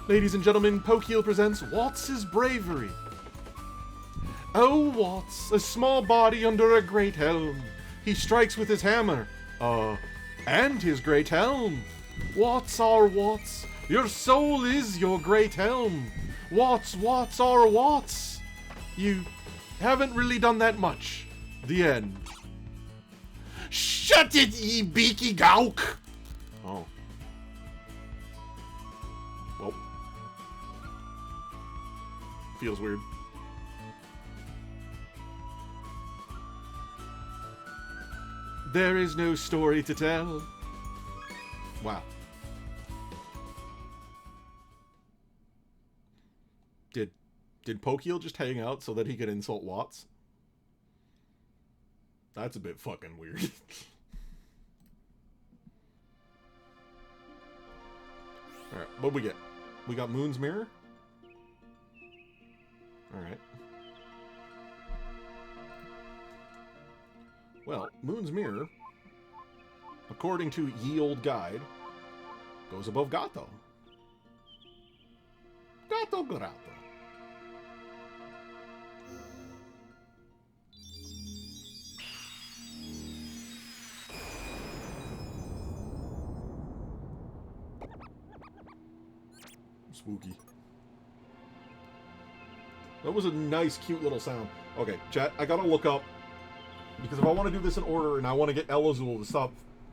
Ladies and gentlemen, Pokeel presents Watts' Bravery. Oh, Watts, a small body under a great helm. He strikes with his hammer, and his great helm. Watts our Watts, your soul is your great helm. Watts, Watts our Watts. You haven't really done that much. The end. Shut it, ye beaky gawk! Oh. Well. Feels weird. There is no story to tell. Wow. Did Pokeel just hang out so that he could insult Watts? That's a bit fucking weird. Alright, what'd we get? We got Moon's Mirror? Alright. Well, Moon's Mirror, according to Ye Old Guide, goes above Gato. Gato Grato. Spooky. That was a nice, cute little sound. Okay, chat, I gotta look up, because if I want to do this in order and I want to get Elazul to stop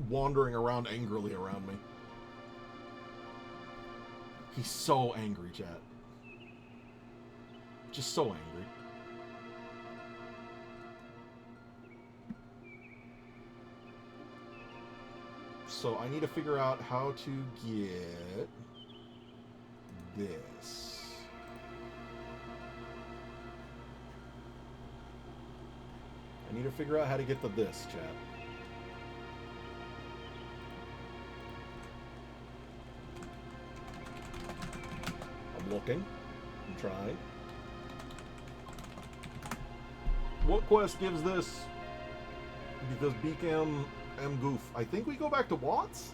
wandering around angrily around me. He's so angry, chat. Just so angry. So I need to figure out how to get this. I need to figure out how to get to this, chat. I'm looking. I'm trying. What quest gives this? Because Beake M Goof. I think we go back to Watts?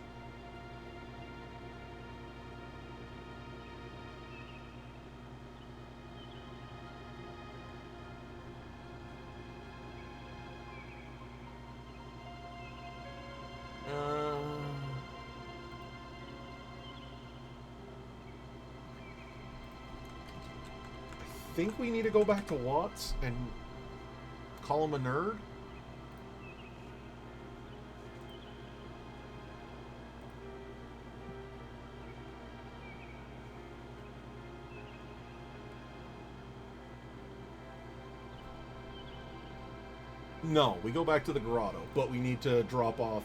I think we need to go back to Watts and call him a nerd. No, we go back to the grotto, but we need to drop off.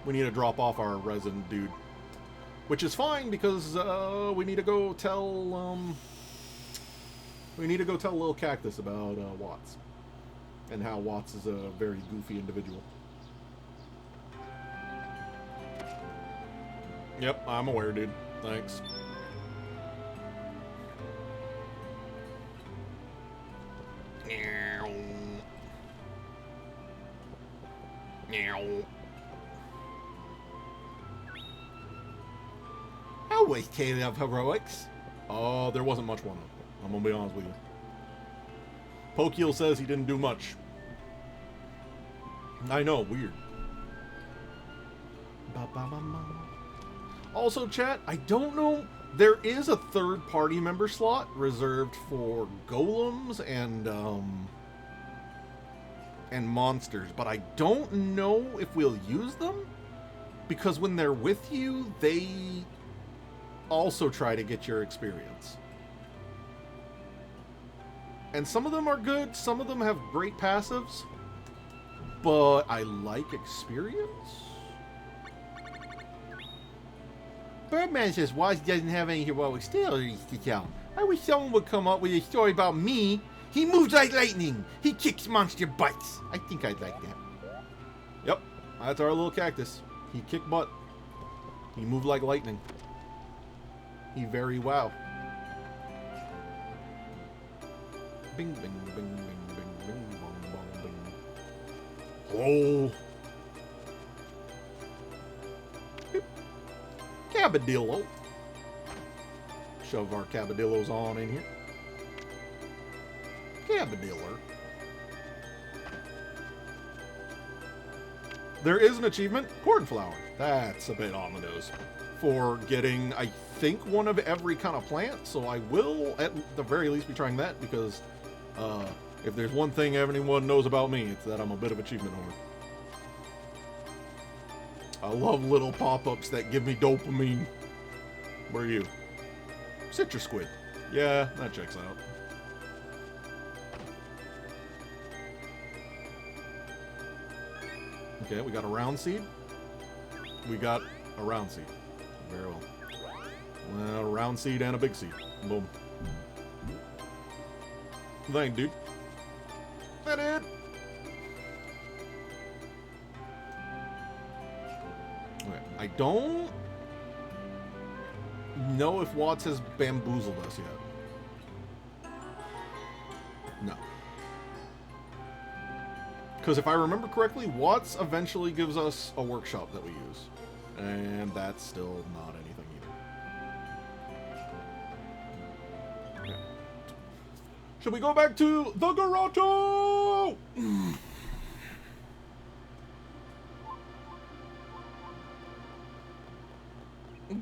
We need to drop off our resin dude, which is fine because we need to go tell. We need to go tell Lil Cactus about Watts and how Watts is a very goofy individual. Yep, I'm aware, dude. Thanks. How was Tale of Heroics? Oh, there wasn't much one. I'm gonna be honest with you. Pokeel says he didn't do much. I know, weird. Also, chat, I don't know. There is a third-party member slot reserved for golems and monsters, but I don't know if we'll use them because when they're with you, they also try to get your experience. And some of them are good, some of them have great passives, but I like experience. Birdman says Watts doesn't have any heroic stories to tell. I wish someone would come up with a story about me. He moves like lightning. He kicks monster butts. I think I'd like that. Yep, that's our little cactus. He kick butt. He moved like lightning. He very wow. Bing, bing, bing, bing, bing, bing, bong, bong, bing. Oh. Beep. Cabadillo. shove our cabadillos on in here. Cabadiller. There is an achievement, cornflower. That's a bit on the nose. For getting, I think, one of every kind of plant. So I will, at the very least, be trying that because if there's one thing anyone knows about me, it's that I'm a bit of achievement whore. I love little pop-ups that give me dopamine. Where are you? Citrus squid. Yeah, that checks out. Okay, we got a round seed. We got a round seed. Very well. Well, a round seed and a big seed. Boom. Thank, dude. That it? Okay, I don't know if Watts has bamboozled us yet. No. Because if I remember correctly, Watts eventually gives us a workshop that we use. And that's still not anything either. Okay. Should we go back to the grotto?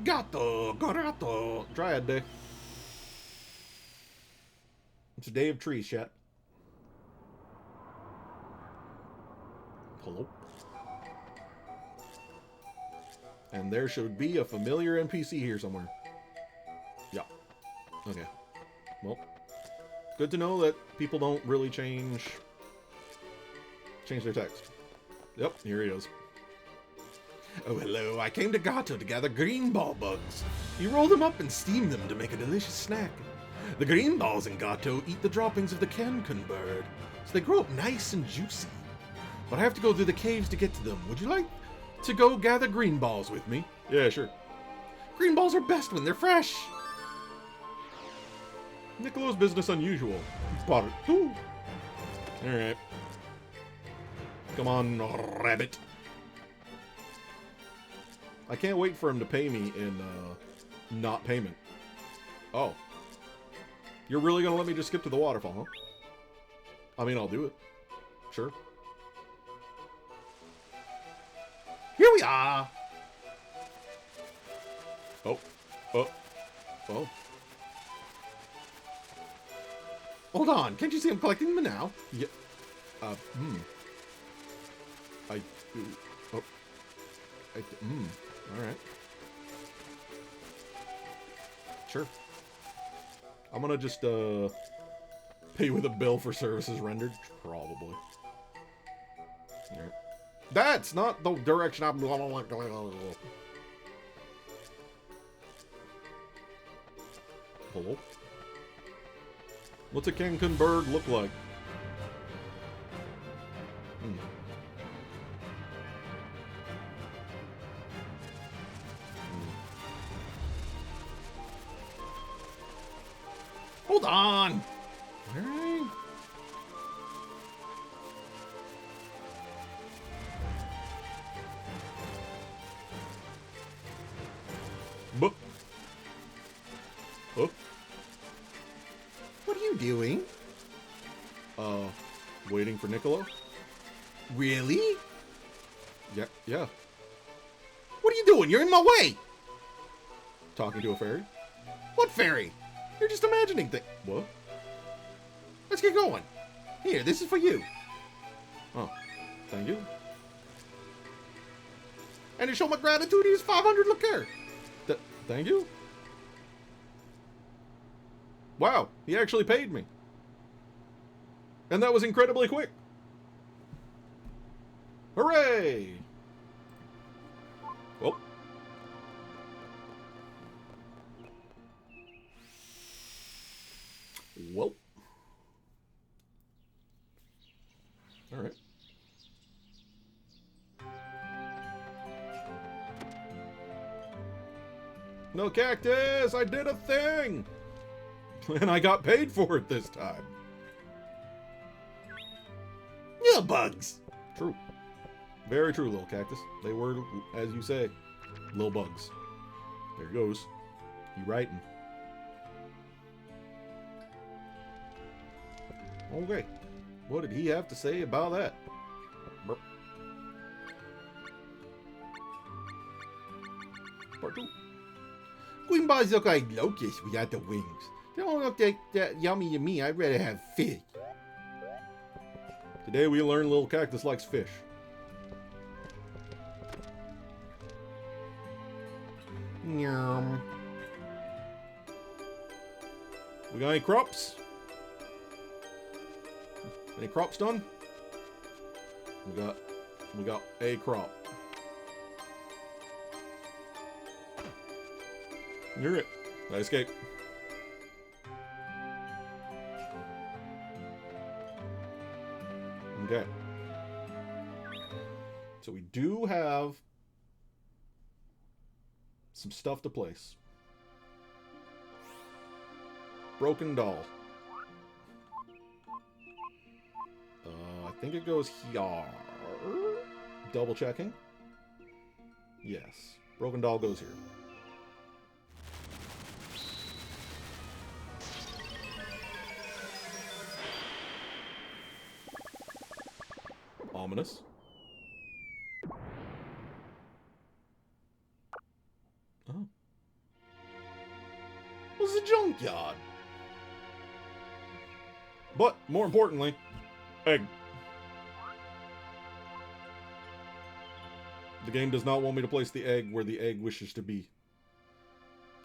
Grotto. Dryad day. It's a day of trees, chat. Hello. And there should be a familiar NPC here somewhere. Yeah. Okay. Well, good to know that people don't really change their text. Yep, here he is. Oh, hello. I came to Gato to gather green ball bugs. You roll them up and steam them to make a delicious snack. The green balls in Gato eat the droppings of the cancun bird, so they grow up nice and juicy. But I have to go through the caves to get to them. Would you like to go gather green balls with me? Yeah, sure. Green balls are best when they're fresh. Nicolo's business unusual. But, ooh. All right. Come on, rabbit. I can't wait for him to pay me in not payment. Oh. You're really gonna let me just skip to the waterfall, huh? I mean, I'll do it. Sure. Here we are! Oh. Oh. Oh. Hold on, can't you see I'm collecting them now? Yeah. Alright. Sure. I'm gonna just, pay with a bill for services rendered. Probably. Alright. That's not the direction I'm going. Hello? What's a cancun bird look like? Hold on! Alright. Boop. Oh. What are you doing? Waiting for Nicolo? Really? Yeah. What are you doing? You're in my way! Talking to a fairy? What fairy? You're just imagining things. What? Let's get going. Here, this is for you. Oh, thank you. And to show my gratitude, here's 500 liqueur. Thank you. Wow, he actually paid me. And that was incredibly quick. Hooray! Well. Well. All right. No cactus! I did a thing! And I got paid for it this time. Yeah, bugs. True. Very true, Lil Cactus. They were, as you say, little bugs. There he goes. He writing. Okay. What did he have to say about that? Burp. Part 2. Green bars look like locusts without the wings. They don't look that yummy to me. I'd rather have fish. Today we learned Lil Cactus likes fish. Yum. We got any crops? Any crops done? We got a crop. You're it. I escape. Okay. So we do have some stuff to place. Broken doll. I think it goes here. Double checking. Yes. Broken doll goes here. Ominous. Oh. This is a junkyard. But, more importantly, egg. The game does not want me to place the egg where the egg wishes to be.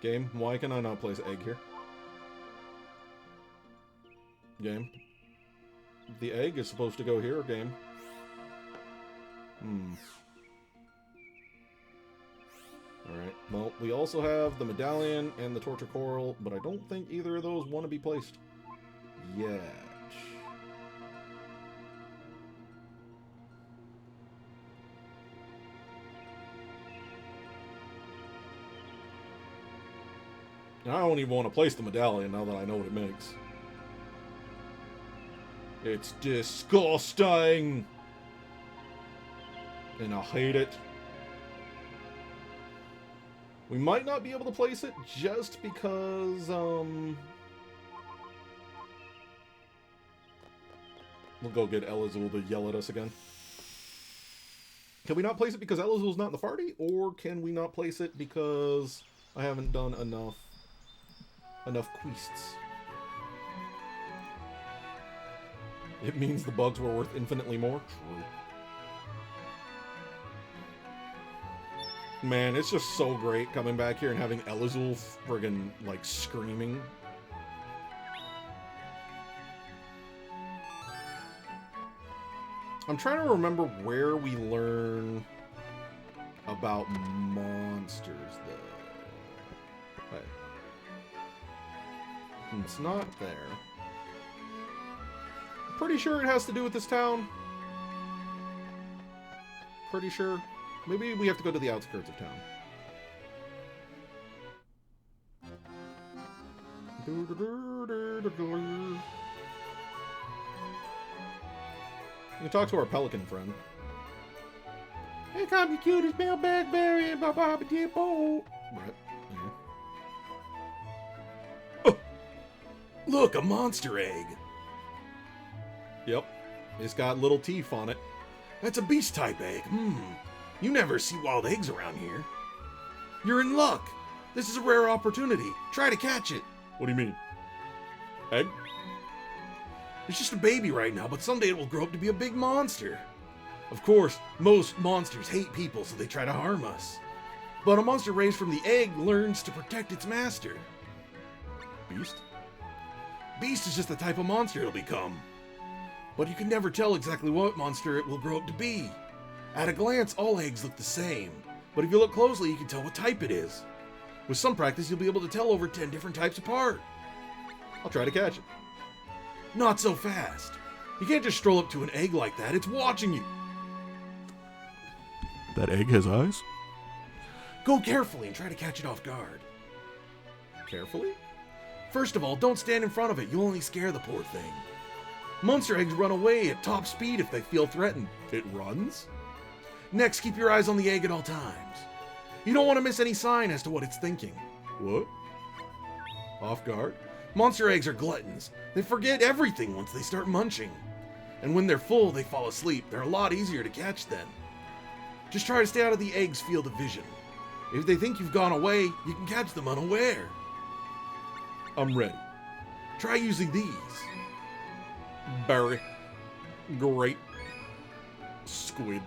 Game, why can I not place egg here? Game. The egg is supposed to go here, game. Alright, well, we also have the medallion and the torture coral, but I don't think either of those want to be placed yet. I don't even want to place the medallion now that I know what it makes. It's disgusting! And I hate it. We might not be able to place it just because, we'll go get Elazul to yell at us again. Can we not place it because Elazul's not in the party? Or can we not place it because I haven't done enough quests? It means the bugs were worth infinitely more? True. Man, it's just so great coming back here and having Elazul friggin' like screaming. I'm trying to remember where we learn about monsters though. Hey. It's not there. Pretty sure it has to do with this town. Pretty sure. Maybe we have to go to the outskirts of town. We can talk to our pelican friend. Hey, come be cute as mailbag berry and baba dip bowl. Right. Yeah. Oh, look, a monster egg. Yep. It's got little teeth on it. That's a beast-type egg. You never see wild eggs around here. You're in luck. This is a rare opportunity. Try to catch it. What do you mean? Egg? It's just a baby right now, but someday it will grow up to be a big monster. Of course, most monsters hate people, so they try to harm us. But a monster raised from the egg learns to protect its master. Beast? Beast is just the type of monster it'll become. But you can never tell exactly what monster it will grow up to be. At a glance, all eggs look the same, but if you look closely, you can tell what type it is. With some practice, you'll be able to tell over 10 different types apart. I'll try to catch it. Not so fast. You can't just stroll up to an egg like that, it's watching you. That egg has eyes? Go carefully and try to catch it off guard. Carefully? First of all, don't stand in front of it, you'll only scare the poor thing. Monster eggs run away at top speed if they feel threatened. It runs? Next, keep your eyes on the egg at all times. You don't want to miss any sign as to what it's thinking. What? Off guard? Monster eggs are gluttons. They forget everything once they start munching. And when they're full, they fall asleep. They're a lot easier to catch then. Just try to stay out of the egg's field of vision. If they think you've gone away, you can catch them unaware. I'm ready. Try using these. Berry. Grape. Squid.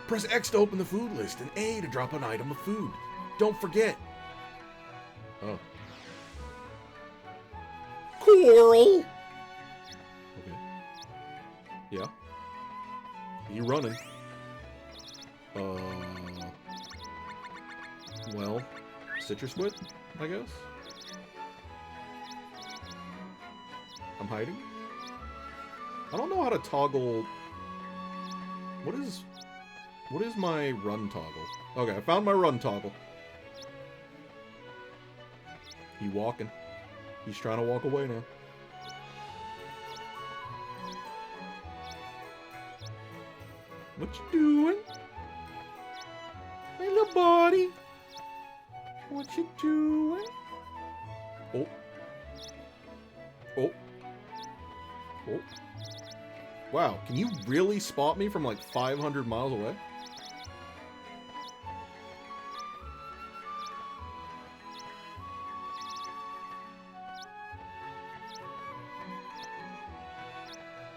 Press X to open the food list and A to drop an item of food. Don't forget. Oh. Coral! Okay. Yeah. You running? Well, citrus squid, I guess. I'm hiding. I don't know how to toggle. What is my run toggle? Okay, I found my run toggle. He walking. He's trying to walk away now. What you doing? Hey, little buddy. What you doing? Oh. Oh. Oh. Wow, can you really spot me from like 500 miles away?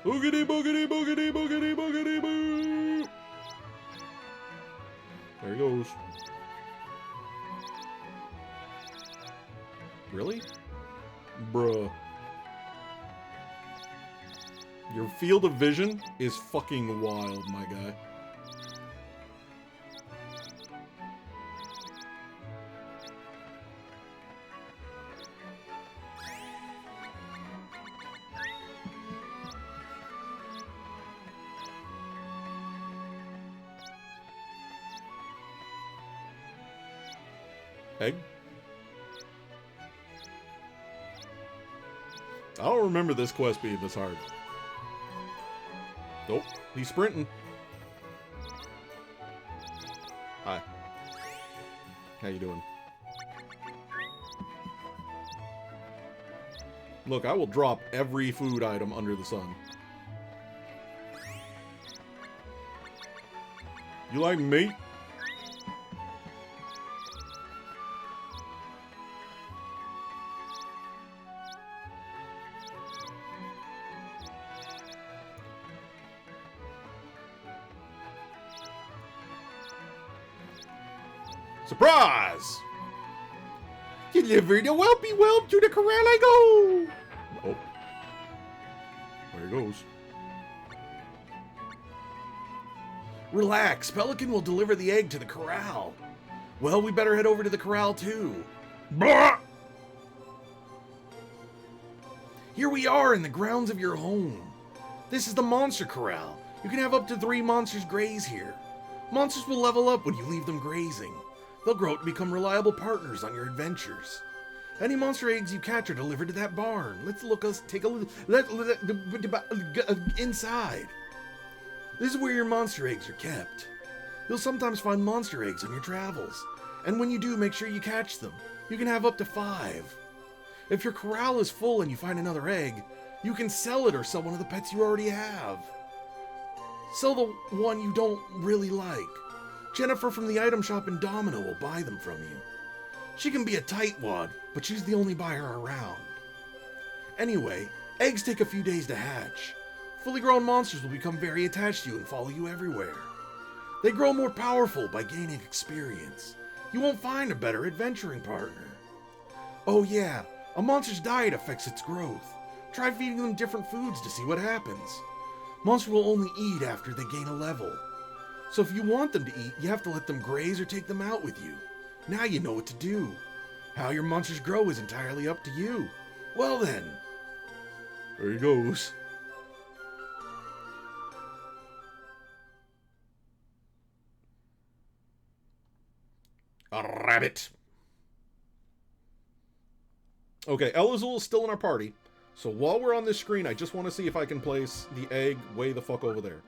Boogity, boogity, boogity, boogity, boogity, boo! There he goes. Really? Bruh. Your field of vision is fucking wild, my guy. Egg? I don't remember this quest being this hard. Nope, he's sprinting. Hi. How you doing? Look, I will drop every food item under the sun. You like meat? Surprise! Deliver the whelpy whelp to the corral I go! Oh. There he goes. Relax, Pelican will deliver the egg to the corral. Well, we better head over to the corral too. Blah! Here we are in the grounds of your home. This is the monster corral. You can have up to 3 monsters graze here. Monsters will level up when you leave them grazing. They'll grow to become reliable partners on your adventures. Any monster eggs you catch are delivered to that barn. Take a look inside. This is where your monster eggs are kept. You'll sometimes find monster eggs on your travels, and when you do, make sure you catch them. You can have up to 5. If your corral is full and you find another egg, you can sell it or sell one of the pets you already have. Sell the one you don't really like. Jennifer from the item shop in Domino will buy them from you. She can be a tightwad, but she's the only buyer around. Anyway, eggs take a few days to hatch. Fully grown monsters will become very attached to you and follow you everywhere. They grow more powerful by gaining experience. You won't find a better adventuring partner. Oh yeah, a monster's diet affects its growth. Try feeding them different foods to see what happens. Monsters will only eat after they gain a level. So if you want them to eat, you have to let them graze or take them out with you. Now you know what to do. How your monsters grow is entirely up to you. Well then. There he goes. A rabbit. Okay, Elazul is still in our party. So while we're on this screen, I just want to see if I can place the egg way the fuck over there.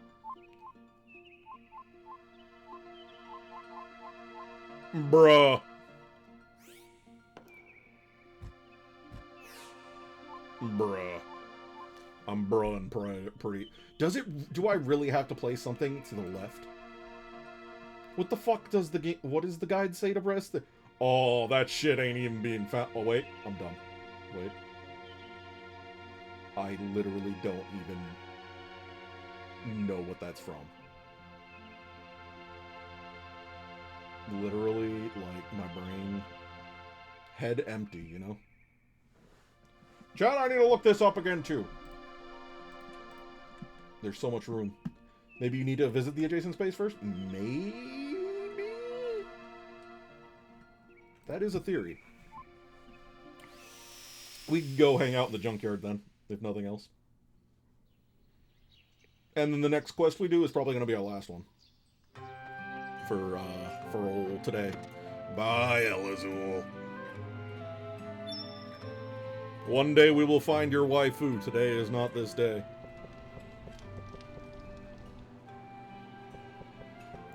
Bruh. Bruh. I'm bruhing pretty. Do I really have to play something to the left? What the fuck does the game, what does the guide say to press the... Oh, that shit ain't even being found. Oh, wait, I'm dumb. Wait. I literally don't even know what that's from. Literally, like, my brain... Head empty, you know? Chad, I need to look this up again, too. There's so much room. Maybe you need to visit the adjacent space first? Maybe? That is a theory. We can go hang out in the junkyard then, if nothing else. And then the next quest we do is probably going to be our last one. For old today. Bye, Elizul. One day we will find your waifu. Today is not this day.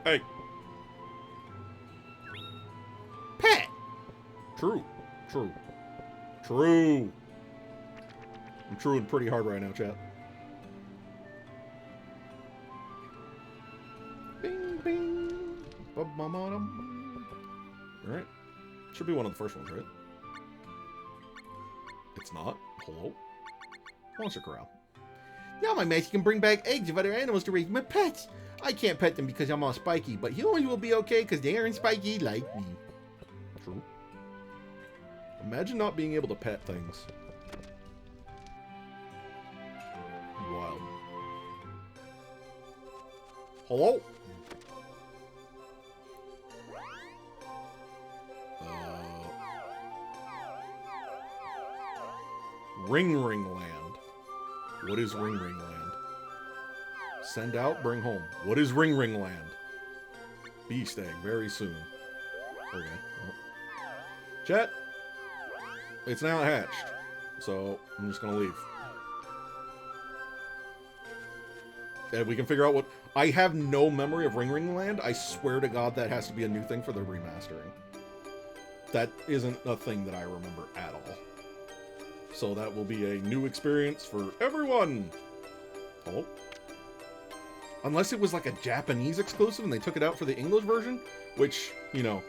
Hey. Pet! True. True. True. I'm truing pretty hard right now, chat. Bing, bing. Ba-ba-ba-dum. Alright. Should be one of the first ones, right? It's not. Hello? Monster Corral. Now my master can bring back eggs of other animals to raise my pets. I can't pet them because I'm all spiky, but humans will be okay because they aren't spiky like me. True. Imagine not being able to pet things. Wild. Hello? Ring Land. What is Ring Land? Send out, bring home. What is Ring Land? Beast egg, very soon. Okay. Well. Chat. It's now hatched. So, I'm just gonna leave. And we can figure out what... I have no memory of Ring Land. I swear to God that has to be a new thing for the remastering. That isn't a thing that I remember at all. So that will be a new experience for everyone! Oh. Unless it was like a Japanese exclusive and they took it out for the English version, which, you know,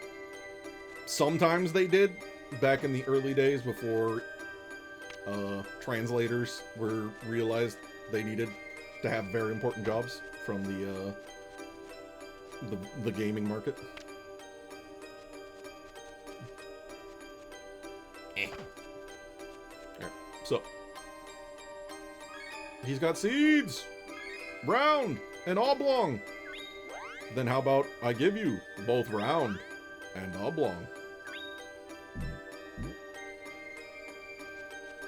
sometimes they did back in the early days before translators were realized they needed to have very important jobs from the gaming market. So, he's got seeds! Round and oblong! Then how about I give you both round and oblong?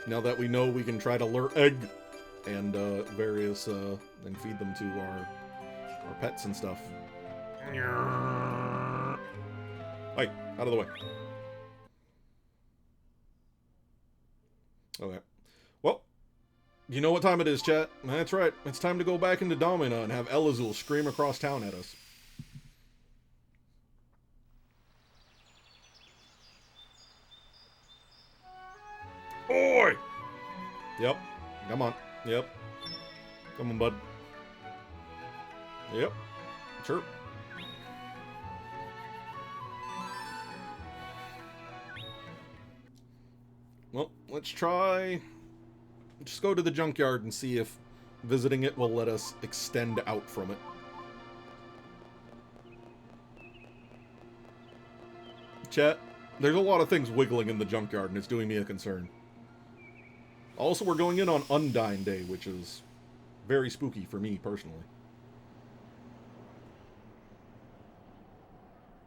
Now that we know we can try to lure egg and various, and feed them to our pets and stuff. Hey, out of the way. Okay. Well, you know what time it is, chat. That's right. It's time to go back into Domina and have Elizul scream across town at us. Oi! Yep. Come on. Yep. Come on, bud. Yep. Sure. Well, let's try... Just go to the junkyard and see if visiting it will let us extend out from it. Chat, there's a lot of things wiggling in the junkyard and it's doing me a concern. Also, we're going in on Undyne Day, which is very spooky for me, personally.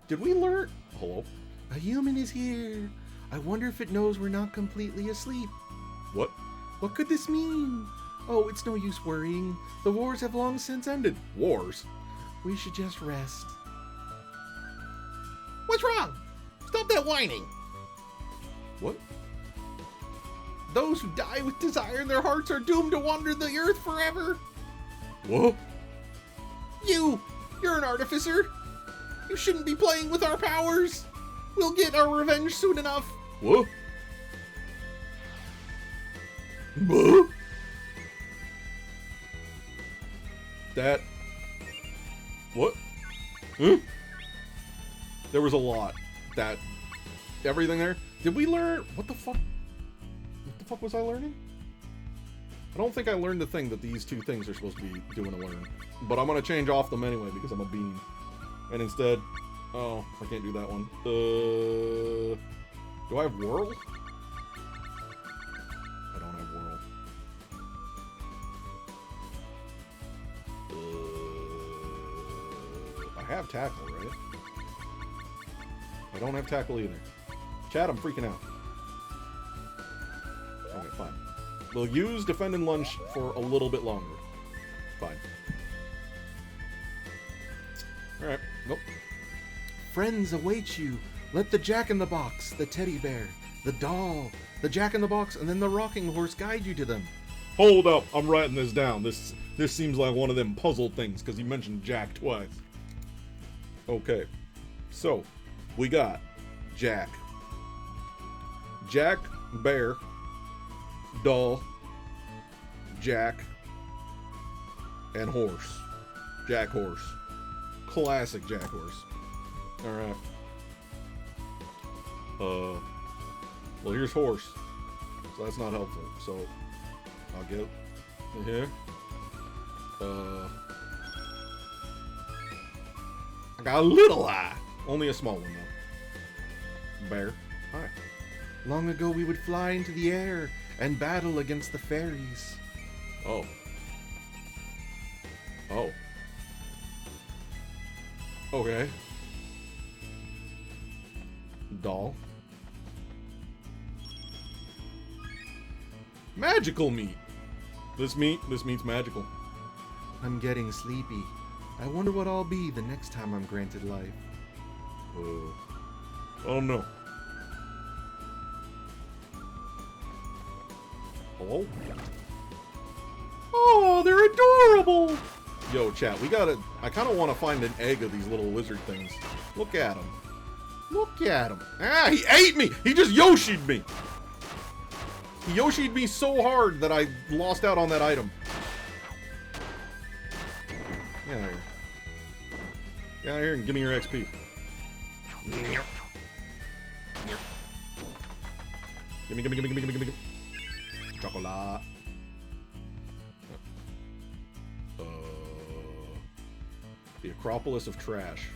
Did we learn... Hello? A human is here. I wonder if it knows we're not completely asleep. What? What could this mean? Oh, it's no use worrying. The wars have long since ended. Wars? We should just rest. What's wrong? Stop that whining. What? Those who die with desire in their hearts are doomed to wander the earth forever. What? You're an artificer. You shouldn't be playing with our powers. We'll get our revenge soon enough. What? Boo? That... What? Huh? There was a lot. That... Everything there. Did we learn... What the fuck? What the fuck was I learning? I don't think I learned the thing that these two things are supposed to be doing to learn. But I'm gonna change off them anyway because I'm a bean. And instead... Oh, I can't do that one. Do I have whirl? I don't have whirl. I have tackle, right? I don't have tackle either. Chad, I'm freaking out. Okay, fine. We'll use defend and lunge for a little bit longer. Fine. Alright, nope. Friends await you. Let the Jack-in-the-Box, the teddy bear, the doll, the Jack-in-the-Box, and then the rocking horse guide you to them. Hold up, I'm writing this down. This seems like one of them puzzle things, because you mentioned Jack twice. Okay, so, we got Jack. Jack, bear, doll, Jack, and horse. Jack horse. Classic Jack horse. Alright. Well, here's horse. So that's not helpful. So, I'll get here. I got a little eye. Only a small one, though. Bear. Hi. Long ago, we would fly into the air and battle against the fairies. Oh. Oh. Okay. Doll. Magical meat. This meat's magical. I'm getting sleepy. I wonder what I'll be the next time I'm granted life. Oh no. Hello? Oh, they're adorable! Yo, chat, we gotta... I kind of want to find an egg of these little lizard things. Look at them. Look at him. Ah, he ate me! He just Yoshi'd me! He Yoshi'd me so hard that I lost out on that item. Get out of here. Get out of here and give me your XP. Gimme. Chocolate. The Acropolis of Trash.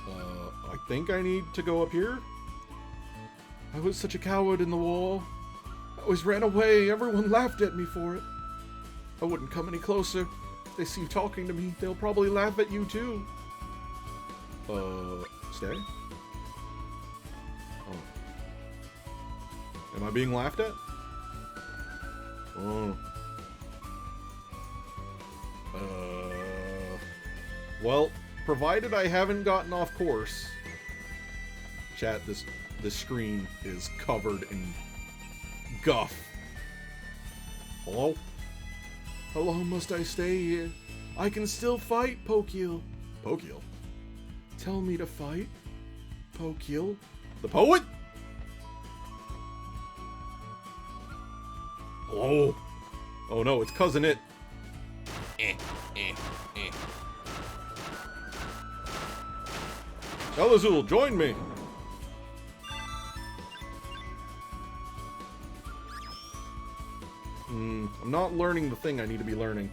I think I need to go up here. I was such a coward in the war. I always ran away. Everyone laughed at me for it. I wouldn't come any closer. If they see you talking to me, they'll probably laugh at you too. Stay? Oh. Am I being laughed at? Oh. Well, provided I haven't gotten off course. Chat, this screen is covered in guff. Hello? How long must I stay here? I can still fight, Pokiel. Pokiel? Tell me to fight, Pokiel. The poet? Hello? Oh no, it's Cousin It. Elazul, join me! I'm not learning the thing I need to be learning.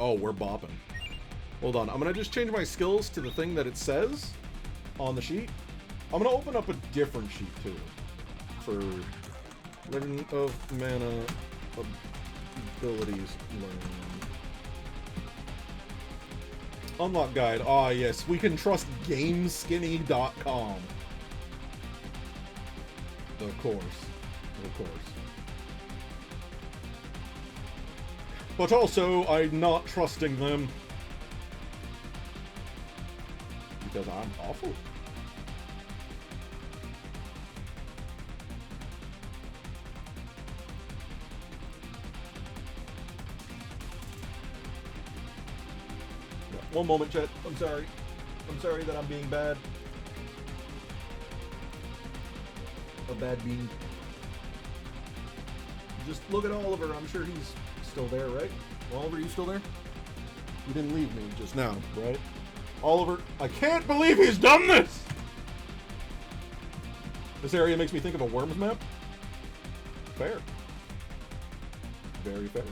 Oh, we're bopping. Hold on, I'm gonna just change my skills to the thing that it says on the sheet. I'm gonna open up a different sheet too. For Legend of Mana abilities learned. Unlock guide. Ah, yes. We can trust GameSkinny.com. Of course. Of course. But also, I'm not trusting them. Because I'm awful. One moment, chat. I'm sorry. I'm sorry that I'm being bad. A bad bean. Just look at Oliver. I'm sure he's still there, right? Oliver, you still there? You didn't leave me just now, right? Oliver, I can't believe he's done this! This area makes me think of a Worms map. Fair. Very fair.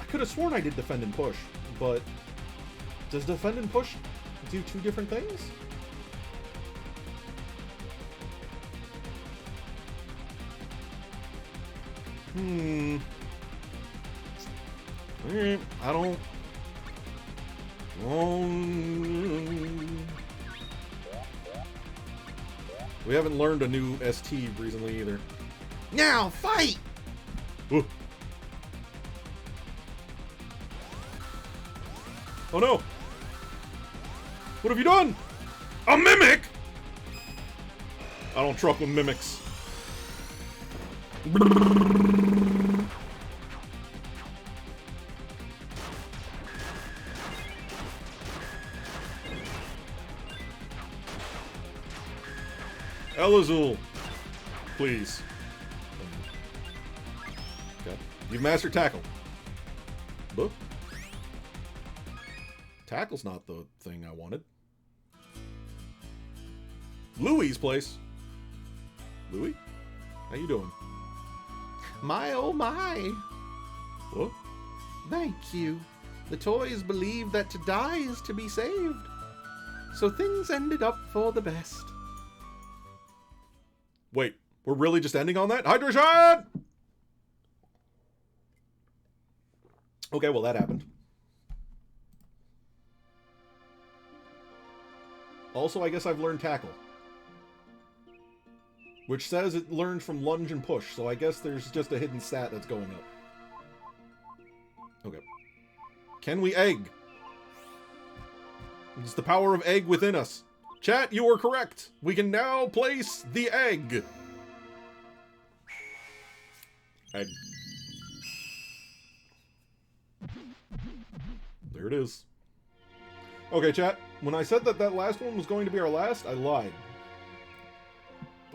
I could have sworn I did defend and push, but does defend and push do two different things? I don't. We haven't learned a new ST recently either. Now, fight! Ooh. Oh no! What have you done? A mimic? I don't truck with mimics. Elazul, please. Okay. You've mastered tackle. Boop. Tackle's not the thing I wanted. Louie's place. Louie? How you doing? My oh my! What? Thank you. The toys believe that to die is to be saved. So things ended up for the best. Wait, we're really just ending on that? Hydration! Okay, well that happened. Also, I guess I've learned tackle. Which says it learned from lunge and push, so I guess there's just a hidden stat that's going up. Okay. Can we egg? It's the power of egg within us. Chat, you were correct. We can now place the egg. Egg. There it is. Okay, chat. When I said that that last one was going to be our last, I lied.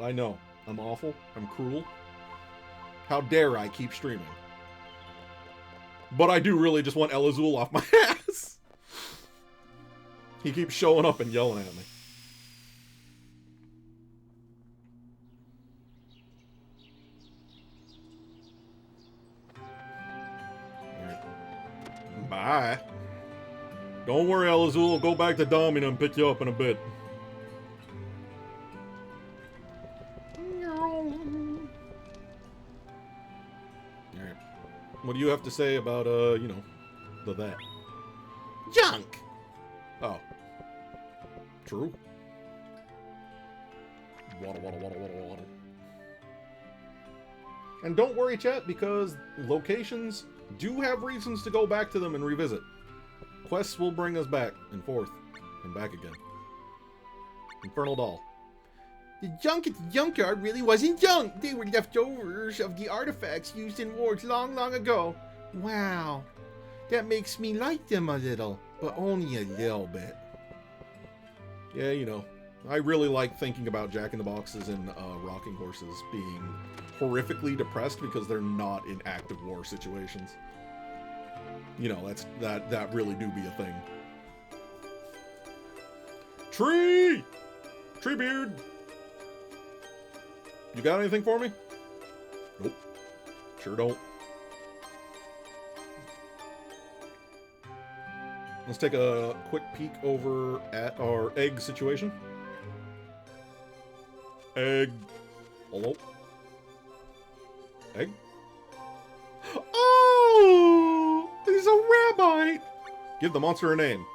I know. I'm awful. I'm cruel. How dare I keep streaming? But I do really just want Elazul off my ass. He keeps showing up and yelling at me. Bye. Don't worry, Elazul. I'll go back to Domina and pick you up in a bit. Alright. What do you have to say about, you know, that? Junk! Oh. True. Waddle, waddle, waddle, waddle, waddle. And don't worry, chat, because locations do have reasons to go back to them and revisit. Quests will bring us back and forth and back again. Infernal Doll. The junk at the junkyard really wasn't junk. They were leftovers of the artifacts used in wars long, long ago. Wow. That makes me like them a little, but only a little bit. Yeah, you know, I really like thinking about Jack-in-the-Boxes and rocking horses being horrifically depressed because they're not in active war situations. You know, that really do be a thing. Tree! Treebeard! You got anything for me? Nope. Sure don't. Let's take a quick peek over at our egg situation. Egg. Hello? Egg? Oh! There's a rabbit! Give the monster a name.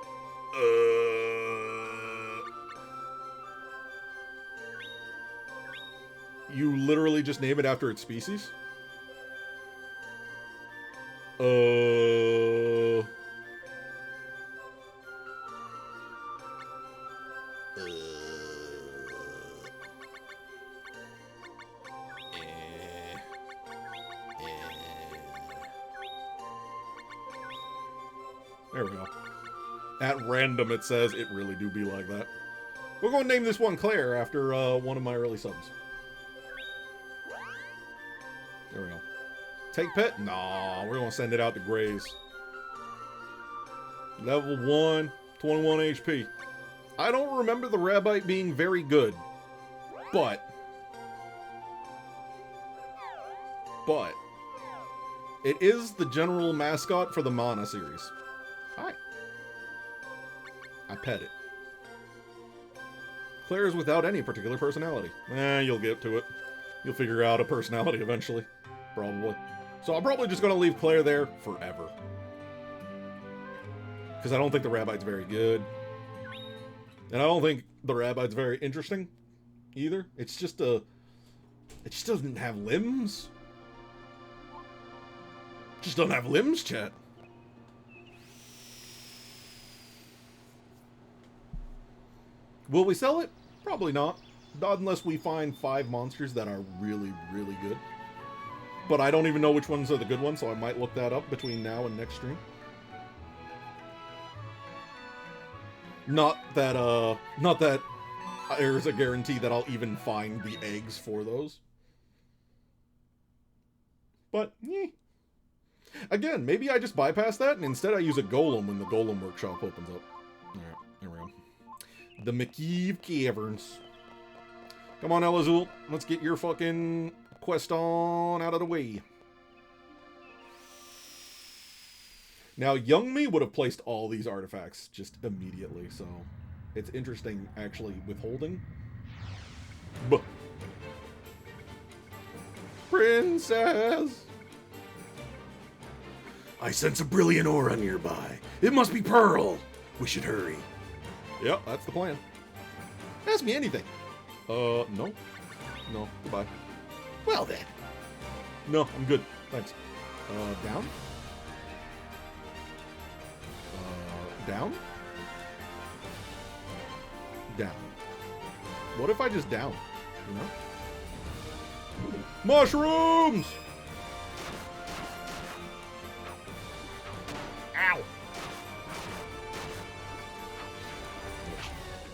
You literally just name it after its species? There we go. At random, it says it really do be like that. We're going to name this one Claire after one of my early subs. There we go. Take pet? Nah, we're going to send it out to graze. Level 1, 21 HP. I don't remember the Rabbite being very good. But it is the general mascot for the Mana series. Hi. I pet it. Claire is without any particular personality. You'll get to it. You'll figure out a personality eventually. Probably. So I'm probably just going to leave Claire there forever. Because I don't think the Rabbite's very good. And I don't think the Rabbite's very interesting either. It's just a... It just doesn't have limbs. Just don't have limbs, chat. Will we sell it? Probably not. Not unless we find 5 monsters that are really, really good. But I don't even know which ones are the good ones, so I might look that up between now and next stream. Not that there's a guarantee that I'll even find the eggs for those. But, again, maybe I just bypass that, and instead I use a golem when the golem workshop opens up. Alright, there we go. The McKeeve Caverns. Come on, Elazul. Let's get your fucking quest on out of the way. Now, young me would have placed all these artifacts just immediately, so it's interesting, actually, withholding. Princess! I sense a brilliant aura nearby. It must be Pearl. We should hurry. Yep, that's the plan. Ask me anything. No. No, goodbye. Well then. No, I'm good. Thanks. Down? Down? Down. What if I just down? You know? Mushrooms! Ow!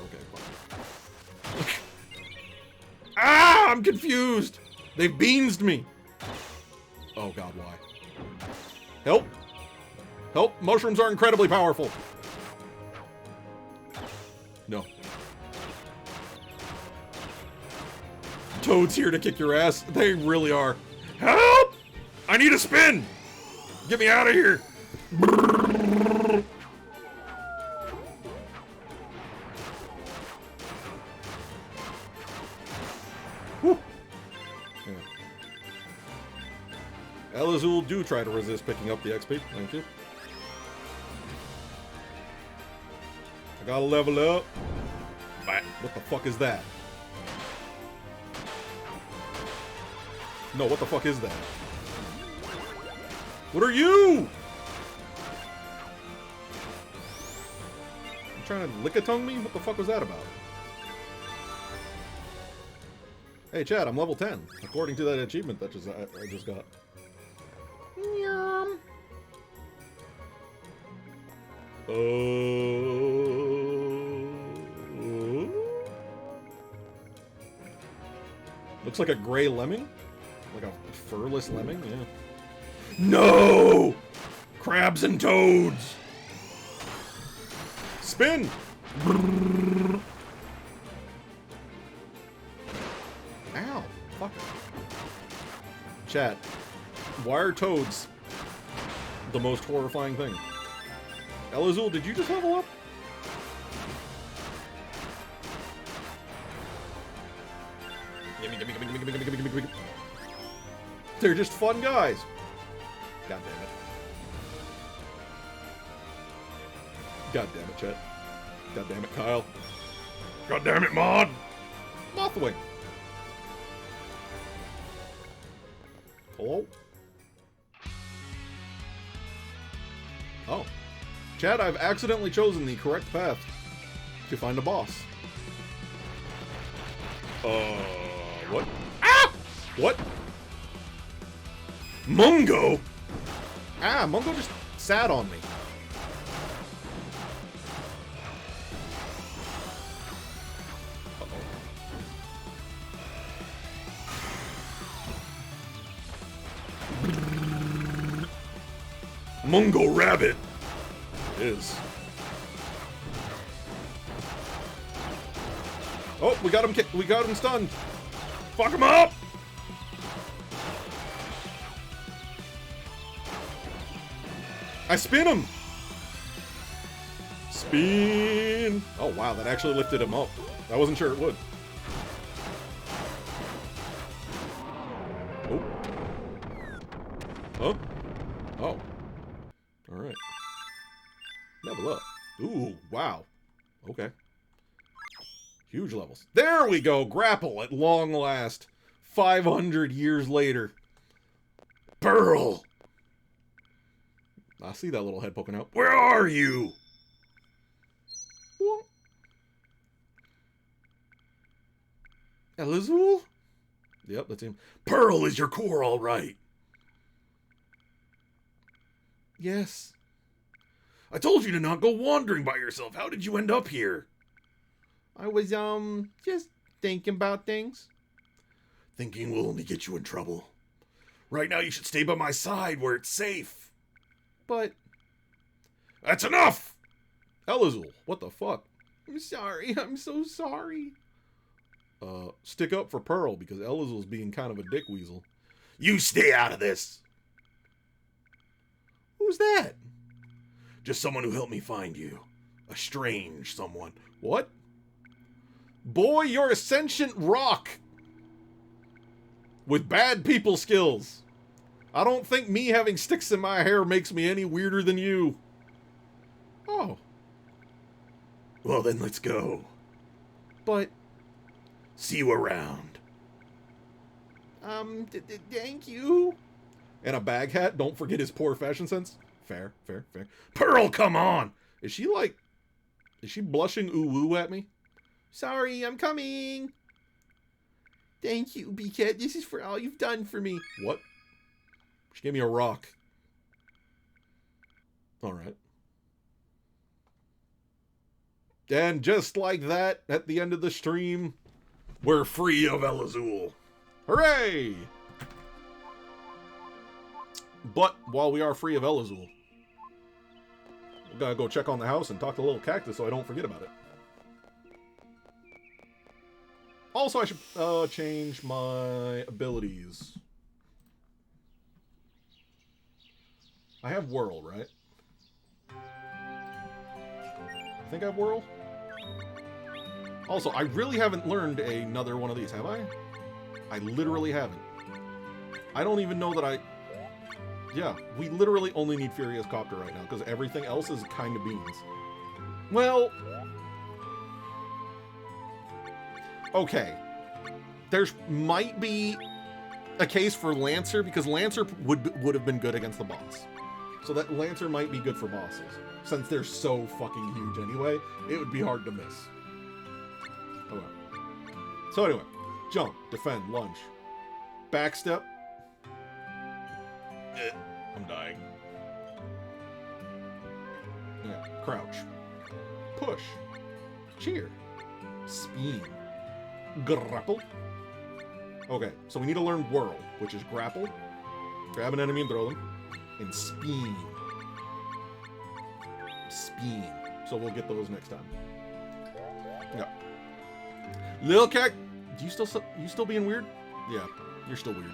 Okay, fine. Ah! I'm confused! They've beansed me! Oh god, why? Help! Help! Mushrooms are incredibly powerful! No. Toad's here to kick your ass. They really are. Help! I need a spin! Get me out of here! Whew. Yeah. Elazul do try to resist picking up the XP. Thank you. I gotta level up. What the fuck is that? No, what the fuck is that? What are you? You trying to lick-a-tongue me? What the fuck was that about? Hey, Chad, I'm level 10, according to that achievement that I just got. Yum. Looks like a gray lemming? Like a furless lemming? Yeah. No! Crabs and toads! Spin! Ow. Fuck. Chat. Why are toads the most horrifying thing? Elazul, did you just level up? Gimme. They're just fun guys. God damn it. God damn it, Chet. God damn it, Kyle. God damn it, Mod. Mothwing. Hello? Oh. Chad, I've accidentally chosen the correct path to find a boss. What? Ah! What? Mungo? Ah, Mungo just sat on me. Mungo Rabbit. It is. Oh, we got him. We got him stunned. Fuck him up. I spin him. Spin. Oh wow, that actually lifted him up. I wasn't sure it would. Oh. Huh? Oh. Alright. Level up. Ooh, wow. Okay. Huge levels. There we go! Grapple at long last. 500 years later. Pearl! I see that little head poking out. Where are you? What? Elizul? Yep, that's him. Pearl is your core, all right. Yes. I told you to not go wandering by yourself. How did you end up here? I was, just thinking about things. Thinking will only get you in trouble. Right now you should stay by my side where it's safe. But... That's enough! Elizul, what the fuck? I'm sorry. I'm so sorry. Stick up for Pearl because Elizul's being kind of a dick weasel. You stay out of this! Who's that? Just someone who helped me find you. A strange someone. What? Boy, you're a sentient rock! With bad people skills. I don't think me having sticks in my hair makes me any weirder than you. Oh. Well then, let's go. But... See you around. Thank you. And a bag hat? Don't forget his poor fashion sense. Fair, fair, fair. Pearl, come on! Is she blushing ooh-woo at me? Sorry, I'm coming. Thank you, Beake. This is for all you've done for me. What? She gave me a rock. Alright. And just like that, at the end of the stream, we're free of Elizul. Hooray! But while we are free of Elizul, we gotta go check on the house and talk to Lil Cactus so I don't forget about it. Also, I should change my abilities. I have Whirl, right? I think I have Whirl. Also, I really haven't learned another one of these, have I? I literally haven't. I don't even know that I... Yeah, we literally only need Furious Copter right now, because everything else is kind of beans. Well... Okay. There's might be a case for Lancer, because Lancer would have been good against the boss. So that Lancer might be good for bosses. Since they're so fucking huge anyway, it would be hard to miss. Oh well. So anyway, jump, defend, lunge. Backstep. I'm dying. Yeah, crouch. Push. Cheer. Spin. Grapple. Okay, so we need to learn Whirl, which is grapple, grab an enemy and throw them, and spin. Spin. So we'll get those next time. Yeah. Lil Cac, you still being weird? Yeah, you're still weird.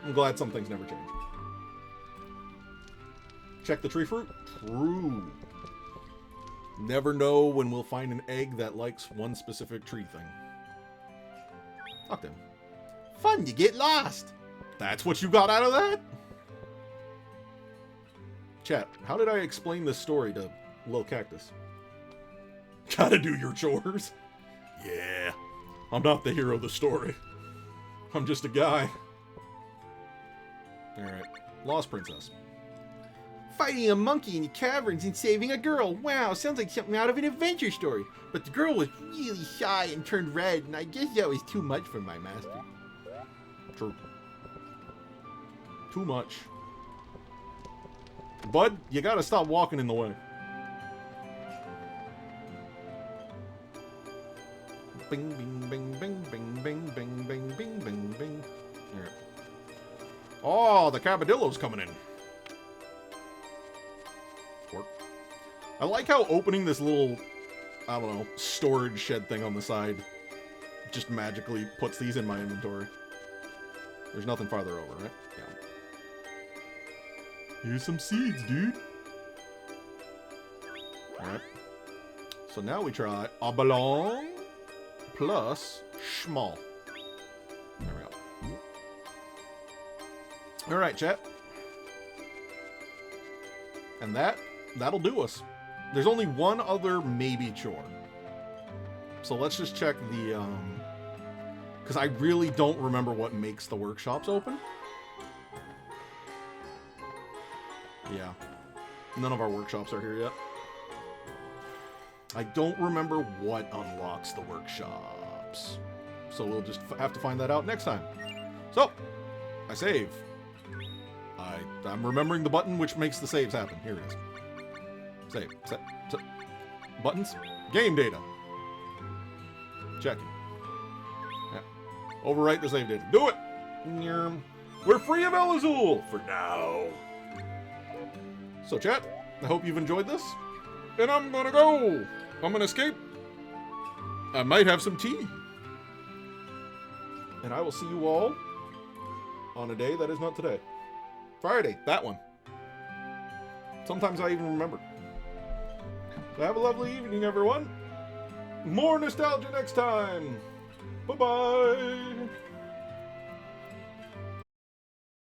I'm glad some things never change. Check the tree fruit. True. Never know when we'll find an egg that likes one specific tree thing. Fuck them. Fun to get lost. That's what you got out of that? Chat, how did I explain this story to Lil Cactus? Gotta do your chores. Yeah, I'm not the hero of the story. I'm just a guy. Alright, Lost Princess. Fighting a monkey in the caverns and saving a girl. Wow, sounds like something out of an adventure story. But the girl was really shy and turned red, and I guess that was too much for my master. True. Too much. Bud, you gotta stop walking in the way. Bing, bing, bing, bing, bing, bing, bing, bing, bing, bing, bing. Alright. Oh, the Cabadillo's coming in. I like how opening this little, I don't know, storage shed thing on the side just magically puts these in my inventory. There's nothing farther over, right? Yeah. Here's some seeds, dude. Alright. So now we try oblong plus small. There we go. Alright, chat. And that'll do us. There's only one other maybe chore. So let's just check the, because I really don't remember what makes the workshops open. Yeah. None of our workshops are here yet. I don't remember what unlocks the workshops. So we'll just have to find that out next time. So, I save. I'm remembering the button which makes the saves happen. Here it is. Save. Buttons. Game data. Checking. Yeah. Overwrite the save data. Do it! We're free of El Azul for now. So, chat, I hope you've enjoyed this. And I'm gonna go. I'm gonna escape. I might have some tea. And I will see you all on a day that is not today. Friday, that one. Sometimes I even remember. So have a lovely evening, everyone. More nostalgia next time. Bye-bye.